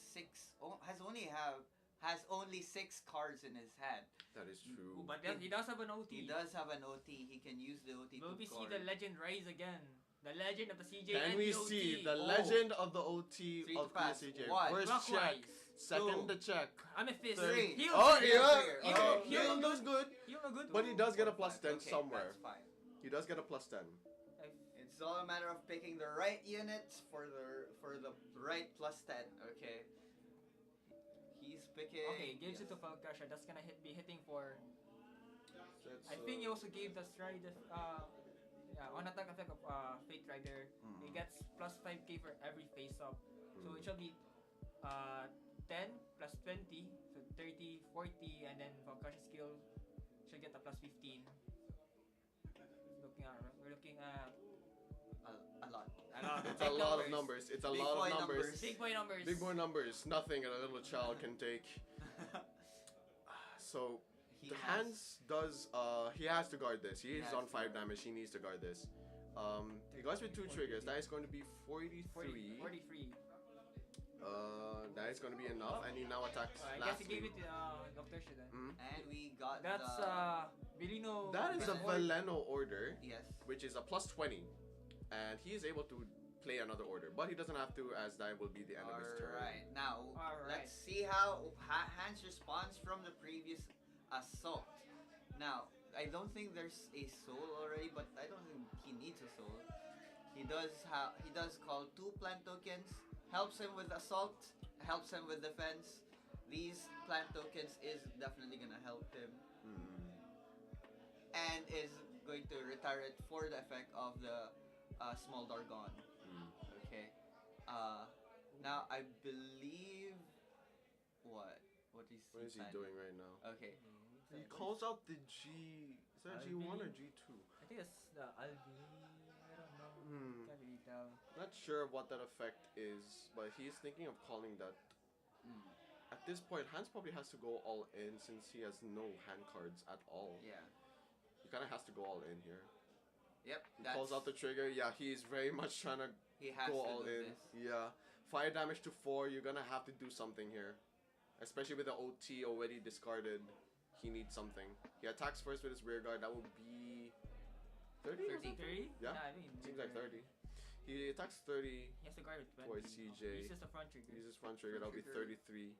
only 6 cards in his hand. That is true. But he does have an OT. He does have an OT. He can use the OT Will to we see guard. the legend rise again? The legend of the CJ Can and we the OT. see the legend of the OT 3 to of pass. CJ? 1. First Clockwise. check, second 2. the check. Amethyst. 3. Heal. Oh, Heal yeah. trigger. Heal Heal is good. Heal no good. But he does get a plus 10 Okay, somewhere. That's fine. He does get a plus 10. It's all a matter of picking the right units for the right plus 10. Okay. He's picking. Okay, gives it to Falkasha. That's gonna be hitting for. I think he also gave the stride on attack effect of Fate Rider. He gets plus 5k for every face up. So it should be 10 plus 20, so 30, 40, and then Falkasha skill should get a plus 15. We're looking at a lot. It's a lot of numbers. It's a Big lot boy of numbers. numbers. Big boy numbers. Big boy numbers. Nothing a little child can take. So He the has- Hans does. He has to guard this. He is has on to 5 guard. damage. He needs to guard this. He guards with 2 triggers. That is going to be 43. 43. That is going to be enough, and he now attacks I guess he lastly. gave it to Dr. Shida. And we got That's the Belino. That is a Veleno order, yes. which is a plus 20, and he is able to play another order, but he doesn't have to, as that will be the end of his turn. Alright, now Alright. let's see how Hans responds from the previous assault. Now, I don't think there's a soul already, but I don't think he needs a soul. He does call 2 plant tokens, helps him with assault, helps him with defense. These plant tokens is definitely gonna help him. And is going to retire it for the effect of the small Dargon. Okay. Now I believe what is What is he planning? doing right now? Okay. He calls out the G. Is that G1 or G2? I think it's the Albi. I don't know. Can't really tell. Not sure what that effect is, but he's thinking of calling that. At this point, Hans probably has to go all in since he has no hand cards at all. Yeah. He kind of has to go all in here. Yep. He calls out the trigger. Yeah, he's very much trying to He has go to all do in. this. Yeah. Fire damage to 4. You're gonna have to do something here, especially with the OT already discarded. He needs something. He attacks first with his rear guard. That would be 30. 30? Yeah. I mean, Seems like 30. He attacks 30 He has to guard with 20. towards CJ. Uses the front trigger. Uses front trigger. That'll be 33.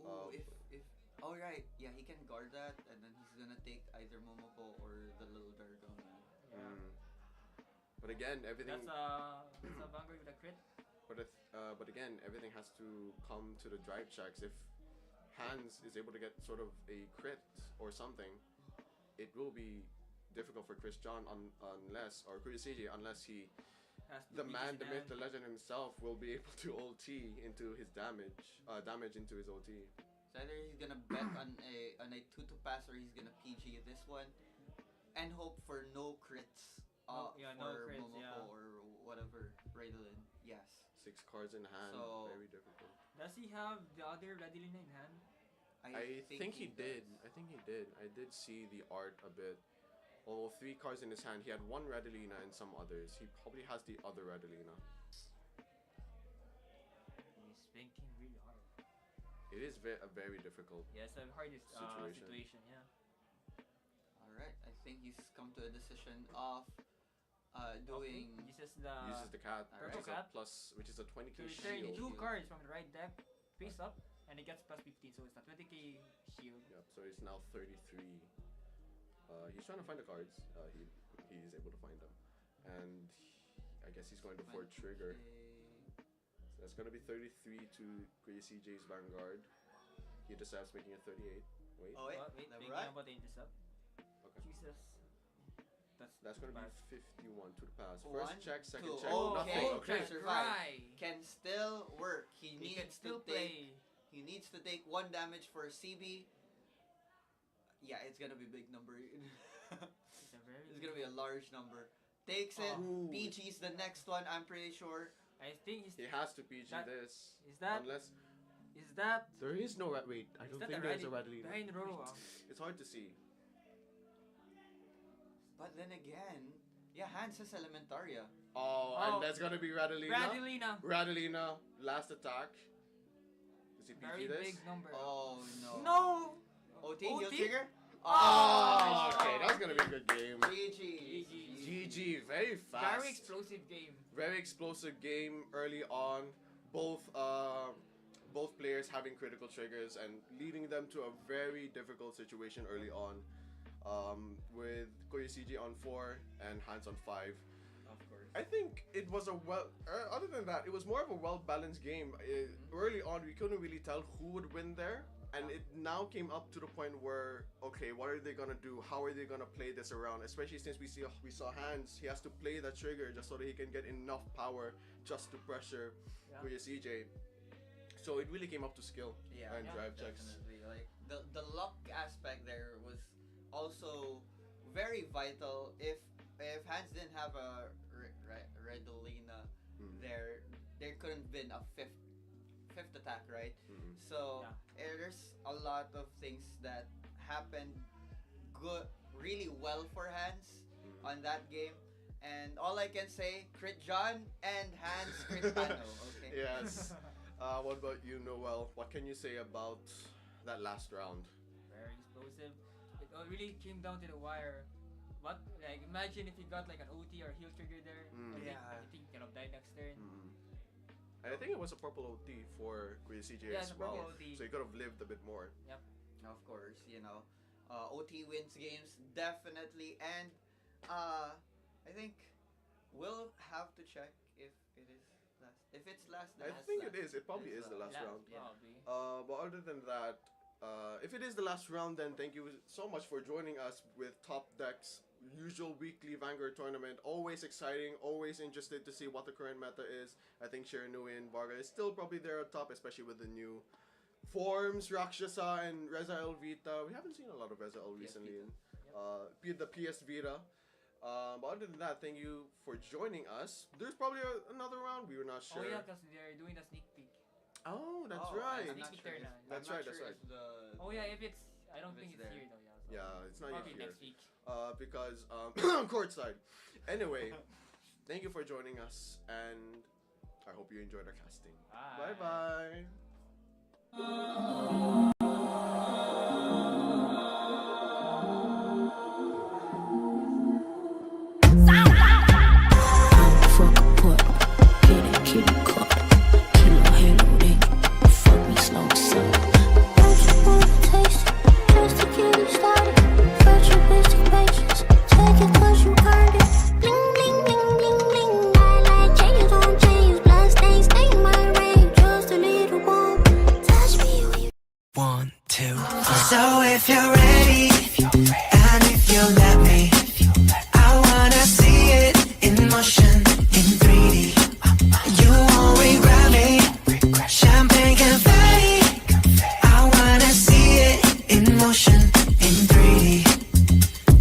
Ooh, if oh right, yeah, he can guard that, and then he's gonna take either Momoko or the little Dargona. But again, everything. That's a Vanguard with a crit. But again, everything has to come to the drive checks. If Hans is able to get sort of a crit or something, it will be difficult for Chris John unless, or Chris CJ, unless he, the man, the myth, the legend himself, will be able to OT into his damage into his OT. So either he's gonna bet on a 2-2 pass, or he's gonna PG this one, and hope for no crits. No for crits, Momoko or whatever Raidlin. Yes. 6 cards in hand, So- very difficult. Does he have the other Radilina in hand? I think he did. I think he did. I did see the art a bit. Although 3 cards in his hand, he had 1 Radilina and some others. He probably has the other Radilina. He's thinking really hard. It is a very difficult Yes, the hardest situation, yeah. Alright, I think he's come to a decision of doing. Uses the cat, Purple which is cat. a plus, which is a 20k So return shield. 2 cards from the right deck, face up, and he gets plus 15, so it's a 20k shield. Yep. So it's now 33. He's trying to find the cards. He's able to find them, and I guess he's going to for trigger. So that's gonna be 33 to Crazy CJ's Vanguard. He intercepts, making it 38. Wait. Oh wait, Thinking never right. about the intercept. Okay. Jesus. That's gonna be 51 to the pass. One, First check, second two. check, Oh, nothing. okay. Okay. Survive. Can still work. He He can needs still to take. He needs to take 1 damage for CB. Yeah, it's gonna be a big number. It's gonna be a large number. Takes it. PG's the next one. I'm pretty sure. I think he's. He has to PG this. Is that? Unless Is that? there is no wait. I Is don't that think the there's a Radley- Radley. behind row? It's hard to see. But then again, yeah, Hans has Elementaria. Oh, and that's gonna be Radilina. Radilina. Radilina, last attack. Does he PG Very this? big number. Oh no. No. OT, he'll trigger. Oh, okay, that's gonna be a good game. GG. GG, very fast. Very explosive game. Very explosive game early on. Both players having critical triggers and leading them to a very difficult situation early on. With Koya CJ on 4 and Hans on 5. Of course. I think it was a other than that, it was more of a well-balanced game. Early on, we couldn't really tell who would win there. And it now came up to the point where, okay, what are they gonna do? How are they gonna play this around? Especially since we saw Hans, he has to play the trigger just so that he can get enough power just to pressure Koya CJ. So it really came up to skill and drive checks. Definitely. Like the luck aspect there was also very vital. If Hans didn't have a Redolina, there couldn't have been a fifth attack, right? So there's a lot of things that happened really well for Hans on that game. And all I can say, Crit John and Hans Critano. Okay. Yes. What about you, Noel? What can you say about that last round? Very explosive. It all really came down to the wire. What? Like, imagine if you got like an OT or heal trigger there. I think you could have died next turn. And I think it was a purple OT for Koya CJ as well. OT. So he could have lived a bit more. Yep. Of course, OT wins games definitely, and I think we'll have to check if it is last. If it's last, then I think it is. It probably is the last round. Probably. But other than that, if it is the last round, then thank you so much for joining us with Top Deck's usual weekly Vanguard tournament. Always exciting, always interested to see what the current meta is. I think Shiranui and Varga is still probably there at top, especially with the new forms, Rakshasa and Reza Elvita. We haven't seen a lot of Reza El recently. The PS Vita. But other than that, thank you for joining us. There's probably another round. We were not sure. Oh yeah, because they're doing a sneak peek. Oh, that's right. I'm not sure if- That's right. That's right. Oh yeah, if it's, I don't think it's here though. Yeah. Yeah, it's not Probably yet here. next week. Because courtside. Anyway, thank you for joining us, and I hope you enjoyed our casting. Bye bye. Fuck a put, get it, kitty cut. Kilo halo, they fuck me slow, so. Don't you wanna taste it, just to get it started? Virtual basic patience, take it cause you earned it. Bling, bling, bling, bling, bling. I like chains on chains, blood stains, stain my rain. Just a little warm, touch me when you. 1, 2, 3. So if you're ready, and if you let me, I wanna see it in motion in 3D. You won't regret me. Champagne confetti. I wanna see it in motion in 3D.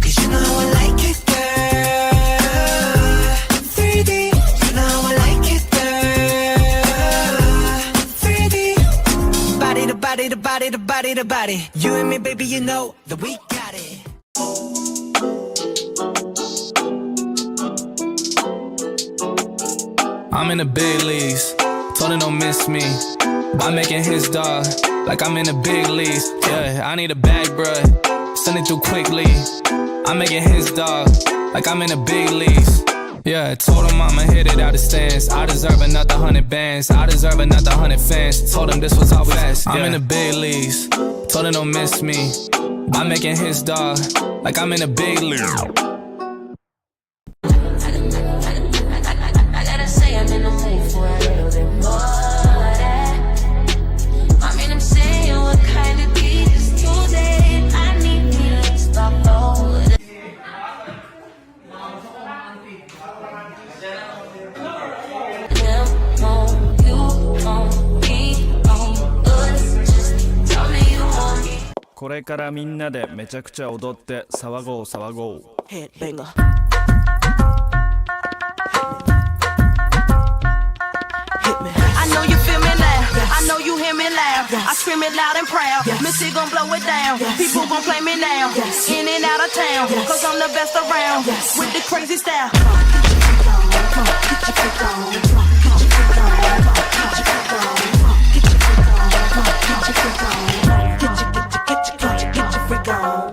Cause you know I like it, girl. 3D. You know I like it, girl. 3D. Body to body to body to body to body. You and me, baby, you know that we got it. I'm in the big leagues, told him don't miss me. By making his dog, like I'm in the big leagues. Yeah, I need a bag, bruh, send it through quickly. I'm making his dog, like I'm in the big leagues. Yeah, told him I'ma hit it out of stance. I deserve another 100 bands, I deserve another 100 fans. Told him this was all fast. I'm in the big leagues, told him don't miss me. By making his dog, like I'm in the big league. I gotta say I'm in the mood for a little bit more of that. I mean, I'm saying what kind of beat is today? I need me to stop all of that. Them on you, on me, on us. Just tell me you want me. これからみんなでめちゃくちゃ踊って騒ごう騒ごう Headbanger. I know you feel me now. I know you hear me loud. I scream it loud and proud. Missy gon' blow it down. People gon' play me now. In and out of town. Cause I'm the best around. With the crazy style. Get your freak on.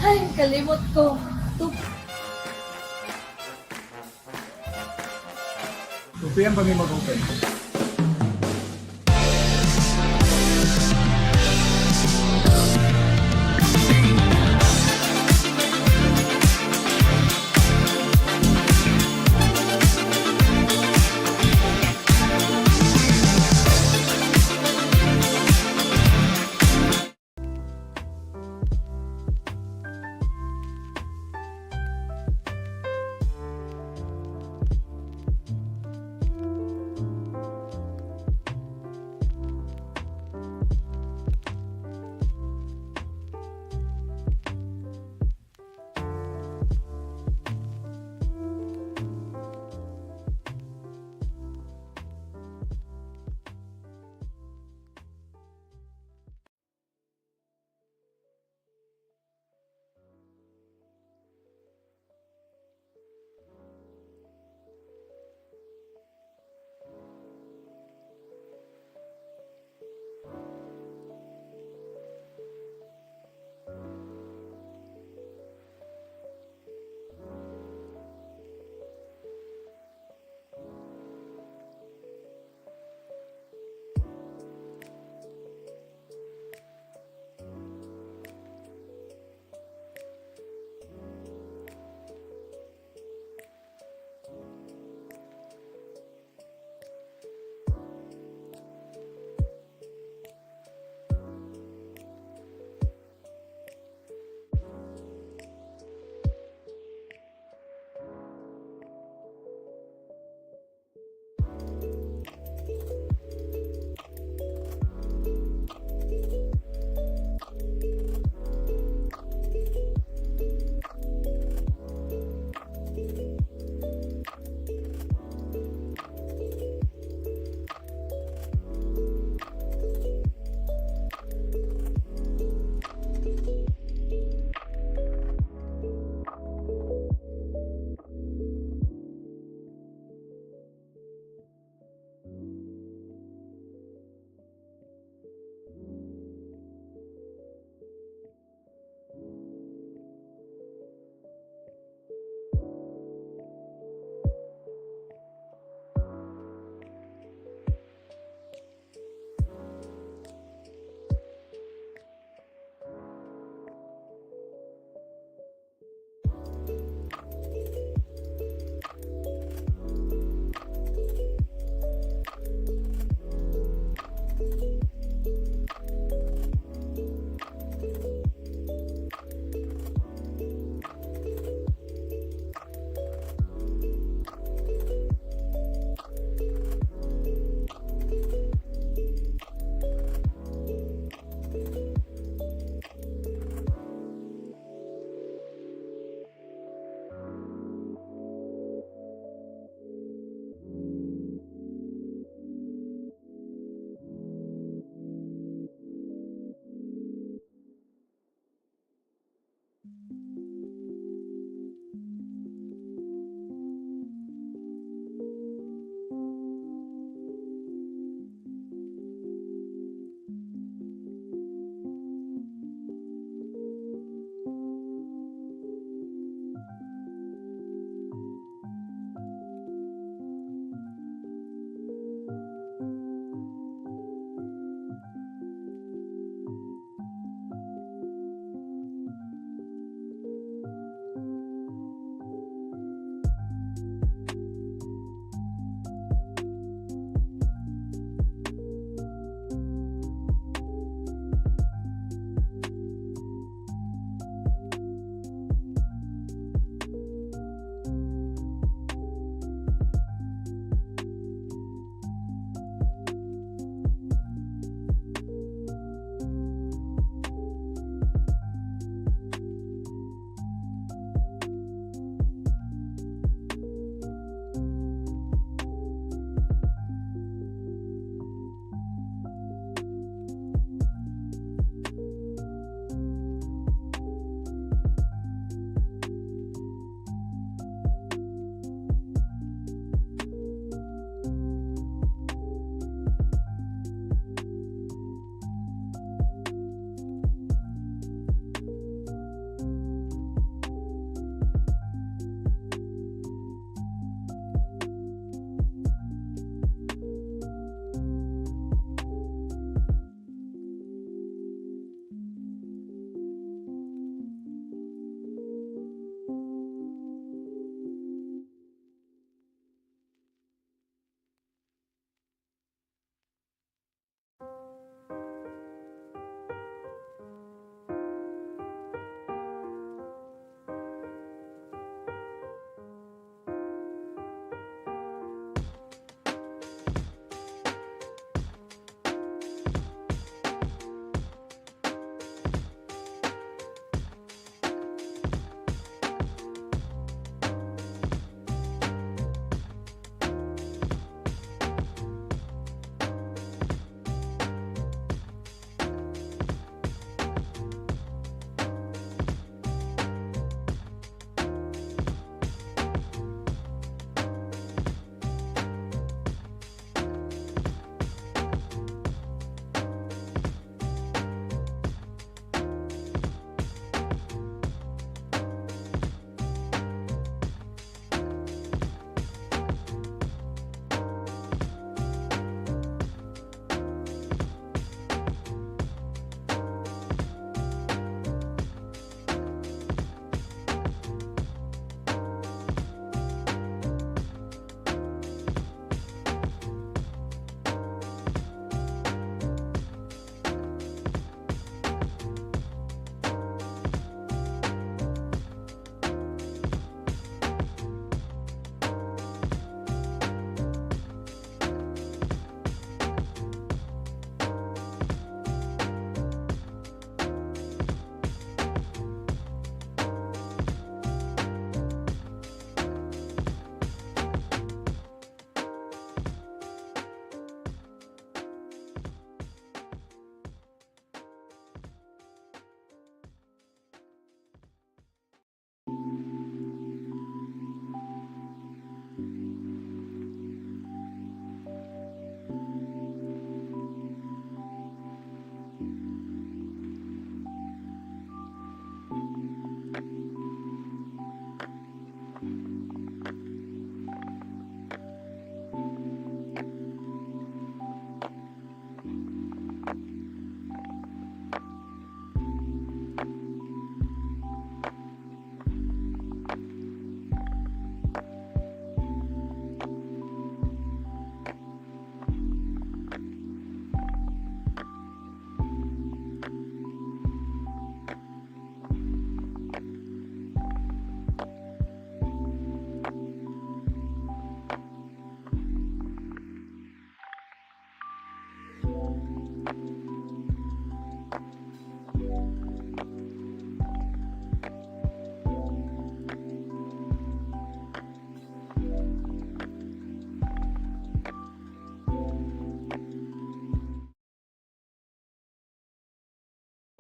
Ay, kalimot ko. 2 p.m. pa may mag-open.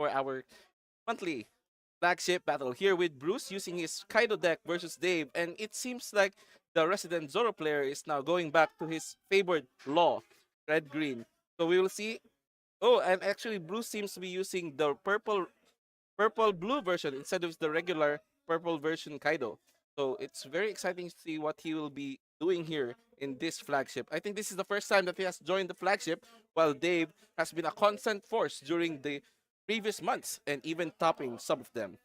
for our monthly flagship battle here with Bruce using his Kaido deck versus Dave, and it seems like the resident Zoro player is now going back to his favored law, red green. So we will see. Oh, and actually Bruce seems to be using the purple blue version instead of the regular purple version Kaido. So it's very exciting to see what he will be doing here in this flagship. I think this is the first time that he has joined the flagship, while Dave has been a constant force during the previous months and even topping some of them.